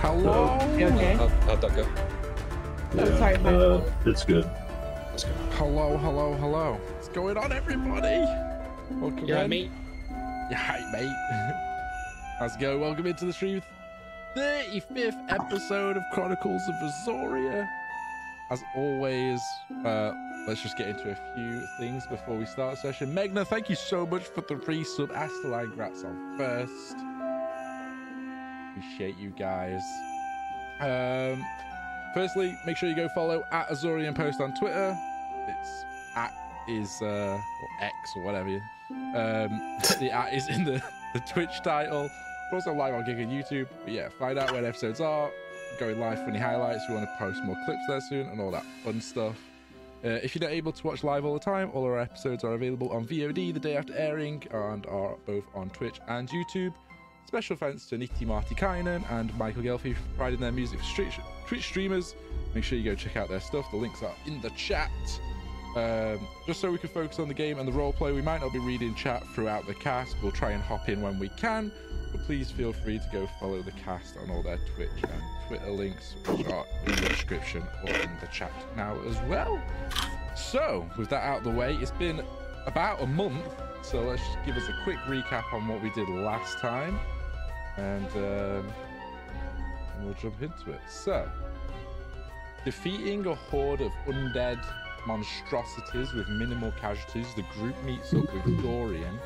Hello. You okay? How'd that go? Oh, sorry, my fault. It's good. Let's go. Hello. What's going on, everybody? Welcome Yeah, in. mate. Yeah, hi, mate. How's it going? Welcome into the stream. 35th episode of Chronicles of Azoria. As always, let's just get into a few things before we start the session. Megna, thank you so much for the resub. Astaline, grats on first. Appreciate you guys. Firstly, make sure you go follow at Azorian Post on Twitter. It's or X or whatever. The at is in the Twitch title. We're also live on Gig and YouTube. But yeah, find out when episodes are. Going live funny highlights. We want to post more clips there soon and all that fun stuff. If you're not able to watch live all the time, all our episodes are available on VOD the day after airing and are both on Twitch and YouTube. Special thanks to Nitti Martikainen and Michael Gelfi for providing their music for Twitch streamers. Make sure you go check out their stuff. The links are in the chat. Just so we can focus on the game and the roleplay, we might not be reading chat throughout the cast. We'll try and hop in when we can, but please feel free to go follow the cast on all their Twitch and Twitter links, which are in the description or in the chat now as well. So, with that out of the way, it's been about a month, so let's just give us a quick recap on what we did last time, and we'll jump into it. So, defeating a horde of undead monstrosities with minimal casualties, the group meets up with Dorian,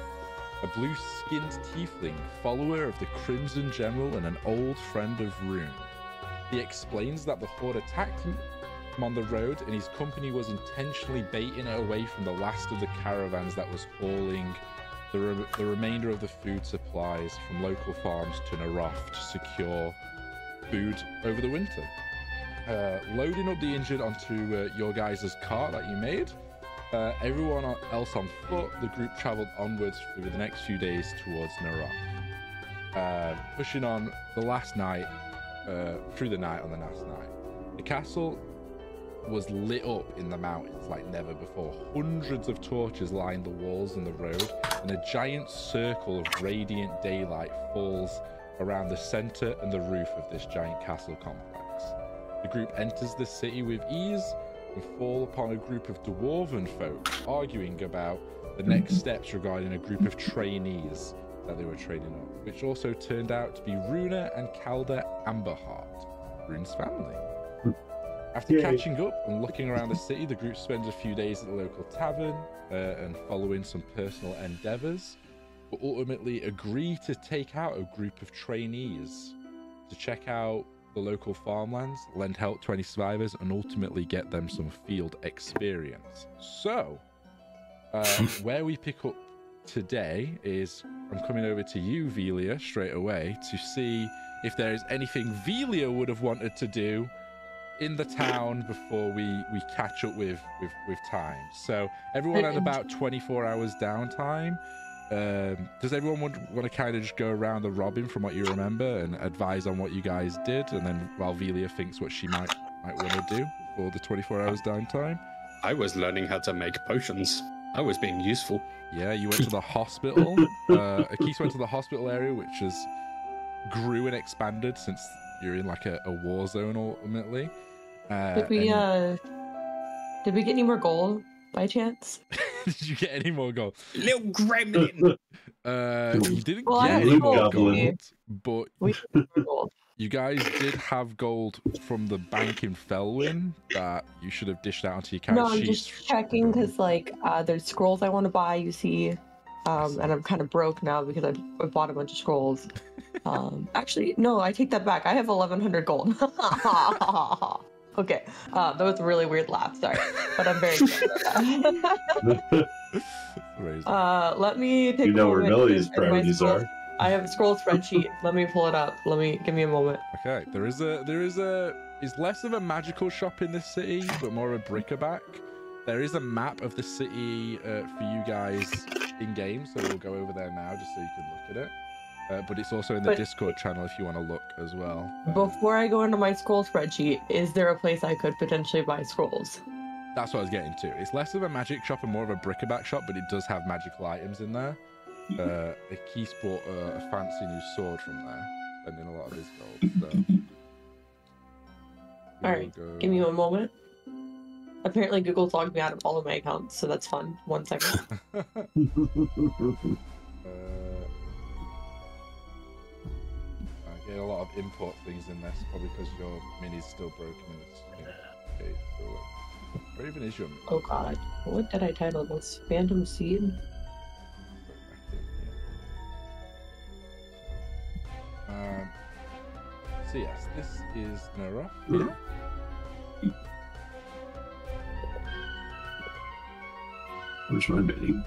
a blue-skinned tiefling, follower of the Crimson General and an old friend of Rune. He explains that the horde attacked him on the road and his company was intentionally baiting it away from the last of the caravans that was hauling the remainder of the food supplies from local farms to Naroth to secure food over the winter. Loading up the injured onto your guys' cart that you made. Everyone else on foot, the group traveled onwards through the next few days towards Naroth. Pushing on the last night, through the night on the last night. The castle was lit up in the mountains like never before. Hundreds of torches lined the walls and the road, and a giant circle of radiant daylight falls around the center and the roof of this giant castle complex. The group enters the city with ease and fall upon a group of dwarven folk arguing about the next steps regarding a group of trainees that they were training up, which also turned out to be Runa and Calder Amberheart, Rune's family. After catching up and looking around the city, the group spends a few days at the local tavern and following some personal endeavors, but ultimately agree to take out a group of trainees to check out the local farmlands, lend help to any survivors, and ultimately get them some field experience. So, where we pick up today is I'm coming over to you, Velia, straight away to see if there is anything Velia would have wanted to do in the town before we catch up with time. So everyone had about 24 hours downtime. Does everyone want to kind of just go around the robin from what you remember and advise on what you guys did, and then while Velia thinks what she might want to do for the 24 hours downtime? I was learning how to make potions. I was being useful. Yeah, you went to the hospital. Akis went to the hospital area, which has grew and expanded since you're in like a war zone ultimately. Did we get any more gold by chance? Did you get any more gold? Little gremlin! You didn't get any more gold, but you guys did have gold from the bank in Felwyn that you should have dished out onto your character sheets. No, I'm just checking because like there's scrolls I want to buy, you see, and I'm kind of broke now because I bought a bunch of scrolls. Actually, no, I take that back. I have 1,100 gold. Okay, that was a really weird laugh, sorry, but I'm very excited about that. Let me take a moment. Where Milli's priorities are. I have a scroll spreadsheet. Let me pull it up. Give me a moment. Okay, it's less of a magical shop in this city, but more of a bric-a-brac. There is a map of the city for you guys in game, so we'll go over there now just so you can look at it. But it's also in the Discord channel if you want to look as well. Before I go into my scroll spreadsheet, is there a place I could potentially buy scrolls? That's what I was getting to. It's less of a magic shop and more of a bric-a-brac shop, but it does have magical items in there. Keith bought a fancy new sword from there, spending a lot of his gold. So All right, give me one moment. Apparently, Google logged me out of all of my accounts, so that's fun. 1 second. I get a lot of import things in this, probably because your mini's still broken in this game. Okay, so where even is your mini? Oh god, what did I title this? Phantom Seed? So yes, this is Nora. Yeah. Where's my mini?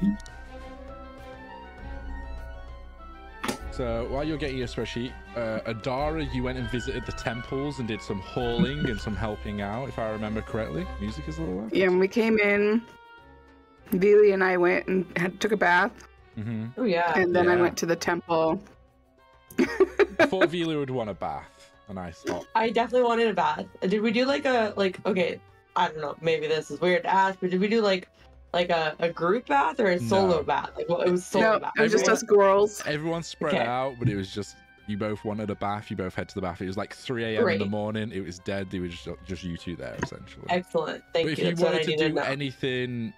So while you're getting your spreadsheet, Adara, you went and visited the temples and did some hauling and some helping out, if I remember correctly. Music is a little loud. Yeah, when we came in, Vili and I went and took a bath. Mm-hmm. Oh yeah. And then I Yeah. went to the temple. I thought Vila would want a bath, and I thought, I definitely wanted a bath. Did we do okay, I don't know, maybe this is weird to ask, but did we do like a group bath or a solo No. bath? Like, well, it was solo No, bath. it was just right? us girls. everyone spread Okay. out, but it was just, you both wanted a bath, you both head to the bath. It was like 3 a.m. in the Great. morning, it was dead, there was just you two there, essentially. Excellent. Thank But if you. you That's what I wanted to needed to do know. anything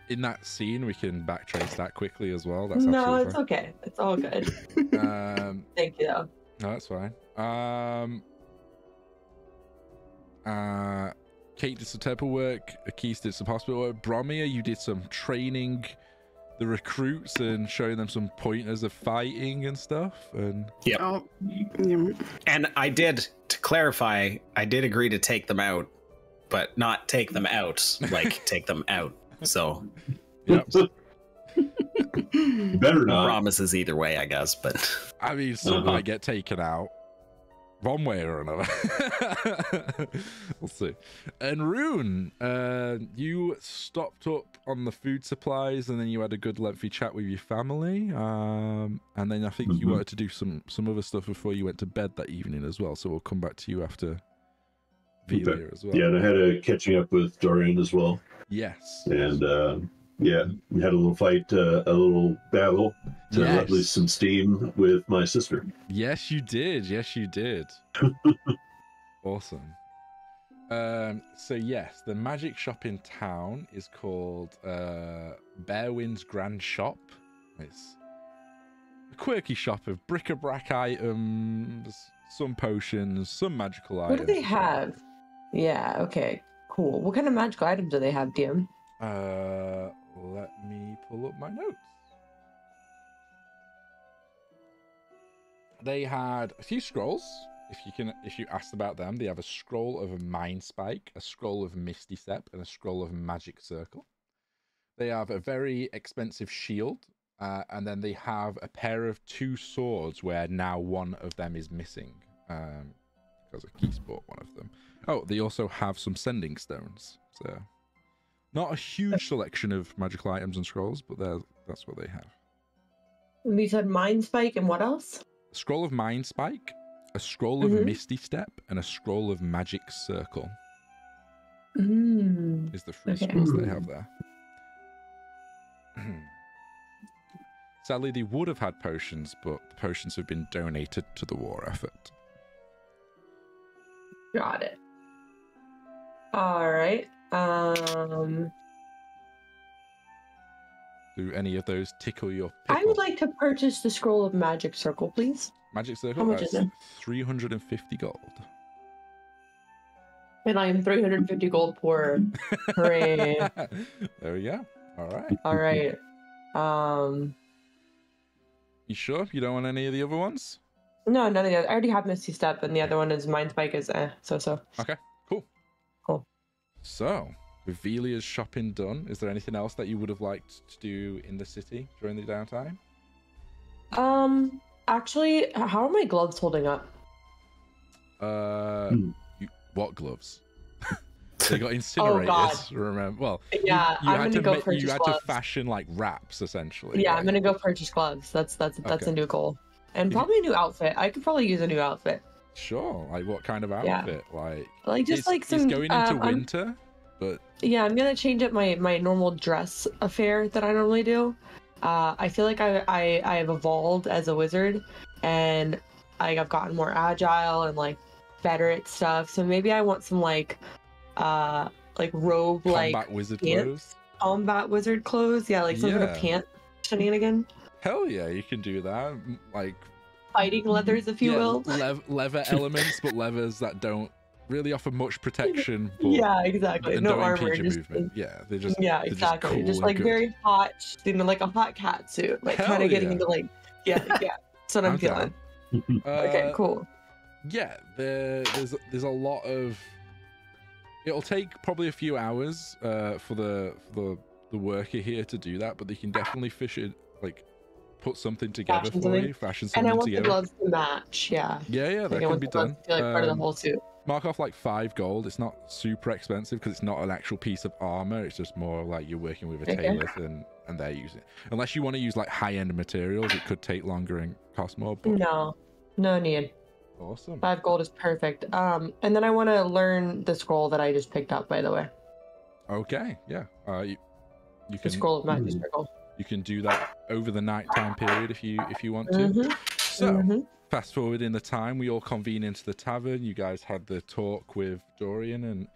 in that scene, we can backtrace that quickly as well. That's No, absolutely it's okay. It's all good. fine. Thank you though. No, that's fine. Cate did some temple work. Akis did some hospital work. Bromir, you did some training the recruits and showing them some pointers of fighting and stuff. And Yep. Oh, yeah. And I did, to clarify, I did agree to take them out, but not take them out, like take them out. So yep. You better no not. promises either way, I guess. But I mean, some might get taken out one way or another. We'll see. And Rune, you stopped up on the food supplies, and then you had a good lengthy chat with your family. And then I think you Mhm. wanted to do some other stuff before you went to bed that evening as well. So we'll come back to you after Velia as well. Yeah, and I had a catching up with Dorian as well. Yes. And yeah, we had a little fight, a little battle to Yes. let loose some steam with my sister. Yes, you did. Yes, you did. Awesome. So yes, the magic shop in town is called Bearwind's Grand Shop. It's a quirky shop of bric-a-brac items, some potions, some magical What items. do they have? Yeah, okay. Cool. What kind of magical items do they have, DM? Let me pull up my notes. They had a few scrolls. If you asked about them, they have a scroll of Mind Spike, a scroll of Misty Step, and a scroll of Magic Circle. They have a very expensive shield, and then they have a pair of 2 swords where now one of them is missing, because Keith bought one of them. Oh, they also have some sending stones. So, not a huge selection of magical items and scrolls, but that's what they have. We said Mind Spike and what else? A scroll of Mind Spike, a scroll of Misty Step, and a scroll of Magic Circle is the 3 Okay. scrolls they have there. Sadly, they would have had potions, but the potions have been donated to the war effort. Got it. All right. Do any of those tickle your I pickle? would like to purchase the scroll of Magic Circle, please. Magic Circle, How much that's is it? 350 gold. And I am 350 gold poor. Hooray. There we go. All right. All right. You sure you don't want any of the other ones? No, none of the other. I already have Misty Step, and the other one is Mind Spike is so. Okay, cool. Cool. So, with Velia's shopping done, is there anything else that you would have liked to do in the city during the downtime? Actually, how are my gloves holding up? What gloves? They got incinerators. God. Remember? Well, Yeah, you I'm had gonna to go make, purchase you had gloves. to fashion like wraps essentially. Yeah, right? I'm gonna go purchase gloves. That's Okay. a new goal, and If you- probably a new outfit. I could probably use a new outfit. Sure. Like what kind of Yeah. outfit? Like just it's, like some. It's going into I'm- winter, but Yeah, I'm gonna change up my normal dress affair that I normally do. I feel like I have evolved as a wizard, and I've gotten more agile and like better at stuff. So maybe I want some like robe like Combat wizard pants, clothes. combat wizard clothes. Yeah, like some sort of Yeah. pant shenanigan. Hell yeah, you can do that. Like Fighting leathers, if you will. leather elements, but leathers that don't really offer much protection. But, Yeah, exactly. and no don't armor. impede your Just, movement. Yeah, they're just yeah, exactly. They're Just cool like and very hot, like a hot cat suit. Like Hell kind of getting yeah. into like, yeah. That's what I'm feeling. down. Okay, cool. Yeah, there's a lot of. It'll take probably a few hours for the worker here to do that, but they can definitely fish it, like put something together Fashion for something. you, fashion And something I want together. the gloves to match. Yeah. Yeah, that Like, I can want be the gloves done. to be, like part of the whole suit. Mark off like 5 gold. It's not super expensive because it's not an actual piece of armor. It's just more like you're working with a Okay. tailor and they're using it. Unless you want to use like high-end materials, it could take longer and cost more. But No need. awesome. 5 gold is perfect. And then I want to learn the scroll that I just picked up, by the way. Okay, yeah. You The can scroll of magic circle. you can do that over the nighttime period if you want to. Mhm. So Mhm. fast forward in the time, we all convene into the tavern. You guys had the talk with Dorian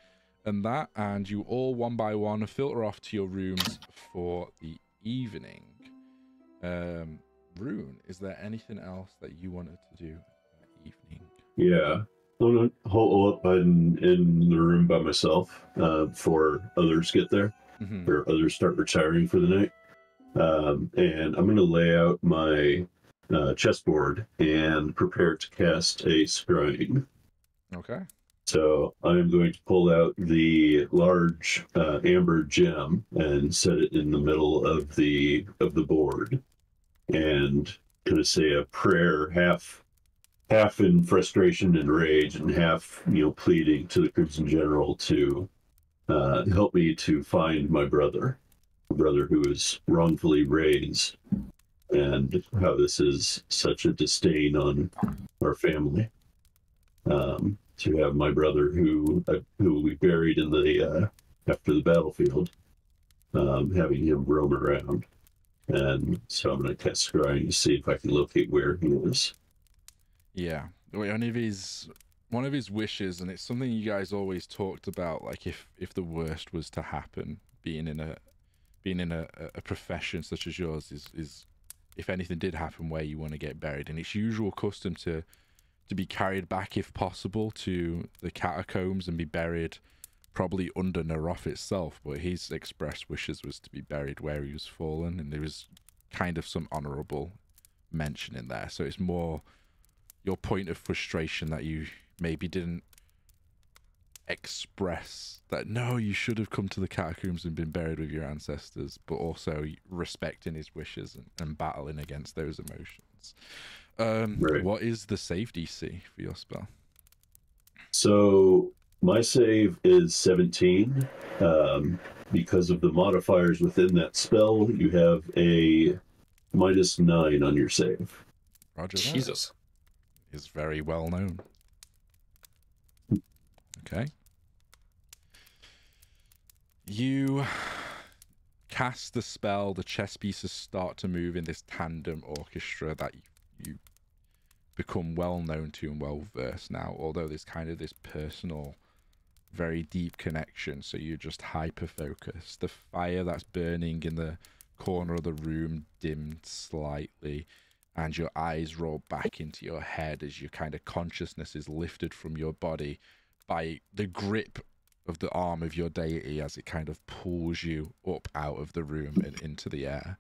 and that, and you all one by one filter off to your rooms for the evening. Rune, is there anything else that you wanted to do that evening? Yeah. I'm gonna hole up in the room by myself before others get there, Mhm. or others start retiring for the night. And I'm gonna lay out my chessboard and prepare to cast a scrying. Okay. So I'm going to pull out the large amber gem and set it in the middle of the board, and kind of say a prayer, half in frustration and rage, and half pleading to the Crimson General to help me to find my brother who was wrongfully raised, and how this is such a disdain on our family. To have my brother who we buried in the after the battlefield, having him roam around, and so I'm going to cast scrying to see if I can locate where he is. Yeah. One of his wishes, and it's something you guys always talked about, like if the worst was to happen, being in a profession such as yours is if anything did happen, where you want to get buried. And it's usual custom to be carried back, if possible, to the catacombs and be buried probably under Naroth itself. But his expressed wishes was to be buried where he was fallen, and there was kind of some honorable mention in there. So it's more your point of frustration that you maybe didn't express, that no, you should have come to the catacombs and been buried with your ancestors, but also respecting his wishes and battling against those emotions. Right. What is the save DC for your spell? So my save is 17. Because of the modifiers within that spell, you have a -9 on your save. Roger that. Jesus. Is very well known. Okay. You cast the spell, the chess pieces start to move in this tandem orchestra that you become well known to and well versed now, although there's kind of this personal, very deep connection, so you're just hyper focused. The fire that's burning in the corner of the room dimmed slightly, and your eyes roll back into your head as your kind of consciousness is lifted from your body by the grip of the arm of your deity as it kind of pulls you up out of the room and into the air.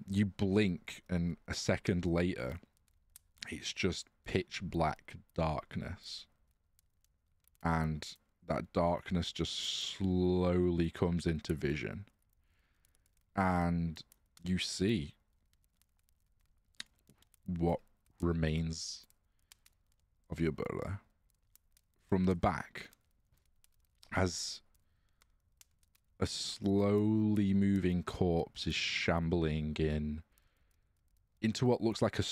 You blink, and a second later, it's just pitch black darkness. And that darkness just slowly comes into vision. And you see what remains of your brother from the back, as a slowly moving corpse is shambling into what looks like a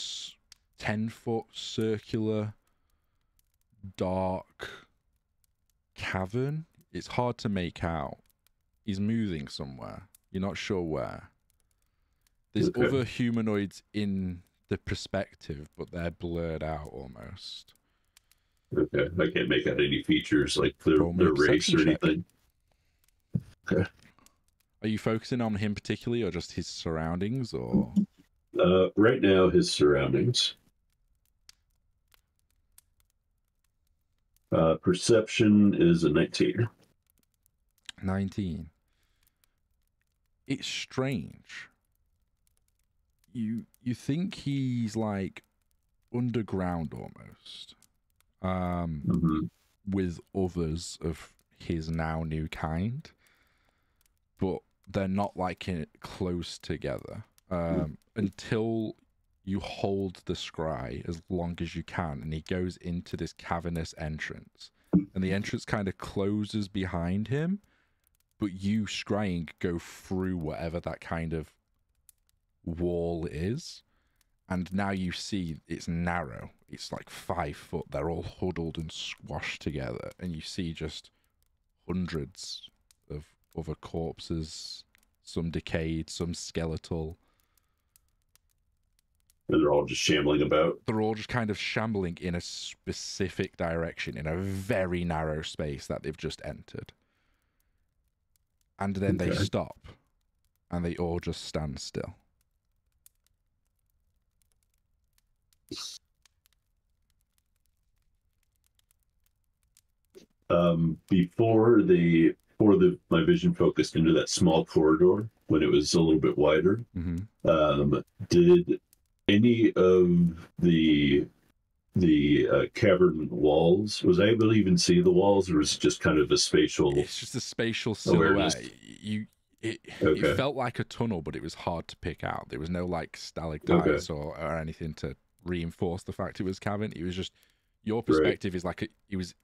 10-foot circular dark cavern. It's hard to make out. He's moving somewhere. You're not sure where. There's Okay. other humanoids in the perspective, but they're blurred out almost. Okay, I can't make out any features like Roll me a their race perception or check. anything. Okay. Are you focusing on him particularly, or just his surroundings, or? Right now, his surroundings. Perception is a 19. 19. It's strange. You think he's like underground almost, with others of his now new kind, but they're not like close together until you hold the scry as long as you can, and he goes into this cavernous entrance, and the entrance kind of closes behind him, but you scrying go through whatever that kind of wall is, and now you see it's narrow. It's like 5 foot. They're all huddled and squashed together, and you see just hundreds of other corpses, some decayed, some skeletal. And they're all just shambling about. They're all just kind of shambling in a specific direction in a very narrow space that they've just entered. And then they stop, and they all just stand still. Before my vision focused into that small corridor when it was a little bit wider, did any of the cavern walls, was I able to even see the walls, or was it just kind of a spatial? It's just a spatial silhouette. Awareness. It felt like a tunnel, but it was hard to pick out. There was no like stalactites or anything to reinforce the fact it was cavern. It was just your perspective is like he was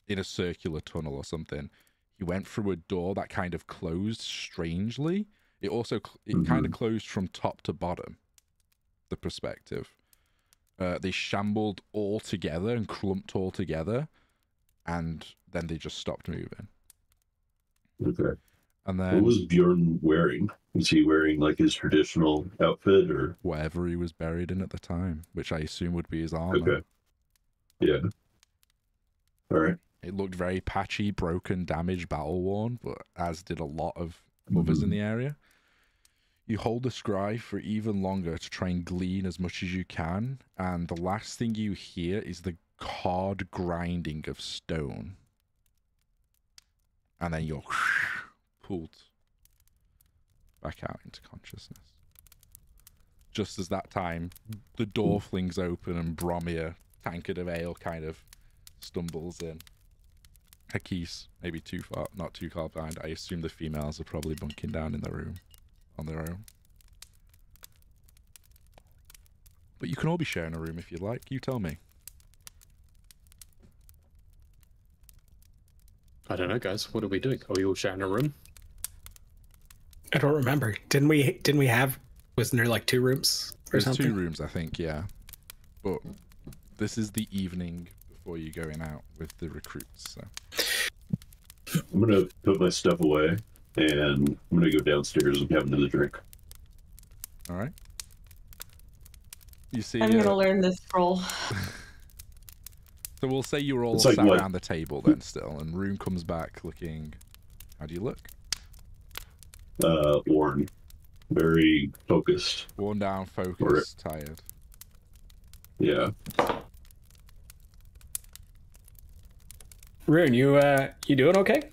in a circular tunnel or something. He went through a door that kind of closed strangely. It also kind of closed from top to bottom. The perspective. They shambled all together and clumped all together, and then they just stopped moving. Okay. And then, what was Bjorn wearing? Was he wearing like his traditional outfit, or whatever he was buried in at the time, which I assume would be his armor? Okay. Yeah. All right. It looked very patchy, broken, damaged, battle worn, but as did a lot of others in the area. You hold the scry for even longer to try and glean as much as you can, and the last thing you hear is the hard grinding of stone. And then you're pulled back out into consciousness. Just as that time, the door flings open and Bromir, tankard of ale, kind of stumbles in. Hakis, maybe not too far behind. I assume the females are probably bunking down in the room on their own. But you can all be sharing a room if you'd like. You tell me. I don't know, guys. What are we doing? Are we all sharing a room? I don't remember. Didn't we have? Wasn't there like 2 rooms or There's something? 2 rooms, I think. Yeah, but this is the evening before you going out with the recruits. So I'm gonna put my stuff away, and I'm gonna go downstairs and have another drink. all right. You see, I'm gonna learn this scroll. so we'll say you were all It's like sat what? around the table then still, and Room comes back looking. How do you look? Worn, very focused. Worn down, focused, tired. Yeah. Rune, you doing okay?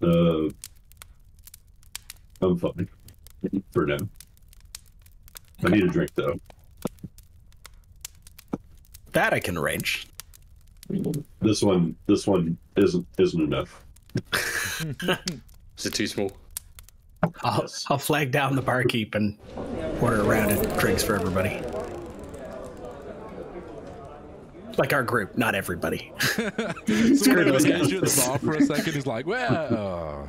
I'm fine for now. I need a drink though. That I can arrange. This one isn't enough. Is it too small? I'll flag down the barkeep and order a round of drinks for everybody. Like our group, not everybody. Someone who hears you at the bar for a second is like, well,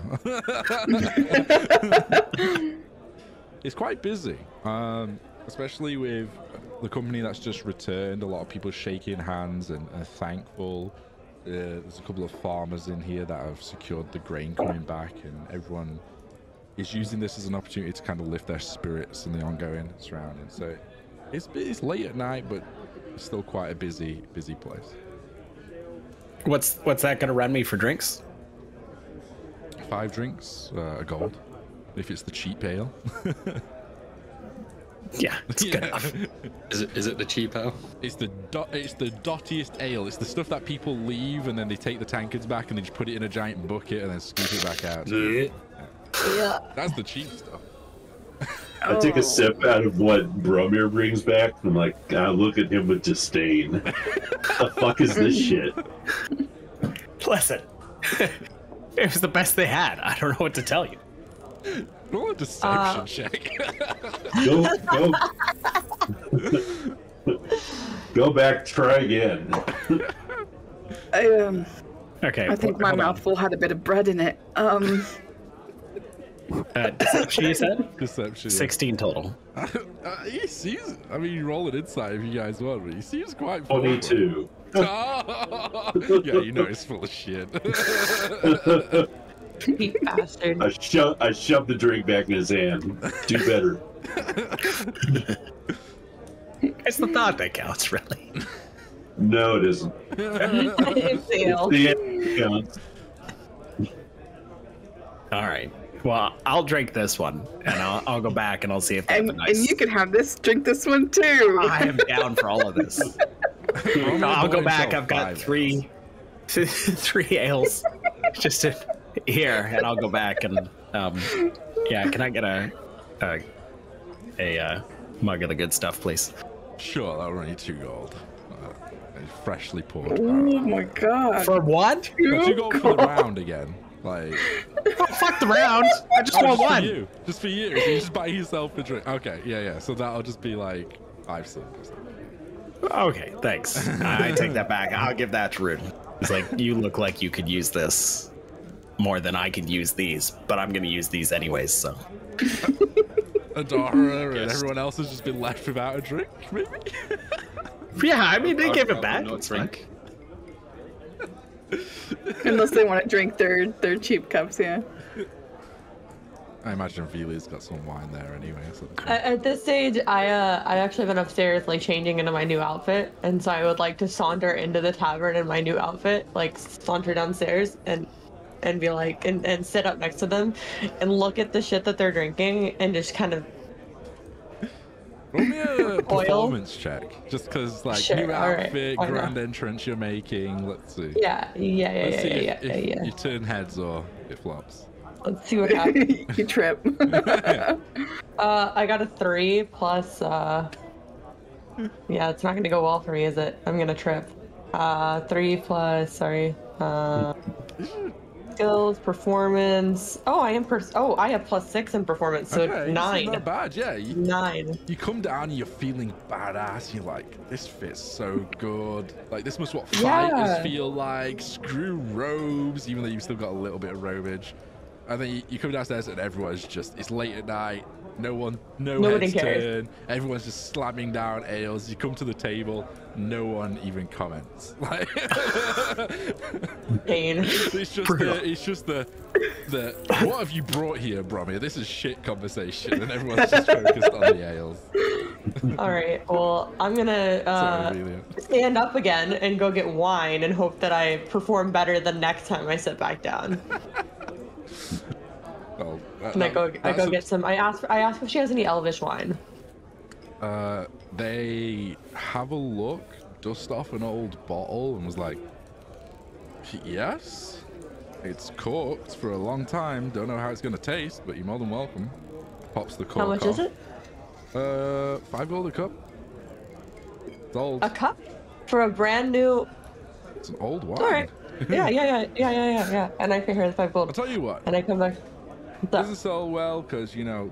it's quite busy, especially with the company that's just returned. A lot of people shaking hands and thankful. There's a couple of farmers in here that have secured the grain coming back, and everyone is using this as an opportunity to kind of lift their spirits in the ongoing surroundings. So it's late at night, but It's still quite a busy place. What's that gonna run me for drinks? 5 drinks, a gold. If it's the cheap ale. Yeah, it's good enough. Is it the cheap ale? It's the dottiest ale. It's the stuff that people leave and then they take the tankards back and they just put it in a giant bucket and then scoop it back out. Yeah. That's the cheap stuff. I take a sip out of what Bromir brings back, and I'm like, I look at him with disdain. The fuck is this shit? Listen, it was the best they had. I don't know what to tell you. Roll a deception check. Go back, try again. Okay. I think my hold on. mouthful had a bit of bread in it. Deception, you said? Deception. 16 total. He seems. I mean, you roll an insight if you guys want, but he seems quite full. 22. Oh! Yeah, you know he's full of shit. You bastard. I shoved the drink back in his hand. Do better. It's the thought that counts, really. No, it isn't. It's ale. The end counts. All right. Well, I'll drink this one, and I'll go back and I'll see if they have a nice. And you can have this, drink this one too. I am down for all of this. I'll go back. I've got 3 ales just in here, and I'll go back and yeah. Can I get a mug of the good stuff, please? Sure, that'll run you 2 gold. Freshly poured. Oh my god. For what? 2 gold for the round again. Like, Oh, fuck the round. I just want one. For you. Just for you. So you just buy yourself a drink. Okay, yeah. So that'll just be like 5 silvers. Okay, thanks. I take that back. I'll give that to Rune. It's like, you look like you could use this more than I could use these, but I'm going to use these anyways, so. Adara and everyone else has just been left without a drink, maybe? Yeah, I mean, they give it back. Not drink. Unless they want to drink their cheap cups, yeah. I imagine Velia's got some wine there anyway. So At this stage, I actually been upstairs like changing into my new outfit, and so I would like to saunter into the tavern in my new outfit, like saunter downstairs and be like and sit up next to them and look at the shit that they're drinking and just kind of roll me a performance check, just because like Sure, new all right, outfit, why grand not? entrance you're making. Let's see. yeah. Let's see if you Yeah. turn heads or it flops. Let's see what happens. You trip. I got a 3 plus. Yeah, it's not gonna go well for me, is it? I'm gonna trip. 3 plus. Sorry. Skills, performance. Oh, I have +6 in performance, so Okay, 9. Not bad, yeah. 9. You come down and you're feeling badass. You're like, this fits so good. Like, this must what fighters Yeah. feel like. Screw robes, even though you've still got a little bit of robage. And then you come downstairs and everyone's just, it's late at night. Nobody heads cares. turn. Everyone's just slamming down ales. You come to the table, no one even comments. Like, Pain. it's just the what have you brought here, Bromir? This is shit conversation, and everyone's just focused on the ales. All right. Well, I'm gonna Sorry, Velia. stand up again and go get wine and hope that I perform better the next time I sit back down. Oh, And I go get some. I ask if she has any elvish wine. They have a look, dust off an old bottle, and was like, yes, it's corked for a long time. Don't know how it's gonna taste, but you're more than welcome. Pops the cork How much off. is it? 5 gold a cup. It's old. A cup for a brand new. It's an old wine. All right. Yeah. And I pay her the 5 I'll gold. tell you what. And I come back. Doesn't sell well because, you know,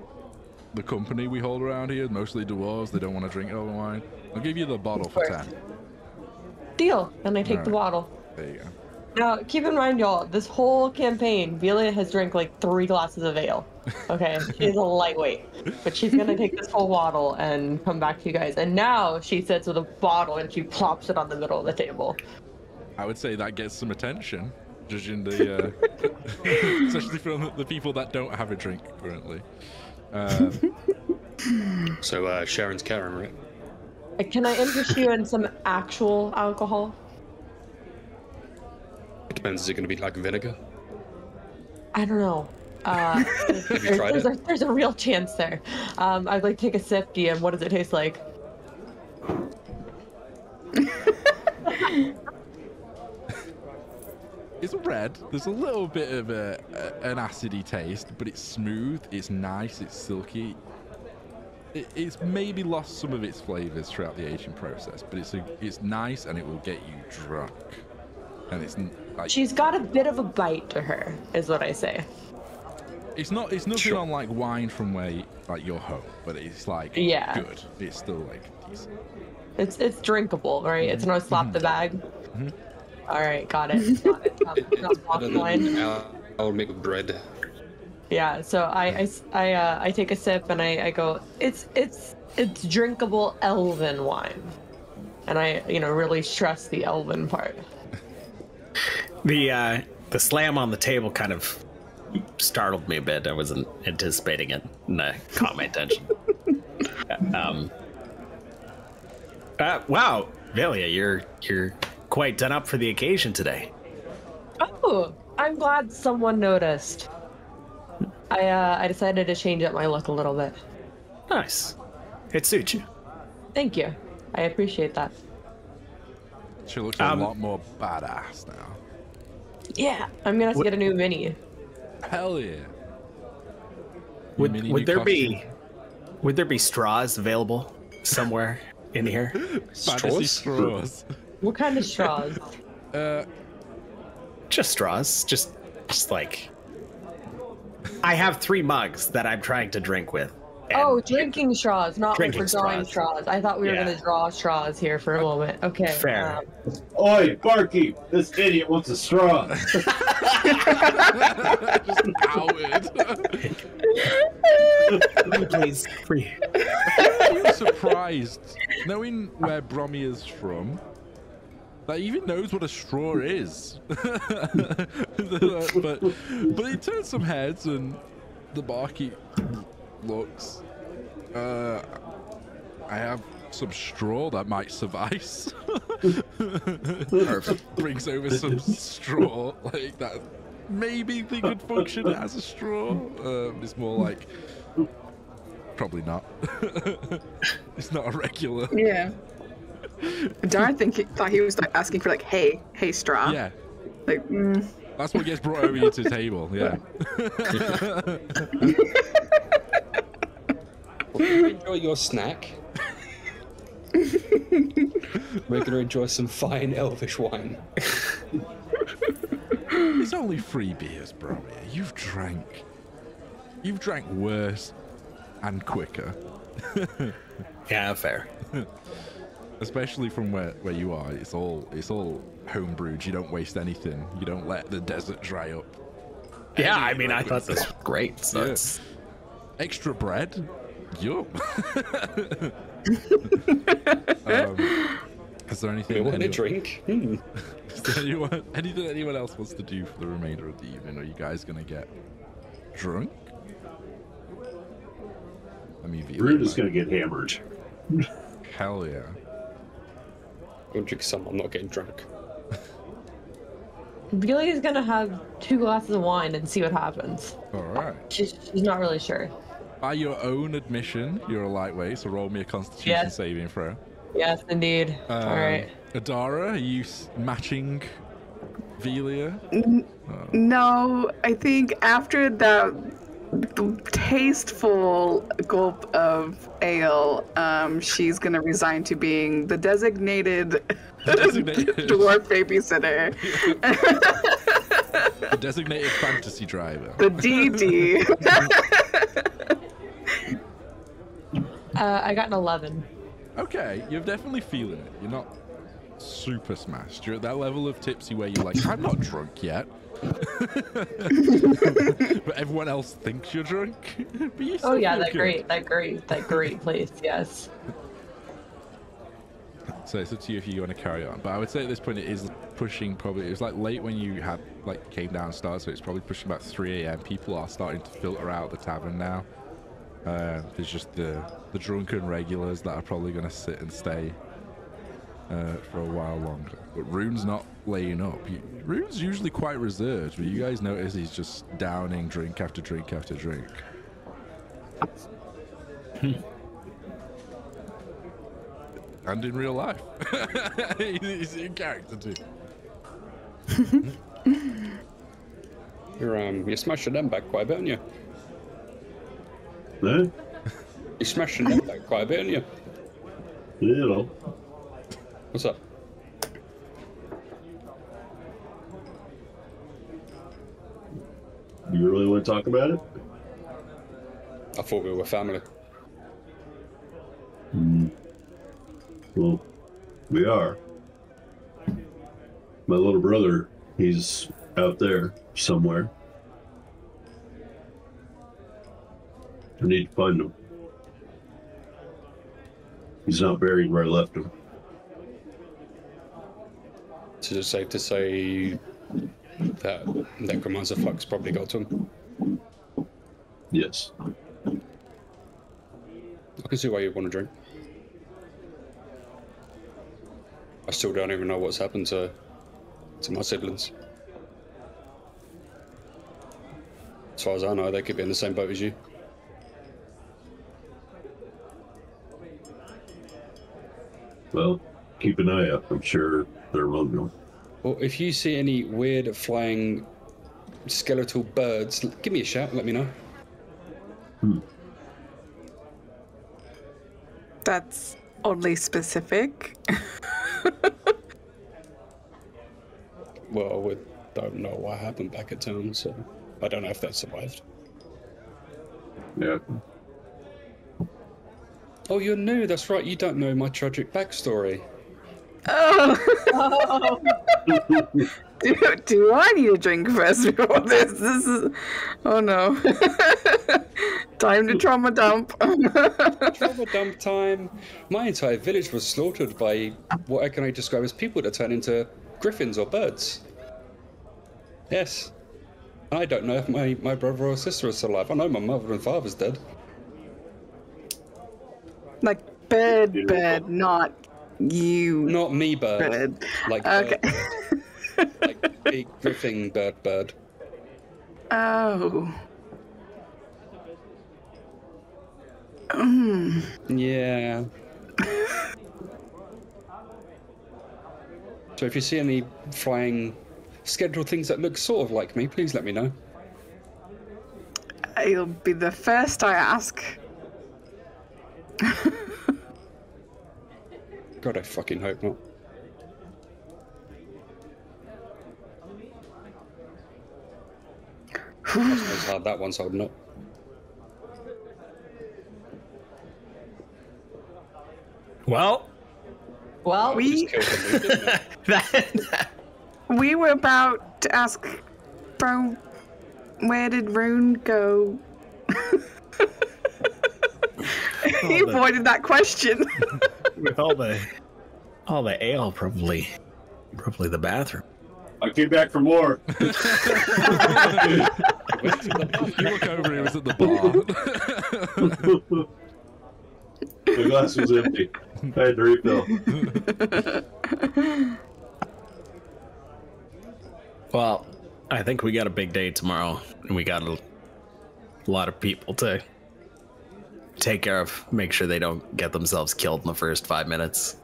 the company we hold around here, mostly dwarves, they don't want to drink over wine. I'll give you the bottle for 10. Deal. And I take the Alright. bottle. There you go. Now, keep in mind, y'all, this whole campaign, Velia has drank like 3 glasses of ale. Okay, she's a lightweight, but she's gonna take this whole bottle and come back to you guys. And now she sits with a bottle and she plops it on the middle of the table. I would say that gets some attention, judging the, especially from the people that don't have a drink currently. So Sharon's Karen, right? Can I interest you in some actual alcohol? It depends. Is it going to be like vinegar? I don't know. Have you tried it? There's a real chance there. I'd like to take a sip, DM. What does it taste like? It's red. There's a little bit of an acidy taste, but it's smooth. It's nice. It's silky. It's maybe lost some of its flavors throughout the aging process, but it's nice and it will get you drunk. And it's like, She's got a bit of a bite to her, is what I say. it's nothing on like wine from where like your home, but it's like good. It's still like decent. It's drinkable, right? It's no slap the bag. Mm-hmm. All right, got it. Got it. Not I don't wine. know. I'll make bread. Yeah. So I take a sip and I go. It's drinkable elven wine, and I really stress the elven part. The slam on the table kind of startled me a bit. I wasn't anticipating it, and caught my attention. Wow, Velia, you're quite done up for the occasion today. Oh, I'm glad someone noticed. I decided to change up my look a little bit. Nice. It suits you. Thank you. I appreciate that. She looks a lot more badass now. Yeah, I'm gonna have to get a new mini. Hell yeah. Would there be straws available somewhere in here? Straws? What kind of straws? Just straws. Just like I have 3 mugs that I'm trying to drink with. Oh, drinking straws, not like for drawing straws. straws. I thought we were gonna draw straws here for a moment. Okay. Fair. Oi, barkeep! This idiot wants a straw. Just outed. Please, free. I'm surprised, knowing where Bromia's from, that he even knows what a straw is. but he turns some heads and the barkeep looks. I have some straw that might suffice. Perfect. Brings over some straw like that. Maybe they could function as a straw. It's more like probably not. It's not a regular. Yeah. Darn thought he was like asking for like, hey straw. Yeah. Like, That's what gets brought over you to the table. Yeah. Well, can you enjoy your snack? We're gonna enjoy some fine elvish wine. It's only 3 beers, bro. You've drank worse and quicker. Yeah, fair. Especially from where you are. It's all home brewed. You don't waste anything. You don't let the desert dry up. Yeah, I mean, I thought this was great. So Yeah. it's Extra bread? Yup. Is there anything? We want a drink. Is there anything anyone else wants to do for the remainder of the evening? Are you guys gonna get drunk? I mean, Rude is gonna get hammered. Hell yeah. I'm gonna drink some. I'm not getting drunk. Billy's gonna have 2 glasses of wine and see what happens. All right. She's not really sure. By your own admission, you're a lightweight, so roll me a Constitution saving throw. Yes, indeed. All right. Adara, are you matching Velia? no, I think after that tasteful gulp of ale, she's gonna resign to being the designated dwarf babysitter. The designated fantasy driver. The DD. I got an 11. Okay, you're definitely feeling it. You're not super smashed. You're at that level of tipsy where you're like, I'm not drunk yet. But everyone else thinks you're drunk. But you still feel good. that great place, yes. So it's up to you if you want to carry on. But I would say at this point it is pushing probably, it was like late when you had like came down and started, so it's probably pushing about 3 a.m. People are starting to filter out of the tavern now. There's just the drunken regulars that are probably going to sit and stay for a while longer. But Rune's not laying up. Rune's usually quite reserved, but you guys notice he's just downing drink after drink after drink. And in real life. He's in character too. You're smashing them back quite a bit, aren't you? Huh? You're smashing them back quite a bit, aren't you? You know. What's up? You really want to talk about it? I thought we were family. Well, we are. My little brother, he's out there somewhere. I need to find him. He's not buried where I left him. So it's safe to say that Necromancer fuck's probably got to him. Yes. I can see why you want to drink. I still don't even know what's happened to my siblings. As far as I know, they could be in the same boat as you. Well, keep an eye out. I'm sure they're among them. Well, if you see any weird flying skeletal birds, give me a shout and let me know. That's oddly specific. Well, we don't know what happened back at town, so I don't know if that survived. Yeah. Oh, you're new. That's right. You don't know my tragic backstory. Oh. do I need a drink first before this? This is... Oh no. Time to trauma dump. Trauma dump time. My entire village was slaughtered by what I can only describe as people that turn into griffins or birds. Yes. I don't know if my brother or sister is still alive. I know my mother and father's dead. Like bird, not you. Not me, bird. Like okay. Bird. Like big griffin bird. Oh. Yeah. So if you see any flying scheduled things that look sort of like me, please let me know. You'll be the first I ask. God, I fucking hope not. I suppose hard that one's holding up. Well, we Just killed them, didn't it? we were about to ask, bro, where did Rune go? He avoided that question. with all the ale, probably the bathroom. I came back for more. You look over, he was at the bar. The glass was empty. I had to refill. Well, I think we got a big day tomorrow, and we got a lot of people to take care of. Make sure they don't get themselves killed in the first 5 minutes.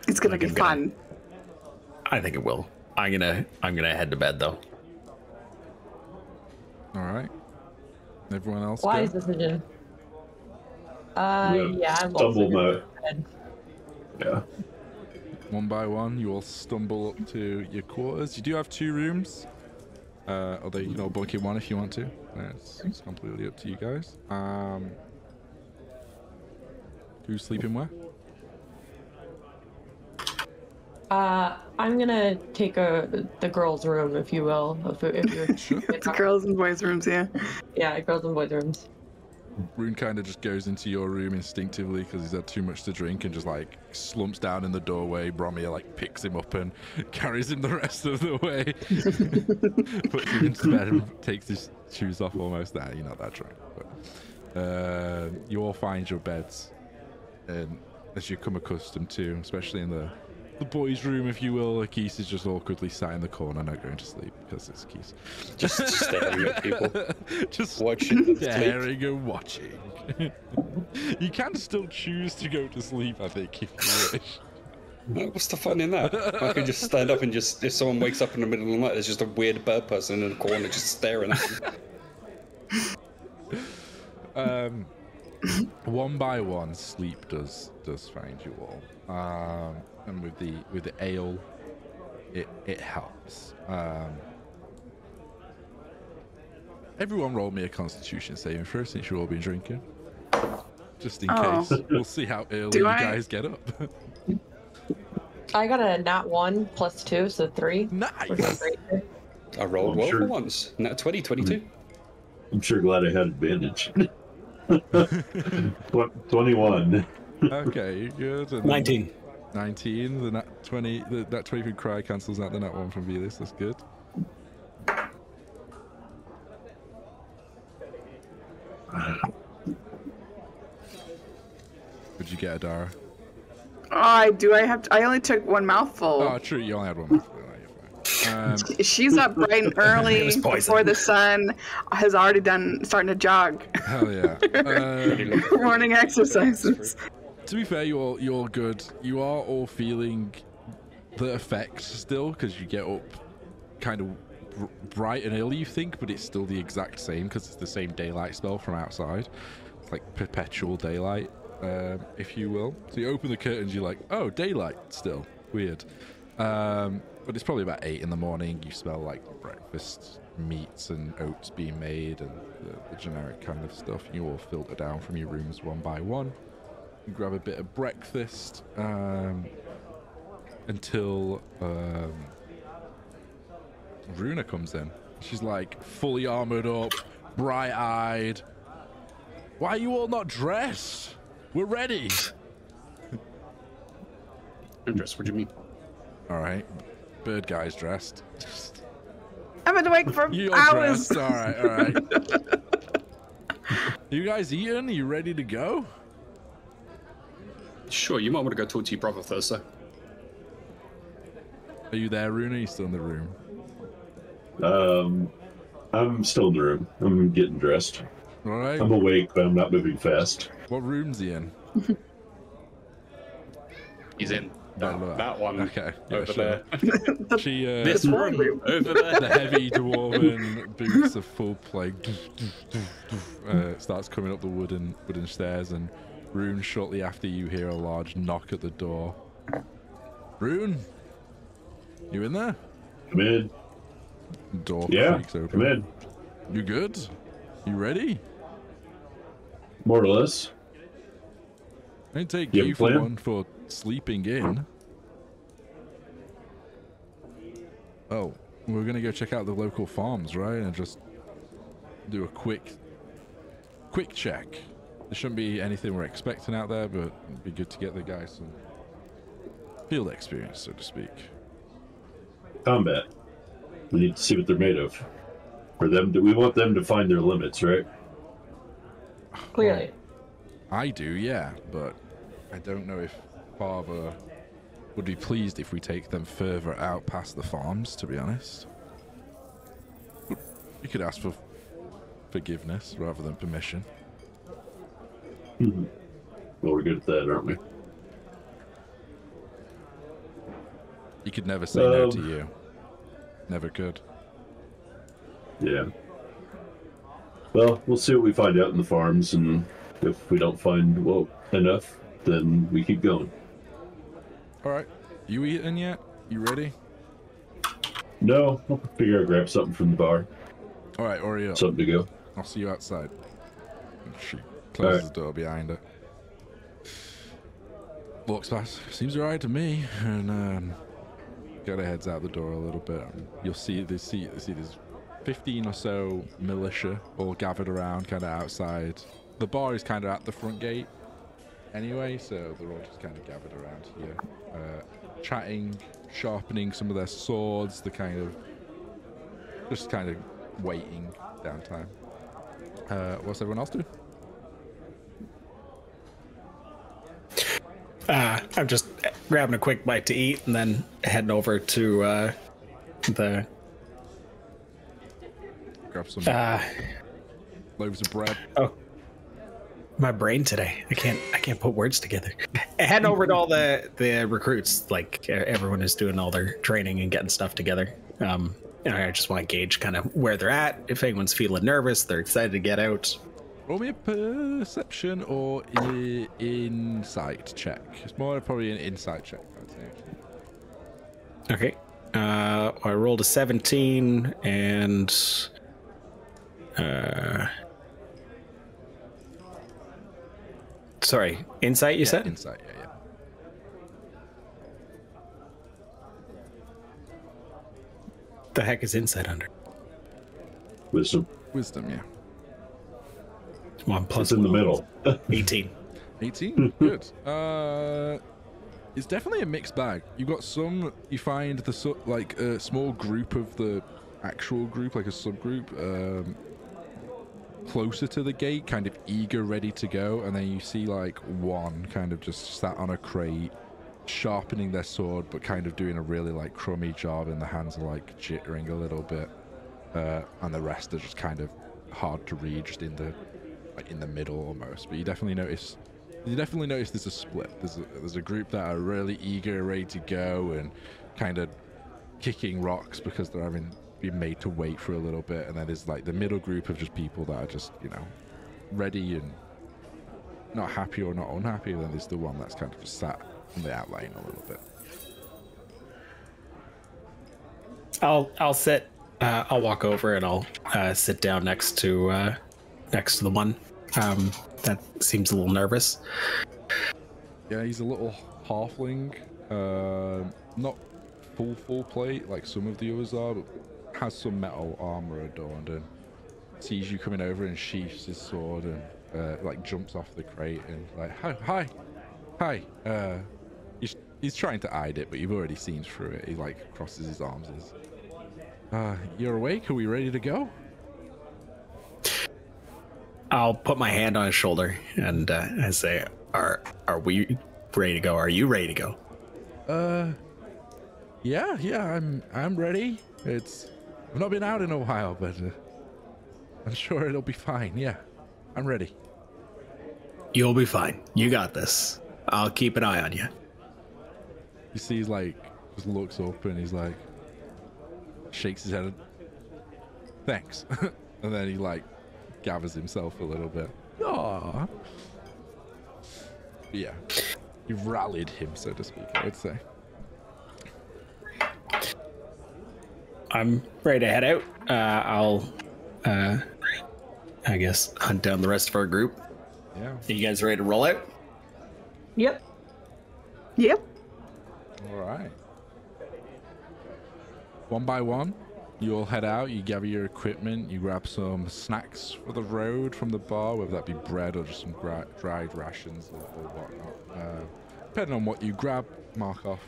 It's gonna be fun. I think it will. I'm gonna head to bed though. All right. Everyone else. Wise go? decision. Yeah, I'm also Stumbled gonna my. go to bed. Yeah. One by one, you all stumble up to your quarters. You do have 2 rooms. Although you can all book in one if you want to. It's completely up to you guys. Who's sleeping where? I'm gonna take the girls' room, if you will. If you're It's girls and boys' rooms, yeah. yeah, girls and boys' rooms. Rune kind of just goes into your room instinctively because he's had too much to drink and just like slumps down in the doorway. Bromir like picks him up and carries him the rest of the way. Puts him into bed and takes his shoes off almost. Nah, you're not that drunk. But you all find your beds, and as you come accustomed to, especially in the boys' room, if you will, Keith is just awkwardly sat in the corner, not going to sleep because it's Keith. Just staring at people. Just watching them staring and watching. You can still choose to go to sleep, I think, if you wish. What's the fun in that? I can just stand up and just, if someone wakes up in the middle of the night, there's just a weird bird person in the corner just staring at them. One by one, sleep does find you all. And with the ale, it helps. Everyone roll me a Constitution saving throw since you've all been drinking, just in case. We'll see how early you guys get up. I got a nat 1 plus 2, so 3. Nice. I rolled well for once. Nat 20, 22. I'm sure glad I had advantage. 21. Okay, good. And 19. 19. The nat 20. The nat 20 from Cry cancels out the nat 1 from Velis. That's good. Would you get, Adara? I only took one mouthful. Oh, true. You only had one mouthful. She's up bright and early before the sun has already starting to jog. Hell yeah. Morning exercises. To be fair, you're all good. You are all feeling the effects still because you get up kind of bright and early, you think, but it's still the exact same because it's the same daylight spell from outside. It's like perpetual daylight, if you will. So you open the curtains, you're like, oh, daylight still. Weird. But it's probably about 8 in the morning. You smell like breakfast meats and oats being made and the generic kind of stuff. You all filter down from your rooms one by one. You grab a bit of breakfast until Runa comes in. She's like fully armored up, bright-eyed. Why are you all not dressed? We're ready. I'm dressed. What do you mean? All right. Bird guy's dressed. I've been awake for You're hours. dressed. All right. You guys eating? Are you ready to go? Sure, you might want to go talk to your brother first, though. Are you there, Runa? Are you still in the room? I'm still in the room. I'm getting dressed. All right. I'm awake, but I'm not moving fast. What room's he in? He's in that one. Okay. Yeah, over sure. there. She, This room over there. the heavy dwarven boots of full play starts coming up the wooden stairs, and Rune, shortly after, you hear a large knock at the door. Rune, you in there? Come in. Door creaks open. Come in. You good? You ready? More or less. I take You have you a for plan? one for sleeping in. Oh, we're gonna go check out the local farms, right? And just do a quick check. There shouldn't be anything we're expecting out there, but it'd be good to get the guys some field experience, so to speak. Combat. We need to see what they're made of. We want them to find their limits, right? Clearly. I do, yeah, but I don't know if Father would be pleased if we take them further out past the farms, to be honest. You could ask for forgiveness rather than permission. Well, we're good at that, aren't we? You could never say no to you. Never could. Yeah. Well, we'll see what we find out in the farms, and if we don't find, enough, then we keep going. Alright. You eating yet? You ready? No, I'll figure I'll grab something from the bar. Alright, Oreo. Something to go. I'll see you outside. She closes the door behind her. Walks past. Seems alright to me. And kind of heads out the door a little bit. You'll see there's 15 or so militia all gathered around kind of outside the bar is kind of at the front gate anyway, so they're all just kind of gathered around here, chatting, sharpening some of their swords. They're kind of just kind of waiting downtime. What's everyone else doing? I'm just grabbing a quick bite to eat and then heading over to the. Grab some loaves of bread. Oh, my brain today. I can't put words together. Heading over to all the recruits. Like everyone is doing all their training and getting stuff together. I just want to gauge kind of where they're at. If anyone's feeling nervous, they're excited to get out. Roll me a perception or insight check. It's more probably an insight check, I'd say. Okay. I rolled a 17 and sorry, insight you said? Insight, yeah. The heck is insight under? Wisdom. Wisdom, yeah. Come on, plus It's in the middle. 18. 18? Good. It's definitely a mixed bag. You've got some, you find the like a small group of the actual group, like a subgroup, closer to the gate, kind of eager, ready to go, and then you see like one kind of just sat on a crate, sharpening their sword, but kind of doing a really like crummy job, and the hands are like jittering a little bit, and the rest are just kind of hard to read, just in the middle almost. But you definitely notice there's a split. There's a group that are really eager, ready to go, and kind of kicking rocks because they're having been made to wait for a little bit, and then there's like the middle group of just people that are just, you know, ready and not happy or not unhappy, and then there's the one that's kind of just sat on the outline a little bit. I'll sit. I'll walk over and I'll sit down next to the one that seems a little nervous. Yeah, he's a little halfling, not full plate like some of the others are, but has some metal armor adorned, and sees you coming over and sheaths his sword and like jumps off the crate and like, hi. He's trying to hide it, but you've already seen through it. He like crosses his arms and is, you're awake? Are we ready to go? I'll put my hand on his shoulder and I say, "Are we ready to go? Are you ready to go?" Yeah, I'm ready. I've not been out in a while, but I'm sure it'll be fine. Yeah, I'm ready. You'll be fine. You got this. I'll keep an eye on you. You see, he's like, just looks up and he's like, shakes his head. Thanks. And then he like gathers himself a little bit. Aww. Yeah, you've rallied him, so to speak, I would say. I'm ready to head out. I'll, I guess, hunt down the rest of our group. Yeah. Are you guys ready to roll out? Yep. All right. One by one, you all head out. You gather your equipment. You grab some snacks for the road from the bar, whether that be bread or just some dried rations or whatnot. Depending on what you grab, mark off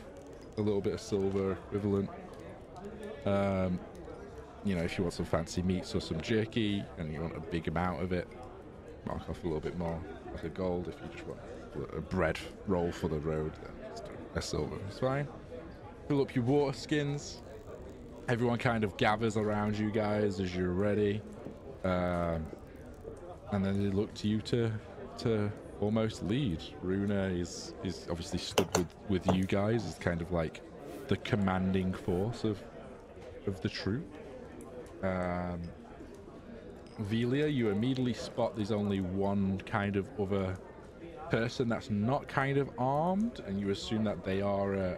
a little bit of silver equivalent. You know, if you want some fancy meats or some jerky and you want a big amount of it, mark off a little bit more, like a gold. If you just want a bread roll for the road, then just a silver. It's fine. Fill up your water skins. Everyone kind of gathers around you guys as you're ready, and then they look to you to almost lead. Runa is obviously stood with you guys as kind of like the commanding force of the troop. Velia, you immediately spot there's only one kind of other person that's not kind of armed, and you assume that they are a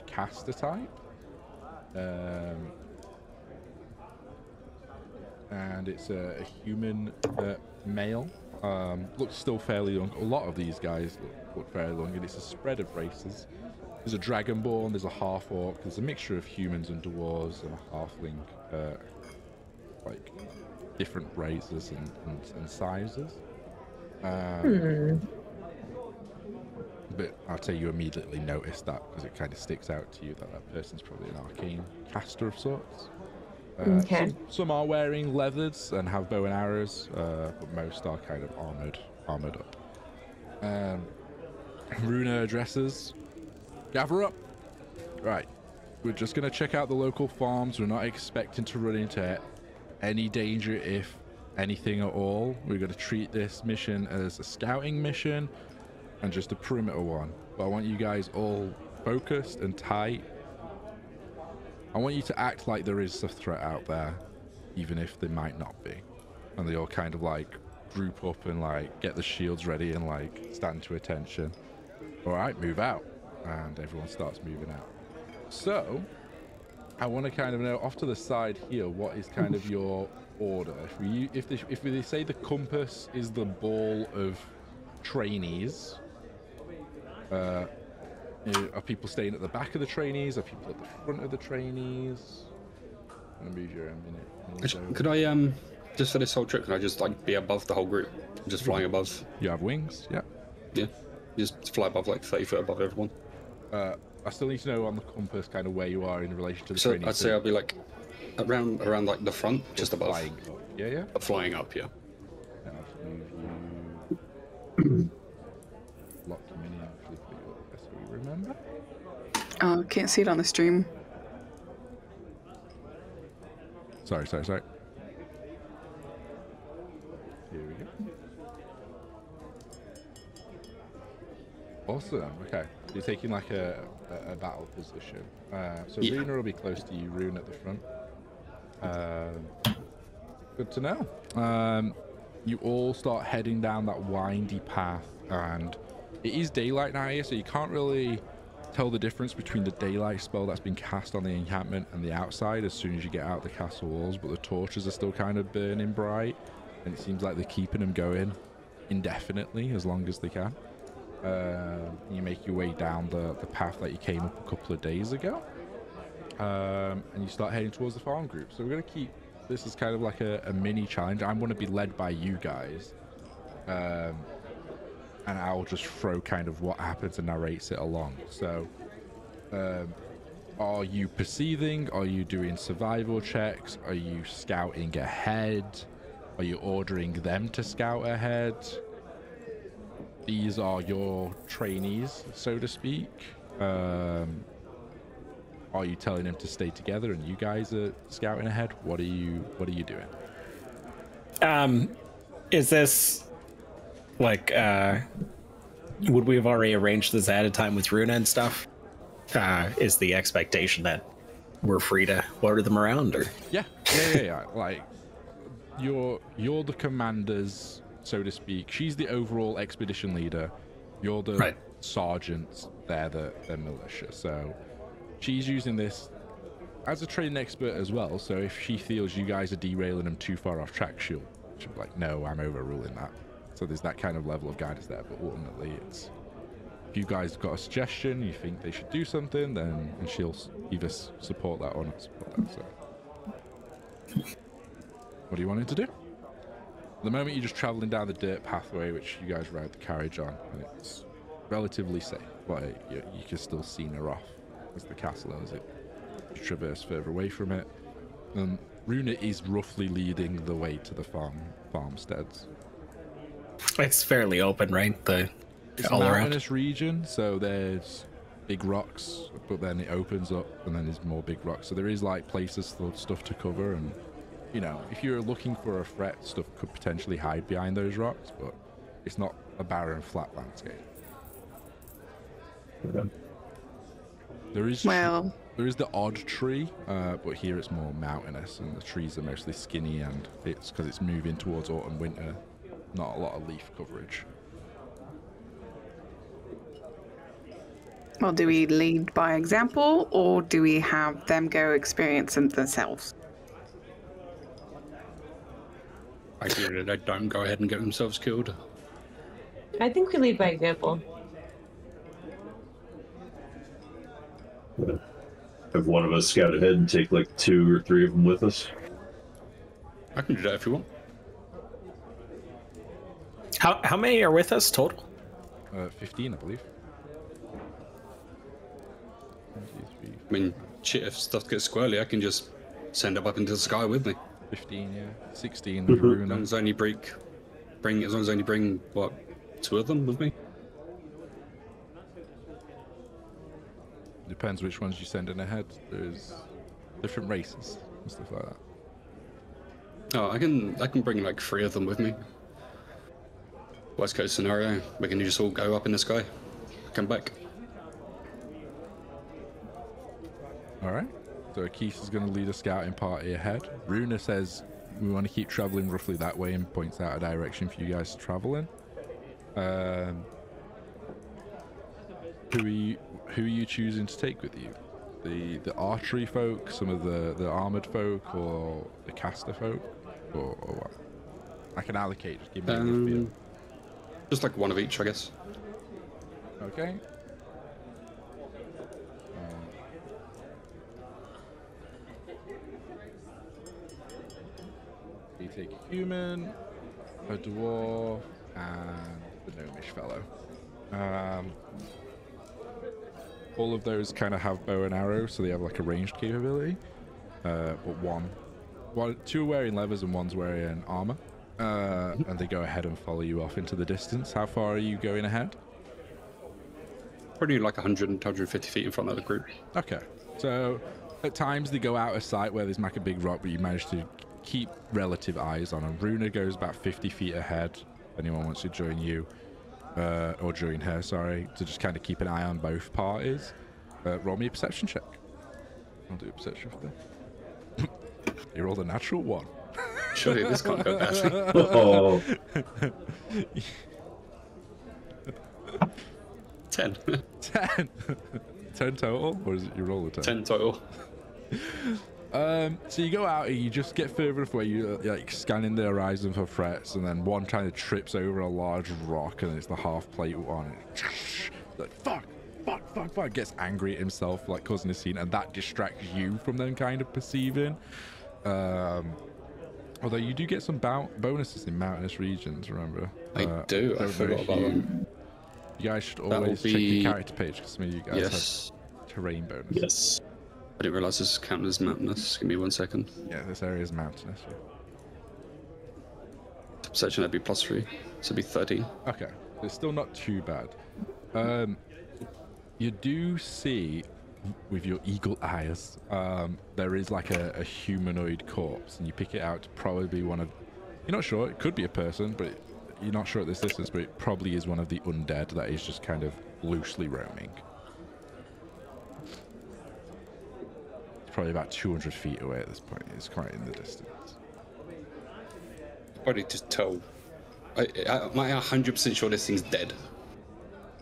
caster type. And it's a human male. Looks still fairly young. A lot of these guys look fairly young, and it's a spread of races. There's a dragonborn, there's a half-orc, there's a mixture of humans and dwarves, and a halfling, like different races and sizes. But I'll tell you immediately notice that because it kind of sticks out to you that that person's probably an arcane caster of sorts. Okay. Some are wearing leathers and have bow and arrows, but most are kind of armored up. Runa addresses, gather up. Right, we're just gonna check out the local farms. We're not expecting to run into any danger, if anything at all. We're gonna treat this mission as a scouting mission and just a perimeter one. But I want you guys all focused and tight. I want you to act like there is a threat out there, even if there might not be. And they all kind of like group up and like get the shields ready and like stand to attention. All right, move out. And everyone starts moving out. So I want to kind of know off to the side here, what is kind of your order? If they say the compass is the ball of trainees, are people staying at the back of the trainees? Are people at the front of the trainees? I'm gonna move you a minute. Could I just for this whole trip, can I just like be above the whole group, just flying above? You have wings, yeah. Yeah, just fly above, like 30 foot above everyone. I still need to know on the compass kind of where you are in relation to the so trainees. I'd say I'll be like around like the front, just above. Flying up. Yeah, yeah. Flying up, yeah. Now I'll move you. Lock you in actually for you up, so we remember. Oh, can't see it on the stream. Sorry. Here we go. Awesome. Okay. So you're taking like a battle position. So Yeah. Runa will be close to you. Rune at the front. Good to know. You all start heading down that windy path, and it is daylight now here, so you can't really tell the difference between the daylight spell that's been cast on the encampment and the outside as soon as you get out the castle walls, but the torches are still kind of burning bright, and it seems like they're keeping them going indefinitely as long as they can. You make your way down the path that you came up a couple of days ago, and you start heading towards the farm group. So we're going to keep this as kind of like a mini challenge. I'm going to be led by you guys, and I'll just throw kind of what happens and narrates it along. So are you perceiving? Are you doing survival checks? Are you scouting ahead? Are you ordering them to scout ahead? These are your trainees, so to speak. Are you telling them to stay together and you guys are scouting ahead? What are you doing? Is this like would we have already arranged this ahead of time with Runa and stuff? Is the expectation that we're free to order them around, or Yeah. Like you're the commanders, so to speak. She's the overall expedition leader. You're the Right. sergeants. They're the militia. So she's using this as a training expert as well. So if she feels you guys are derailing them too far off track, she'll be like, no, I'm overruling that. So there's that kind of level of guidance there. But ultimately, it's if you guys got a suggestion, you think they should do something, then and she'll either support that or not support that. So what do you want it to do? At the moment, you're just traveling down the dirt pathway, which you guys ride the carriage on, and it's relatively safe. But you can still see her off as the castle as it traverse further away from it. Runa is roughly leading the way to the farmsteads. it's fairly open, right? It's a All around. mountainous region, so there's big rocks, but then it opens up, and then there's more big rocks. So there is like places for stuff to cover, and you know, if you're looking for a threat, stuff could potentially hide behind those rocks, but it's not a barren, flat landscape. There is the odd tree, but here it's more mountainous, and the trees are mostly skinny, and it's because it's moving towards autumn, winter, not a lot of leaf coverage. Well, do we lead by example, or do we have them go experience it themselves? I hear that they don't go ahead and get themselves killed. I think we lead by example. Have one of us scout ahead and take like 2 or 3 of them with us? I can do that if you want. How many are with us total? 15, I believe. 1, 2, 3, I mean, shit, if stuff gets squirrely, I can just send it up into the sky with me. 15, yeah. 16 with As long Runa. as I only bring what, 2 of them with me. Depends which ones you send in ahead. There's different races and stuff like that. Oh, I can bring like 3 of them with me. Worst case scenario, we can just all go up in the sky, come back. Alright. So Keith is going to lead a scouting party ahead. Runa says we want to keep traveling roughly that way and points out a direction for you guys to travel in. Who are you choosing to take with you? The archery folk, some of the armored folk, or the caster folk, or what? I can allocate. Just give me a rough feel. Just like one of each, I guess. Okay. You take a human, a dwarf, and the gnomish fellow. All of those kind of have bow and arrow, so they have like a ranged capability. But two are wearing levers and one's wearing armor. And they go ahead and follow you off into the distance. How far are you going ahead? Probably like 100 and 150 feet in front of the group. Okay. So at times they go out of sight where there's like a big rock, but you manage to keep relative eyes on them. Runa goes about 50 feet ahead. If anyone wants to join you. Or join her, sorry, to just kind of keep an eye on both parties. Roll me a perception check. I'll do a perception for them. You rolled a natural 1. Surely this can't go badly. Oh, 10. 10. 10 total? Or is it you roll a 10? 10 total. So you go out and you just get further away, you're like scanning the horizon for threats, and then one kind of trips over a large rock, and it's the half plate on it. Like, fuck, gets angry at himself, like causing a scene, and that distracts you from them kind of perceiving. Although you do get some bonuses in mountainous regions, remember? I do, I forgot about them. You guys should always check your character page, because some of you guys have terrain bonuses. yes. I didn't realise this counted as mountainous. Give me 1 second. Yeah, this area is mountainous. Yeah. Perception that'd be +3, so it'd be 13. Okay, it's still not too bad. You do see, with your eagle eyes, there is like a humanoid corpse, and you pick it out to probably be one of... You're not sure, it could be a person, but you're not sure at this distance, but it probably is one of the undead that is just kind of loosely roaming. Probably about 200 feet away at this point. It's quite in the distance. Probably just tell. Am I 100% sure this thing's dead?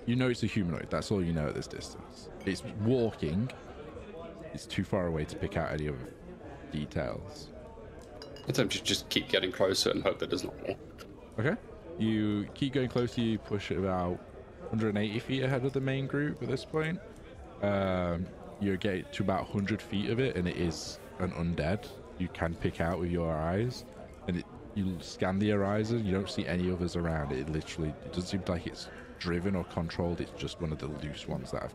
You know it's a humanoid. That's all you know at this distance. It's walking. It's too far away to pick out any other details. I think just keep getting closer and hope that there's not more. Okay. You keep going closer. You push it about 180 feet ahead of the main group at this point. You get to about 100 feet of it, and it is an undead. You can pick out with your eyes, and you scan the horizon. You don't see any others around. It doesn't seem like it's driven or controlled. It's just one of the loose ones that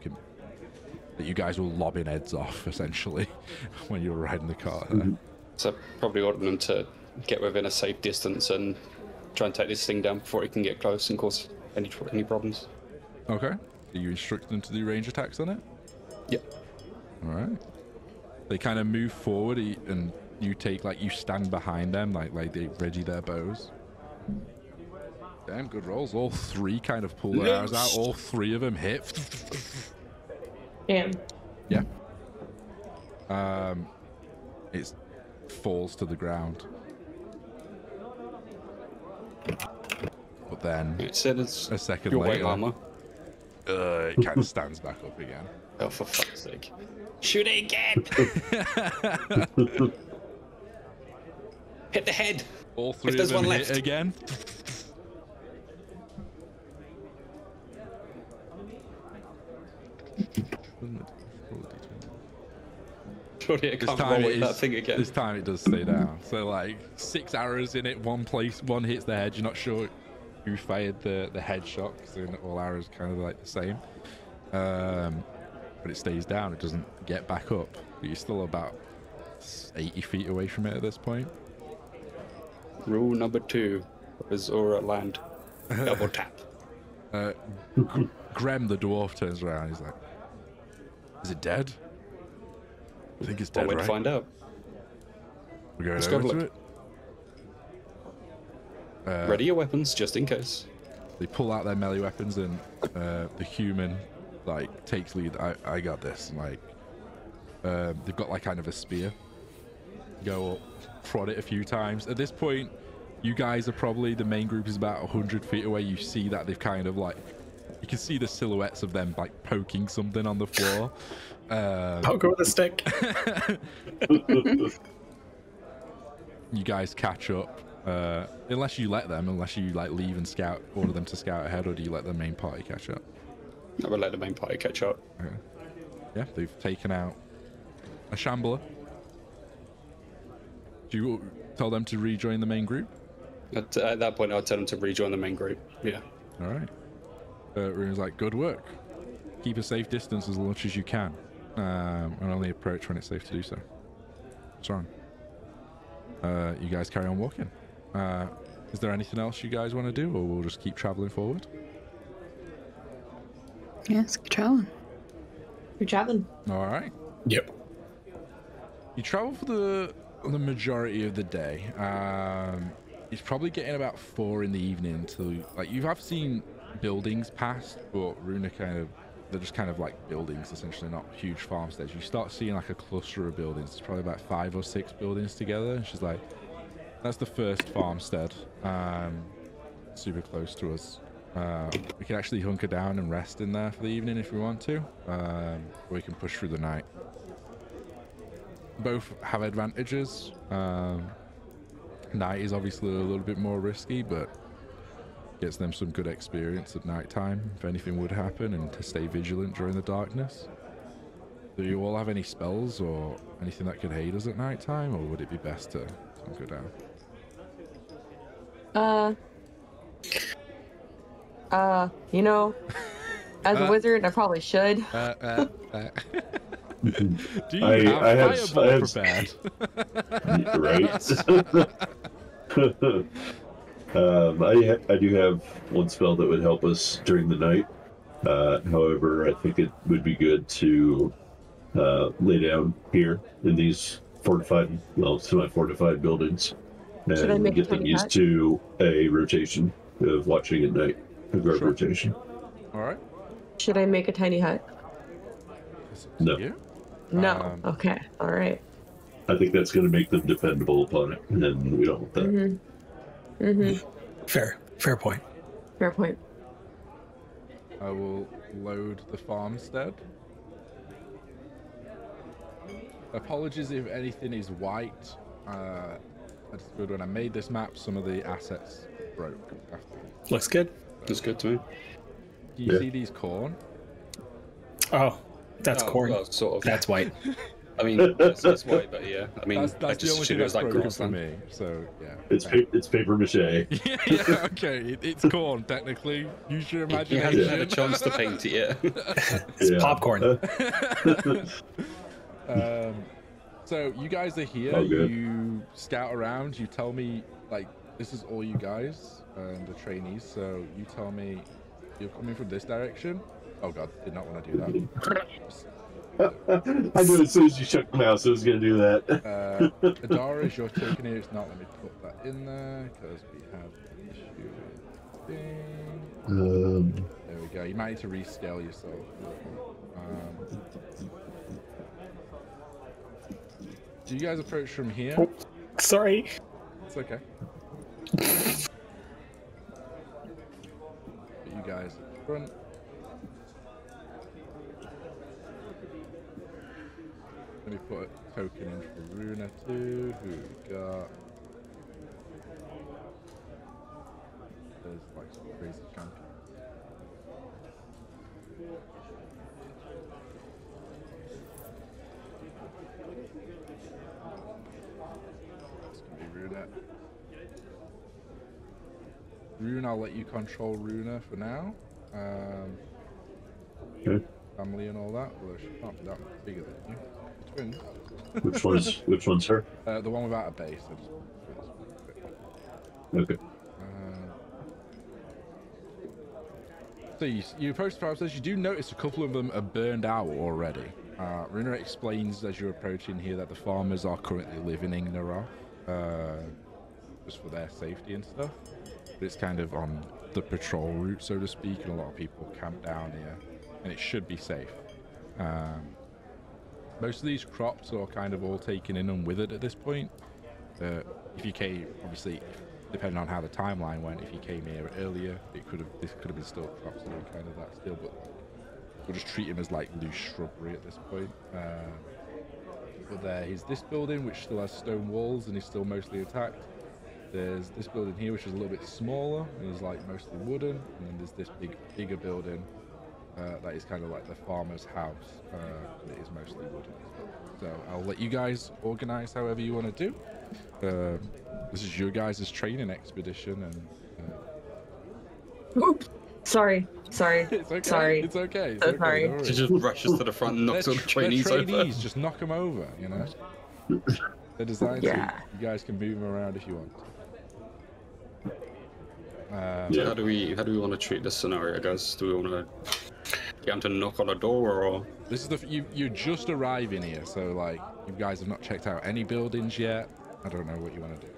that you guys will lobbing heads off essentially when you're riding the car. Mm-hmm. So probably order them to get within a safe distance and try and take this thing down before it can get close and cause any problems. Okay. Do you instruct them to do range attacks on it? Yep. All right. They kind of move forward, and you stand behind them, like they ready their bows. Damn, good rolls. All 3 kind of pull their arrows out. All 3 of them hit. Damn. Yeah. It falls to the ground. But then It said it's a second your weight later, armor. it kind of stands back up again. Oh, for fuck's sake. Shoot it again! Hit the head! All 3 If of there's them one hit left. again. Surely it can't roll with that thing again. This time it does stay down. So like 6 arrows in it, one hits the head. You're not sure who fired the headshot, because all arrows kind of like the same. But it stays down. It doesn't get back up. But you're still about 80 feet away from it at this point. Rule number 2 of Azora land. Double tap. Grem the dwarf turns around. He's like, "Is it dead?" I think it's dead, Well, right? we'll find out. We're going Let's go over to look. it. Ready your weapons, just in case. They pull out their melee weapons, and the human like takes lead. I got this. And, like, they've got like kind of a spear. Go up, prod it a few times. At this point, you guys are probably, the main group is about 100 feet away. You see that they've kind of like, you can see the silhouettes of them like poking something on the floor. Poke with a stick. You guys catch up. Unless you let them, unless you like leave and scout, order them to scout ahead, or do you let the main party catch up? I will let the main party catch up. Okay. Yeah, they've taken out a shambler. Do you tell them to rejoin the main group? At that point, I'll tell them to rejoin the main group. Yeah. All right. Rune's like, "Good work. Keep a safe distance as much as you can, and only approach when it's safe to do so." What's wrong? You guys carry on walking. Is there anything else you guys want to do, or we'll just keep traveling forward? Yes, keep traveling. You're traveling. All right. Yep. You travel for the majority of the day. It's probably getting about 4 in the evening till, like, you have seen buildings past, but Rune they're just kind of like buildings, essentially, not huge farmsteads. You start seeing like a cluster of buildings. It's probably about 5 or 6 buildings together. And she's like, "That's the first farmstead, super close to us. We can actually hunker down and rest in there for the evening if we want to, or we can push through the night." Both have advantages. Night is obviously a little bit more risky, but gets them some good experience at night time if anything would happen, and to stay vigilant during the darkness. Do you all have any spells or anything that could aid us at night time, or would it be best to hunker down? You know, as a wizard, I probably should. Do you have fireball prepared? Right. I do have one spell that would help us during the night. However, I think it would be good to lay down here in these semi-fortified buildings and get them used to a rotation of watching at night, a guard rotation. All right. Should I make a tiny hut? No. No. Okay. All right. I think that's going to make them dependable upon it, and we don't want that. Fair point. Fair point. I will load the farmstead. Apologies if anything is white. That's good. When I made this map, some of the assets broke after. Looks good. Looks good to me. Do you see these corn? Oh, that's corn. Well, sort of. That's white. I mean, that's white, but yeah. I mean, That's I the just only assumed thing it was that's like broken for grassland. me. So yeah. It's paper mache. yeah. Okay. It's corn technically. Use your He imagination. hasn't had a chance to paint it yet. It's popcorn. So you guys are here. Oh, good. You scout around. You tell me, like, this is all you guys, the trainees. So you tell me you're coming from this direction. Oh god, did not want to do that. I knew as soon as you shook the mouse, I was going to do that. Adara, you're taking it. It's not. Let me put that in there because we have an issue with thing. There we go. You might need to rescale yourself. Do you guys approach from here? Oh, sorry. It's okay. Put you guys in front. Let me put a token in for Runa too. Who we got? There's like some crazy champion. It's gonna be Runa. Rune, I'll let you control Runa for now. Okay. Family and all that. Although she can't be that much bigger than you. Twins. Which one's her? The one without a base. Okay. So you approach the farmsteads. You do notice a couple of them are burned out already. Runa explains as you're approaching here that the farmers are currently living in Nara, just for their safety and stuff. But it's kind of on the patrol route, so to speak, and a lot of people camp down here, and it should be safe. Most of these crops are kind of all taken in and withered at this point. If you came, obviously, depending on how the timeline went, if you came here earlier, this could have been still crops doing kind of that still, but we'll just treat him as like loose shrubbery at this point. But there is this building which still has stone walls and is still mostly intact. There's this building here which is a little bit smaller and is like mostly wooden, and then there's this bigger building that is kind of like the farmer's house. It is mostly wooden as well. So I'll let you guys organize however you want to do. This is your guys' training expedition, and Oops. Sorry. it's okay. Sorry. It's okay. It's So okay. sorry. Don't worry. She just rushes to the front and knocks all the trainees over. Just knock them over, you know. They're designed so you guys can move them around if you want. So how do we want to treat this scenario, guys? Do we want to get them to knock on a door, or This is you're just arriving here, so like you guys have not checked out any buildings yet. I don't know what you want to do.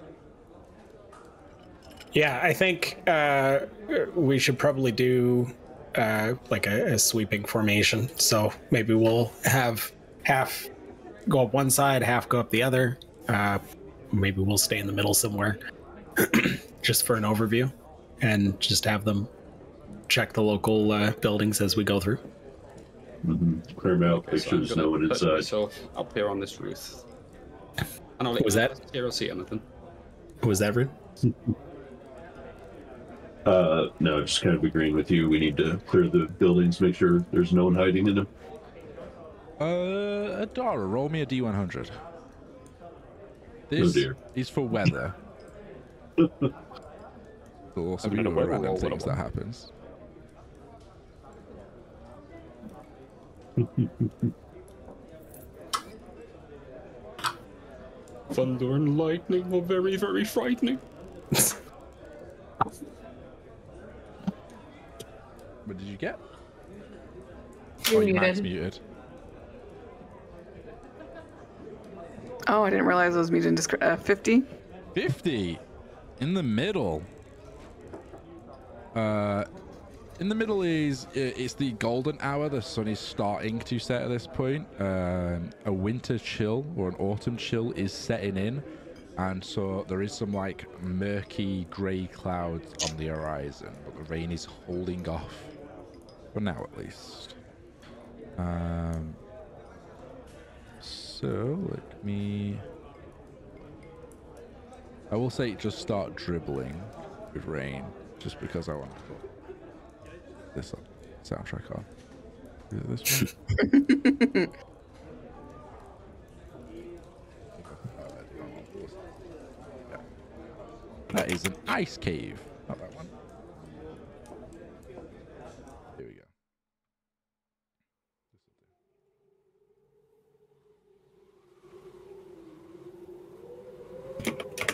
Yeah, I think we should probably do like a sweeping formation. So maybe we'll have half go up one side, half go up the other. Maybe we'll stay in the middle somewhere just for an overview, and just have them check the local buildings as we go through. Clear them out, make sure there's no one inside. myself up here on this roof. And I'll let Was you that- hear or see anything. Was that rude? No, just kind of agreeing with you. We need to clear the buildings, make sure there's no one hiding in them. Adara, roll me a D100. This Oh dear. is for weather. But also I'm we gonna know roll random what I things that want. happens. Thunder and lightning were very, very frightening. What did you get? You're your mic's muted. muted. Oh, I didn't realize it was muted. 50. 50 in the middle. In the middle is it's the golden hour. The sun is starting to set at this point. A winter chill or an autumn chill is setting in, and so there is some like murky grey clouds on the horizon, but the rain is holding off for now at least. So let me. I will say just start dribbling with rain, just because I want to put this soundtrack on. Is it this one? Yeah. That is an ice cave, not that one. Here we go.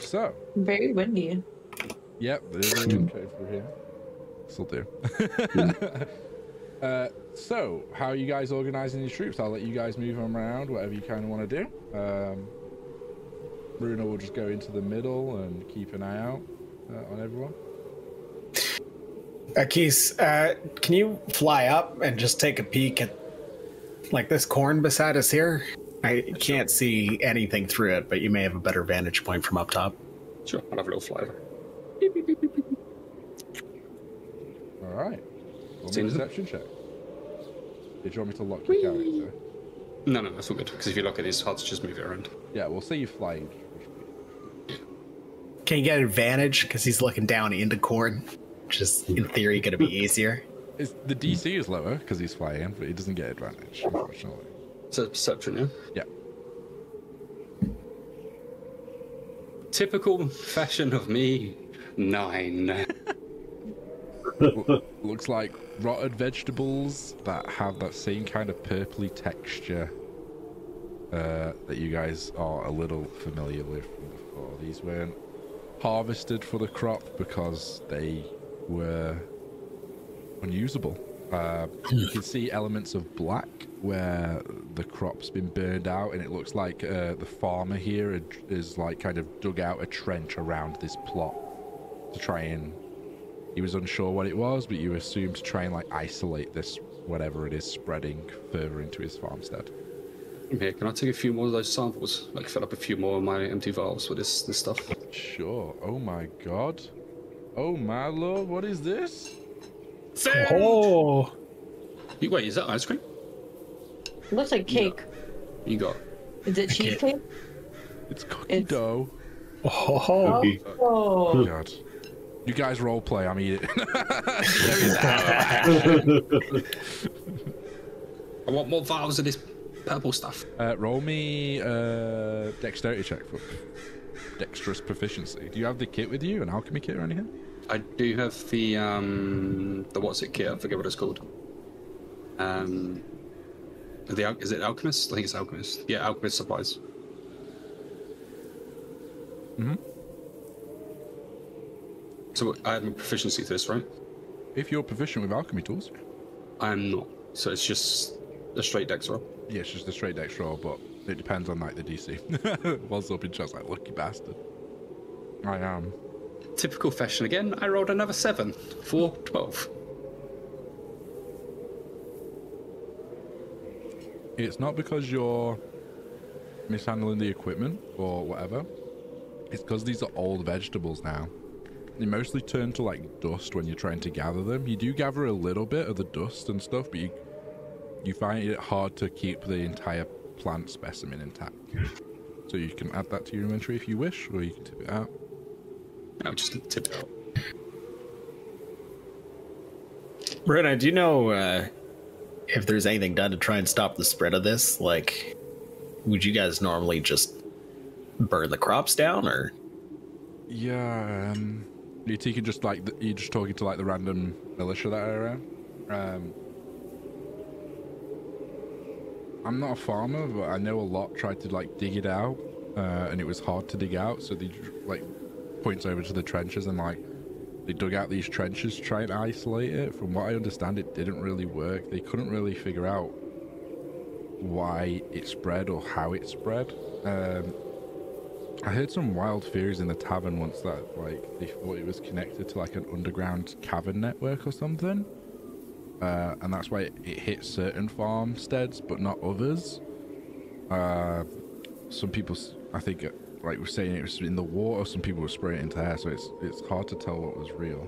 So, Very windy. yep, there's a wind code through here. Still do. So, how are you guys organizing your troops? I'll let you guys move them around, whatever you kind of want to do. Runa will just go into the middle and keep an eye out on everyone. Keith, can you fly up and just take a peek at like this corn beside us here? I can't see anything through it, but you may have a better vantage point from up top. Sure, I'll have a little flyover. All right. Roll me a Seems- deception check. Did you want me to lock your character? No, that's all good. Because if you look at it, it's hard to just move it around. Yeah, we'll say you're flying. Can you get advantage because he's looking down into corn, which is in theory going to be easier? The DC is lower because he's flying, but he doesn't get advantage, unfortunately. It's a perception, yeah? Yeah. Typical fashion of me, 9. looks like rotted vegetables that have that same kind of purpley texture that you guys are a little familiar with from before. These weren't harvested for the crop because they were unusable. You can see elements of black where the crop's been burned out, and it looks like the farmer here is like kind of dug out a trench around this plot to try and, he was unsure what it was, but you assume to try and like isolate this, whatever it is, spreading further into his farmstead. Okay, can I take a few more of those samples? Like fill up a few more of my empty vials with this stuff? Sure. Oh my god. Oh my lord, what is this? Food! Oh, Wait, is that ice cream? It looks like cake. You got. Is it cheesecake? It's cookie dough. oh, Cookie. Oh Oh. god. You guys role play, I'm eating. I want more vials of this purple stuff. Roll me dexterity check for dexterous proficiency. Do you have the kit with you, an alchemy kit or anything? I do have the what's it kit? I forget what it's called. Is it alchemist? I think it's alchemist. Yeah, alchemist supplies. Mm-hmm. So I have a proficiency to this, right? If you're proficient with alchemy tools. I am not. So it's just a straight dex roll. Yeah, it's just a straight dex roll, but it depends on like the DC. Whilst up in chest, like lucky bastard. I am. Typical fashion again. I rolled another 7 for 12. It's not because you're mishandling the equipment or whatever. It's because these are old vegetables now. They mostly turn to like dust when you're trying to gather them. You do gather a little bit of the dust and stuff, but you find it hard to keep the entire plant specimen intact. So you can add that to your inventory if you wish, or you can tip it out. I'll just tip it out. Bruna, do you know if there's anything done to try and stop the spread of this? Like, would you guys normally just burn the crops down, or? Yeah, you're taking just like you're just talking to like the random militia that are around. I'm not a farmer, but I know a lot tried to like dig it out, and it was hard to dig out. So they like points over to the trenches and like they dug out these trenches to try and isolate it. From what I understand, it didn't really work. They couldn't really figure out why it spread or how it spread. I heard some wild theories in the tavern once that like they thought it was connected to like an underground cavern network or something, and that's why it hit certain farmsteads but not others. Some people, I think, like were saying it was in the water. Some people were spraying it into air, so it's hard to tell what was real.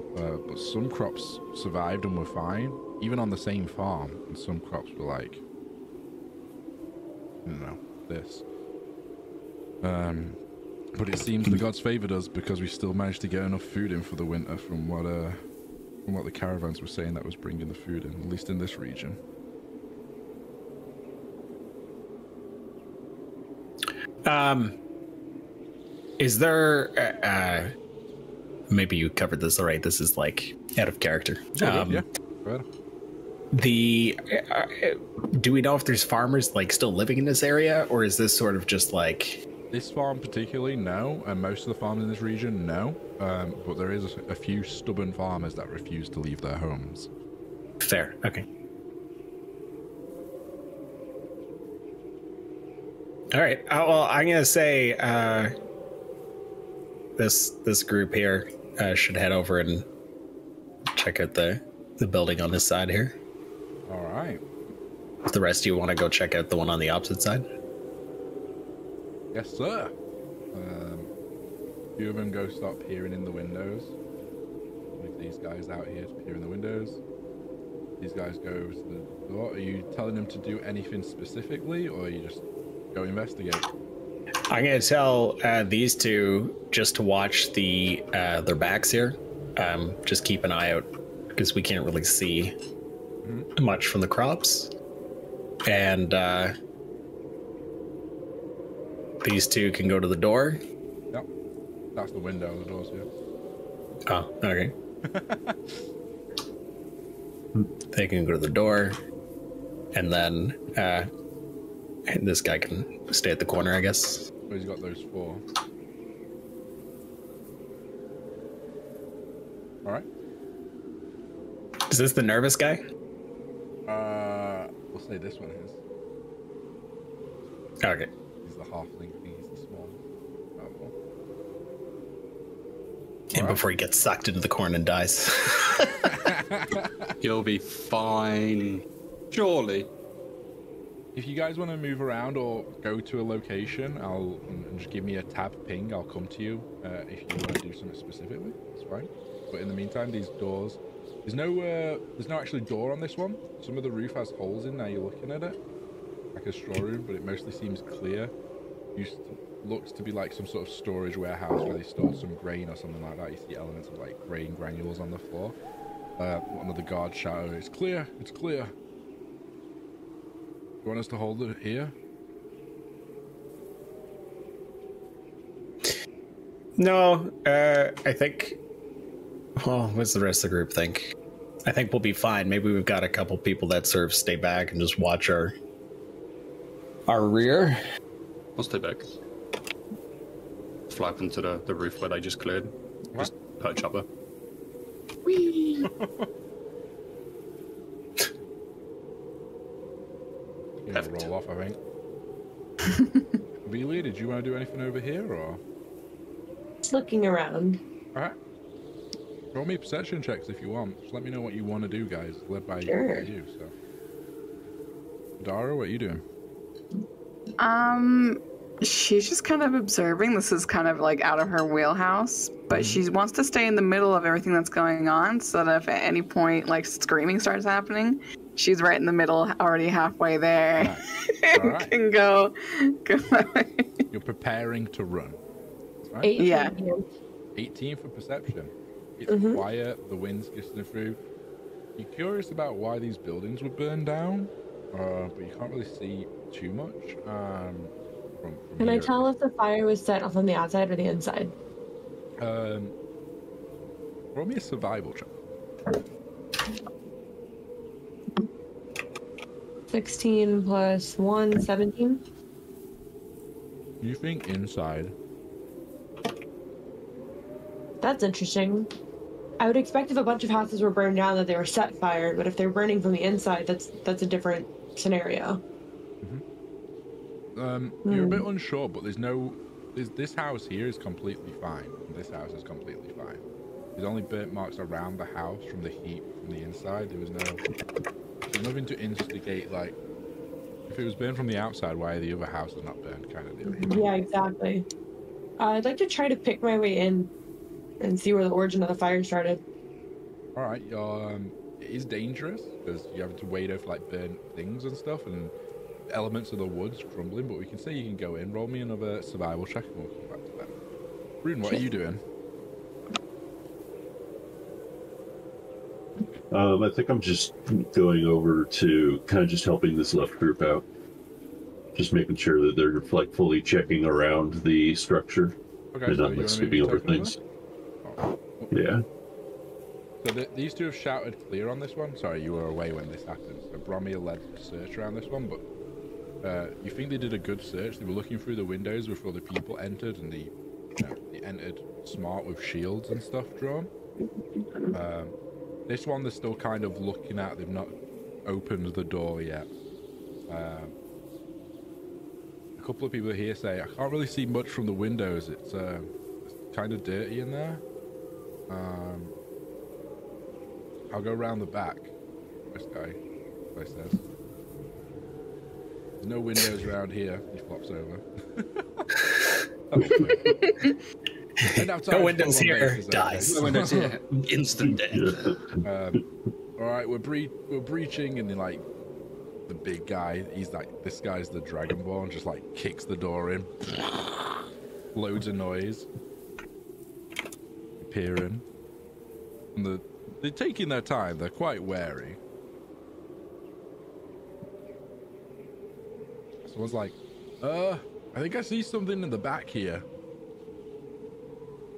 But some crops survived and were fine, even on the same farm, and some crops were like, you know, this. But it seems the gods favored us because we still managed to get enough food in for the winter from what the caravans were saying that was bringing the food in, at least in this region. Is there maybe you covered this alright, this is like out of character. Yeah, go ahead. Do we know if there's farmers like still living in this area, or is this sort of just like This farm particularly, no, and most of the farms in this region, no. But there is a few stubborn farmers that refuse to leave their homes. fair? Okay. All right. Well, I'm gonna say this group here should head over and check out the building on this side here. All right. If the rest of you want to go check out the one on the opposite side. Yes, sir. A few of them go start peering in the windows. Leave these guys out here to peer in the windows. These guys go to the door. Are you telling them to do anything specifically, or are you just go investigate? I'm gonna tell these two just to watch their backs here. Just keep an eye out because we can't really see much from the crops. And these two can go to the door. Yep. That's the window. The door's here. Oh, okay. They can go to the door, and then this guy can stay at the corner, I guess. Oh, he's got those 4. All right. Is this the nervous guy? We'll say this one is. Okay. He's the halfling thing. He's the small. And before he gets sucked into the corn and dies. You'll be fine. Surely. If you guys want to move around or go to a location, and just give me a tab ping. I'll come to you if you want to do something specifically. That's fine. But in the meantime, these doors. There's no actually door on this one. Some of the roof has holes in. Now you're looking at it, like a straw room, but it mostly seems clear. Looks to be like some sort of storage warehouse where they stored some grain or something like that. You see elements of like grain granules on the floor. One of the guards shouted, "It's clear! It's clear!" You want us to hold it here? No, I think. Well, what's the rest of the group think? I think we'll be fine. Maybe we've got a couple people that sort of stay back and just watch our rear. I'll stay back. Fly up into the roof where they just cleared. What? Just perch up there. Whee! You know, Perfect. roll off, I think. Velia, did you want to do anything over here, or? Just looking around. All right. Roll me perception checks if you want. Just let me know what you want to do, guys. Led by Sure. you. So, Dara, what are you doing? She's just kind of observing. This is kind of like out of her wheelhouse, but she wants to stay in the middle of everything that's going on so that if at any point like screaming starts happening, she's right in the middle, already halfway there. Nice. And All right. can go. You're preparing to run. That's right. 18. Yeah. 18 for perception. It's Mhm. quiet, the wind's glistening through. You're curious about why these buildings were burned down, but you can't really see too much. From Can I here. tell if the fire was set off on the outside or the inside? Roll me a survival check. 16 plus 1, 17. You think inside? That's interesting. I would expect if a bunch of houses were burned down that they were set fire, but if they're burning from the inside, that's a different scenario. You're a bit unsure, but this house here is completely fine. And this house is completely fine. There's only burnt marks around the house from the heat from the inside. There's nothing to instigate, like, if it was burned from the outside, why are the other houses not burned, kind of deal. Yeah, exactly. I'd like to try to pick my way in and see where the origin of the fire started. All right, it is dangerous because you have to wade over like burnt things and stuff and elements of the woods crumbling. But we can say you can go in. Roll me another survival check, and we'll come back to that. Rune, what are you doing? I think I'm just going over to kind of just helping this left group out. Just making sure that they're like fully checking around the structure Okay, and so not you like wanna sweeping maybe over take over? things. Oh. Yeah. So these two have shouted clear on this one. Sorry, you were away when this happened. So Bromir led the search around this one, but you think they did a good search. They were looking through the windows before the people entered, and they entered smart with shields and stuff drawn. This one they're still kind of looking at. They've not opened the door yet. A couple of people here say, I can't really see much from the windows. It's kind of dirty in there. I'll go around the back. This guy says. There's no windows around here. He flops over. No windows here. Dies. No windows here. Instant death. All right, we're breaching, and then like the big guy, he's like, this guy's the Dragonborn, just like kicks the door in. Loads of noise. Peer in. And they're taking their time. They're quite wary. Someone's like, I think I see something in the back here.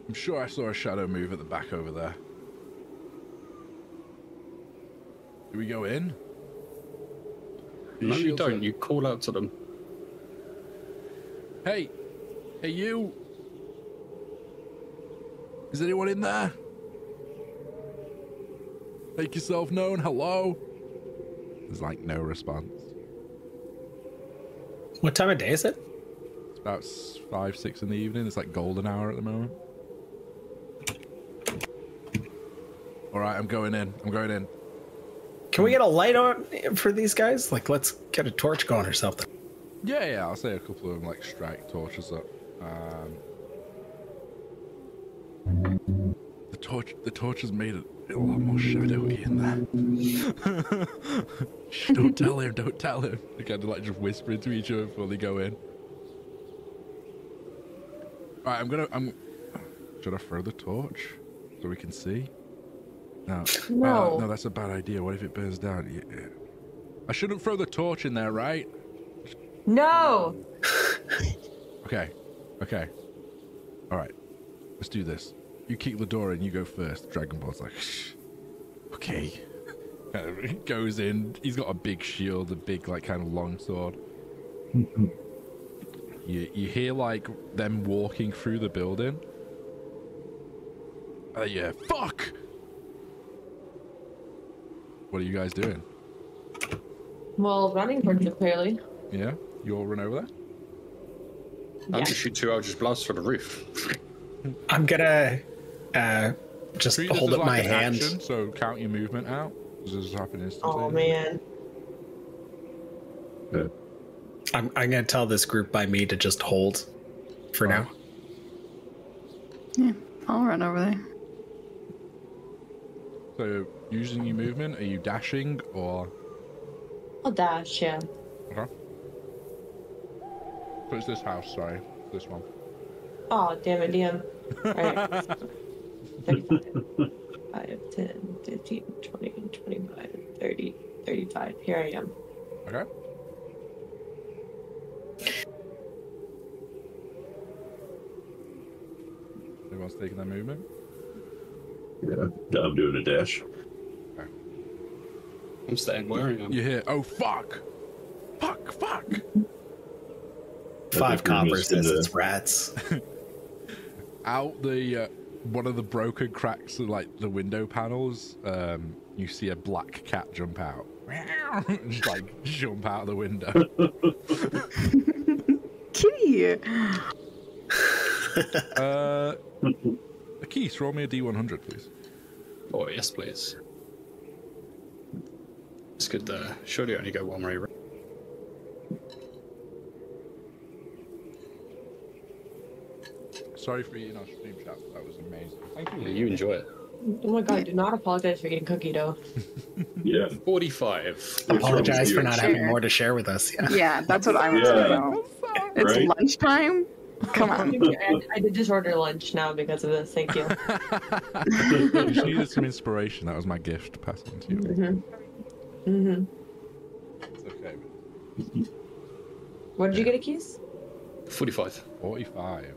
I'm sure I saw a shadow move at the back over there. Do we go in? No, you don't. You call out to them. Hey, you. Is anyone in there? Make yourself known. Hello. There's like no response. What time of day is it? It's about 5, 6 in the evening. It's like golden hour at the moment. All right, I'm going in. Can we get a light on for these guys? Like, let's get a torch going or something. Yeah. I'll say a couple of them like strike torches up. The torch has made it a lot more shadowy in there. Shh, don't tell him. They kind of like just whisper to each other before they go in. All right, should I throw the torch so we can see? No. No, that's a bad idea. What if it burns down? Yeah. I shouldn't throw the torch in there, right? No. Okay. All right. Let's do this. You keep the door in. You go first. Dragon Ball's like, shh. Okay. He goes in. He's got a big shield, a big like kind of long sword. You hear like them walking through the building. Yeah. Fuck. What are you guys doing? Well, running towards it clearly. Yeah. You all run over there. I'm gonna shoot 2 arrows, just blast for the roof. I'm gonna just Treat this hold as up like my an hand. action, so count your movement out. Does this happen instantly? Oh man. I'm gonna tell this group by me to just hold for now. Yeah, I'll run over there. So, using your movement, are you dashing or? I'll dash, yeah. Okay. So it's this house, sorry. This one. Oh, damn it, DM. Alright. 5, 10, 15, 20, 25, 30, 35. Here I am. Okay. Everyone's taking their movement? Yeah, I'm doing a dash. Okay. I'm staying where I am. You hear, oh fuck! Fuck! 5 coppers says it's rats. Out the one of the broken cracks of like the window panels, you see a black cat jump out. Just like jump out of the window. Kitty! Keith, roll me a D100, please. Oh, yes, please. This could surely only go one way, right? Sorry for eating our stream chat. That was amazing. Thank you. Yeah, you enjoy it. Oh my god, do not apologize for eating cookie dough. Yeah. 45. Apologize for not having more to share with us. Yeah. Yeah, that's what I want to know. It's Right? lunchtime? Come on. I did just order lunch now because of this. Thank you. You just needed some inspiration. That was my gift to pass on to you. It's okay. What did you get, a keys? 45. 45.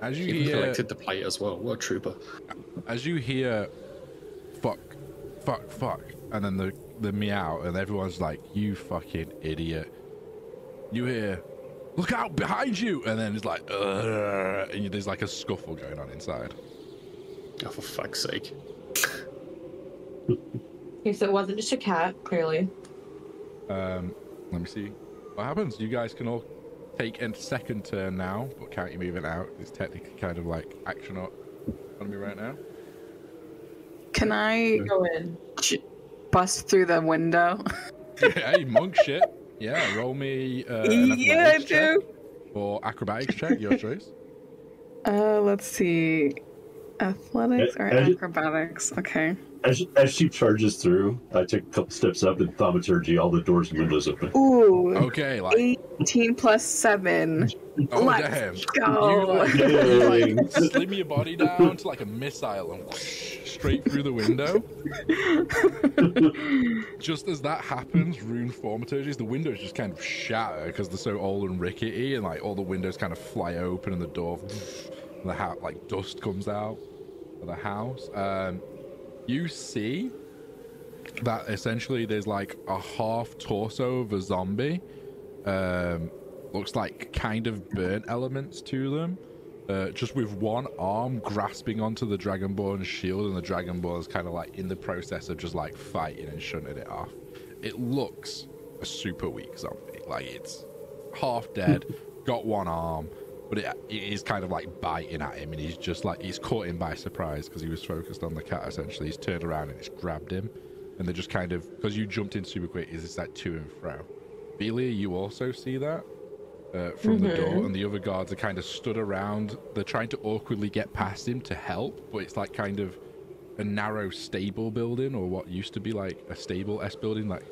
As you Even hear, collected the plate as well. What a trooper. as you hear, fuck, and then the meow, and everyone's like, "You fucking idiot!" You hear, "Look out behind you!" And then it's like, and there's like a scuffle going on inside. Oh, for fuck's sake. Okay, so it wasn't just a cat, clearly. Let me see what happens. You guys can all take a second turn now, but count your movement out. It's technically kind of like action up on me right now. Can I Go in. bust through the window? Hey, monk shit. Yeah, roll me an Yeah, I athletics check do. or acrobatics check, your choice. Let's see. Athletics or And- acrobatics? Okay. As she charges through, I take a couple steps up and thaumaturgy all the doors and windows open. Ooh. Okay, like 18 plus 7. oh Let's damn, go. you like slim your body down to like a missile and whoosh, straight through the window. Just as that happens, rune thaumaturgies, the windows just kind of shatter because they're so old and rickety, and like all the windows kind of fly open and the door, and the house like dust comes out of the house. You see that essentially there's like a half torso of a zombie. Looks like kind of burnt elements to them. Just with one arm grasping onto the Dragonborn's shield, and the Dragonborn is kind of like in the process of just like fighting and shunting it off. It looks a super weak zombie. Like it's half dead, got one arm, but it is kind of like biting at him, and he's just like, he's caught him by surprise because he was focused on the cat essentially. He's turned around and it's grabbed him, and they're just kind of, because you jumped in super quick, is it's like to and fro. Velia, you also see that from the door, and the other guards are kind of stood around. They're trying to awkwardly get past him to help, but it's like kind of a narrow stable building, or what used to be like a stable-esque building, like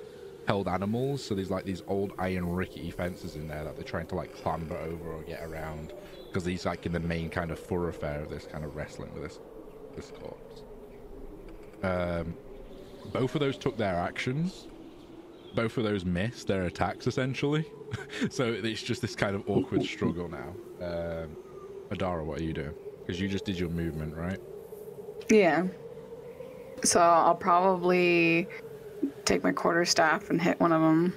held animals. So there's like these old iron rickety fences in there that they're trying to like clamber over or get around, because he's like in the main kind of thoroughfare of this kind of wrestling with this corpse. Both of those took their actions. Both of those missed their attacks essentially. So it's just this kind of awkward struggle now. Adara, what are you doing? Because you just did your movement, right? Yeah. So I'll probably take my quarterstaff and hit one of them.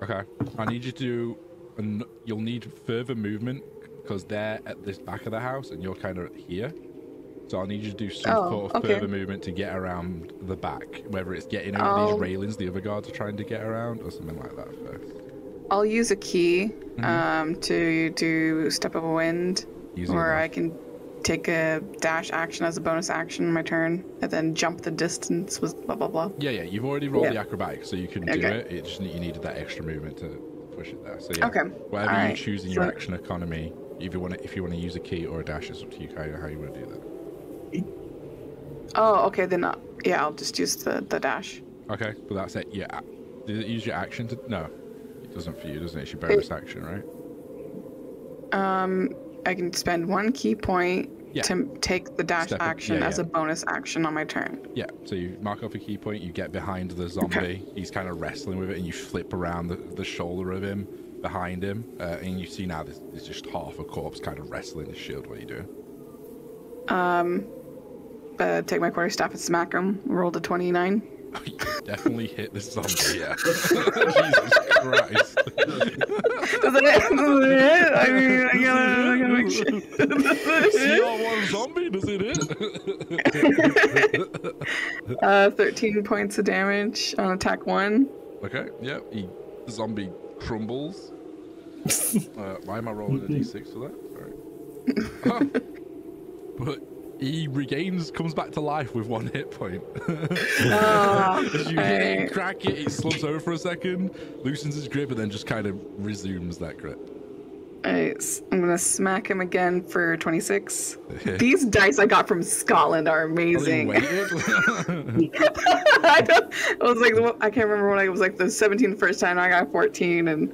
Okay. I need you to do, and you'll need further movement because they're at this back of the house and you're kind of here. So I'll need you to do some sort of further movement to get around the back, whether it's getting over these railings the other guards are trying to get around or something like that first. I'll use a key to do Step of a Wind, or I can take a dash action as a bonus action on my turn, and then jump the distance with blah blah blah. Yeah, you've already rolled the acrobatics, so you can do it. It just you needed that extra movement to push it there. So yeah, whatever you choose in your action economy, if you want to use a key or a dash, it's up to you kind of how you want to do that. Oh, okay, then I'll just use the dash. Okay, but that's it. Yeah, did it use your action to? No, it doesn't for you, doesn't it? It's your bonus action, right? I can spend one key point to take the dash action as a bonus action on my turn. Yeah, so you mark off a key point, you get behind the zombie, he's kind of wrestling with it, and you flip around the shoulder of him, behind him, and you see now there's just half a corpse kind of wrestling the shield. What are you doing? Take my quarterstaff and smack him. Rolled a 29. You definitely hit the zombie, yeah. Jesus Christ. Does it hit? I mean, I gotta make sure. See all one zombie? Does it hit? 13 points of damage on attack 1. Okay, yeah. The zombie crumbles. Why am I rolling a d6 for that? Sorry. But he comes back to life with 1 hit point. As you hit it, crack it, he slumps over for a second, loosens his grip, and then just kind of resumes that grip. Alright, I'm gonna smack him again for 26. These dice I got from Scotland are amazing. I was like, I can't remember when I was like the 17th first time. I got 14, and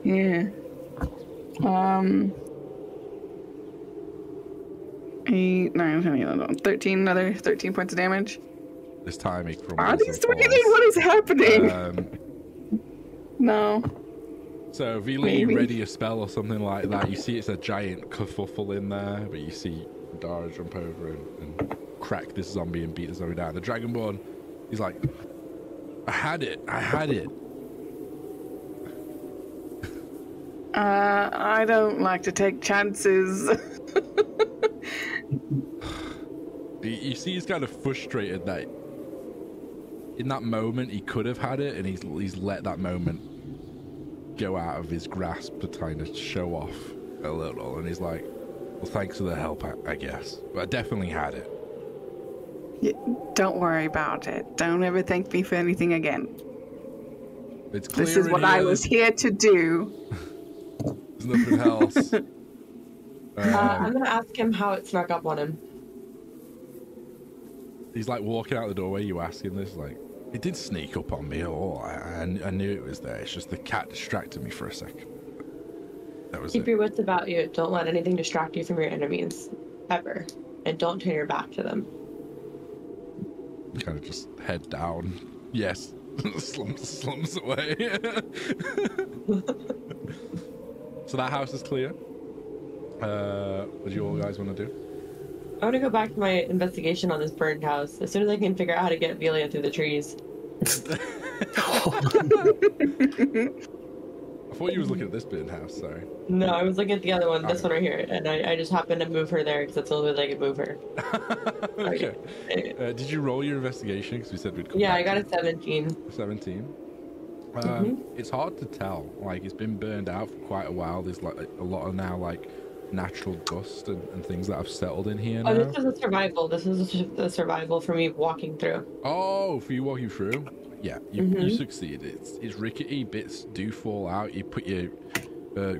yeah. 8, 9, 10, 11, 13, another 13 points of damage. This time he crumbles. Are these 20? What is happening? No. So, Vila, you ready a spell or something like that. You see it's a giant kerfuffle in there, but you see Dara jump over and crack this zombie and beat the zombie down. The Dragonborn, he's like, I had it. I don't like to take chances. You see he's kind of frustrated that in that moment he could have had it, and he's let that moment go out of his grasp to kind of show off a little, and he's like, well, thanks for the help, I guess, but I definitely had it. Yeah, don't worry about it. Don't ever thank me for anything again. It's clear this is what I was here to do. There's nothing else. I'm gonna ask him how it snuck up on him. He's like walking out the doorway. You ask him this, like, it did sneak up on me. I knew it was there. It's just the cat distracted me for a second. That was Keep your wits about you. Don't let anything distract you from your enemies, ever, and don't turn your back to them. Kind of just head down. Yes, slumps away. So that house is clear. What do you all guys want to do? I want to go back to my investigation on this burned house as soon as I can figure out how to get Velia through the trees. I thought you was looking at this burnt house. Sorry. No, I was looking at the other one, this one right here, and I just happened to move her there because that's the only way I could move her. Okay. Did you roll your investigation? Because we said we'd come Yeah, back I got to a 17. 17. Mhm. It's hard to tell. Like, it's been burned out for quite a while. There's like a lot of now like natural dust and things that have settled in here now. Oh, this is a survival. This is a survival for me walking through. Oh, for you walking through? Yeah, you succeed. It's rickety. Bits do fall out. You put your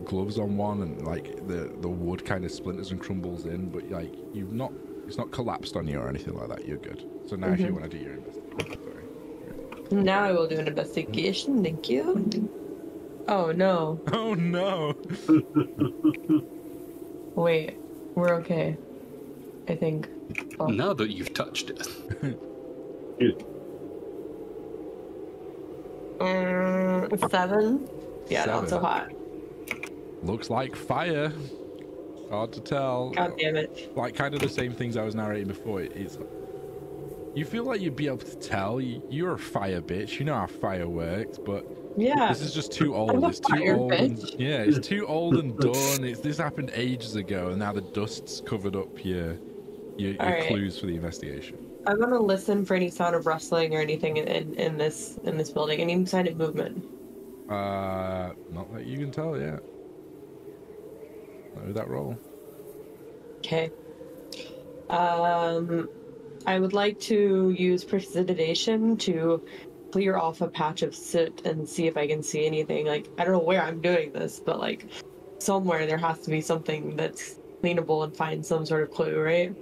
gloves on one, and like the wood kind of splinters and crumbles in. But like it's not collapsed on you or anything like that. You're good. So now, if you want to do your investigation, sorry. Now I will do an investigation. Thank you. Oh no. Oh no. Wait, we're okay. I think. Oh. Now that you've touched it. 7. Yeah, not so 7. hot. Looks like fire. Hard to tell. God damn it. Like kind of the same things I was narrating before. It's you feel like you'd be able to tell. You're a fire bitch. You know how fire works, but Yeah. this is just too old. I'm a It's too fire old. bitch. Yeah, it's too old and done. This happened ages ago, and now the dust's covered up your Alright. clues for the investigation. I'm gonna listen for any sound of rustling or anything in this building. Any sign of movement. Not that you can tell yet. Know that roll. Okay. I would like to use precipitation to clear off a patch of soot and see if I can see anything. Like, I don't know where I'm doing this, but like somewhere there has to be something that's cleanable and find some sort of clue, right?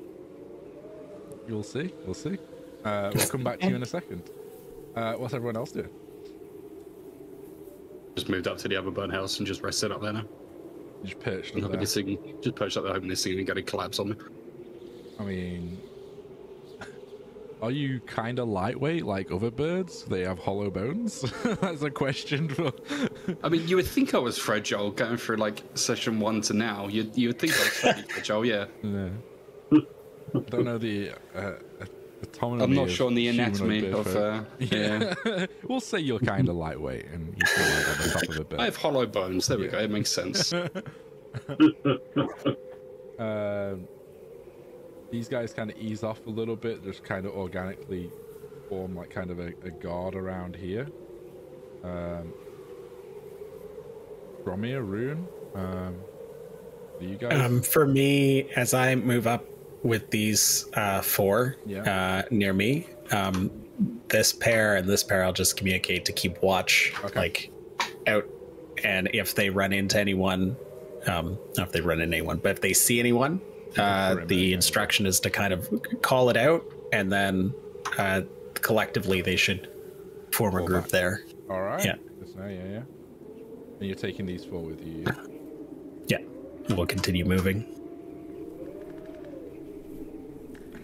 You'll see. We'll see. We'll come back to you in a second. What's everyone else doing? Just moved up to the other burn house and just rested up there now. You just perched I'm up hoping there. this thing, just perched up there hoping this thing ain't gonna collapse on me. I mean, are you kind of lightweight like other birds? They have hollow bones? That's a question for... I mean, you would think I was fragile going through like session 1 to now. You would think I was fairly fragile, yeah. Yeah. Don't know the autonomy. I'm not of sure on the anatomy humanoid of. bird folk. Yeah. We'll say you're kind of lightweight and you feel like on the top of a bird. I have hollow bones. There we go. It makes sense. These guys kind of ease off a little bit, just kind of organically form like kind of a guard around here. Gromir, Rune, do you guys? For me, as I move up with these 4 near me, this pair and this pair, I'll just communicate to keep watch, like out, and if they run into anyone, not if they run into anyone, but if they see anyone, the instruction is to kind of call it out, and then collectively they should form a group there. All right. Yeah. Yeah. And you're taking these 4 with you. Yeah. We'll continue moving.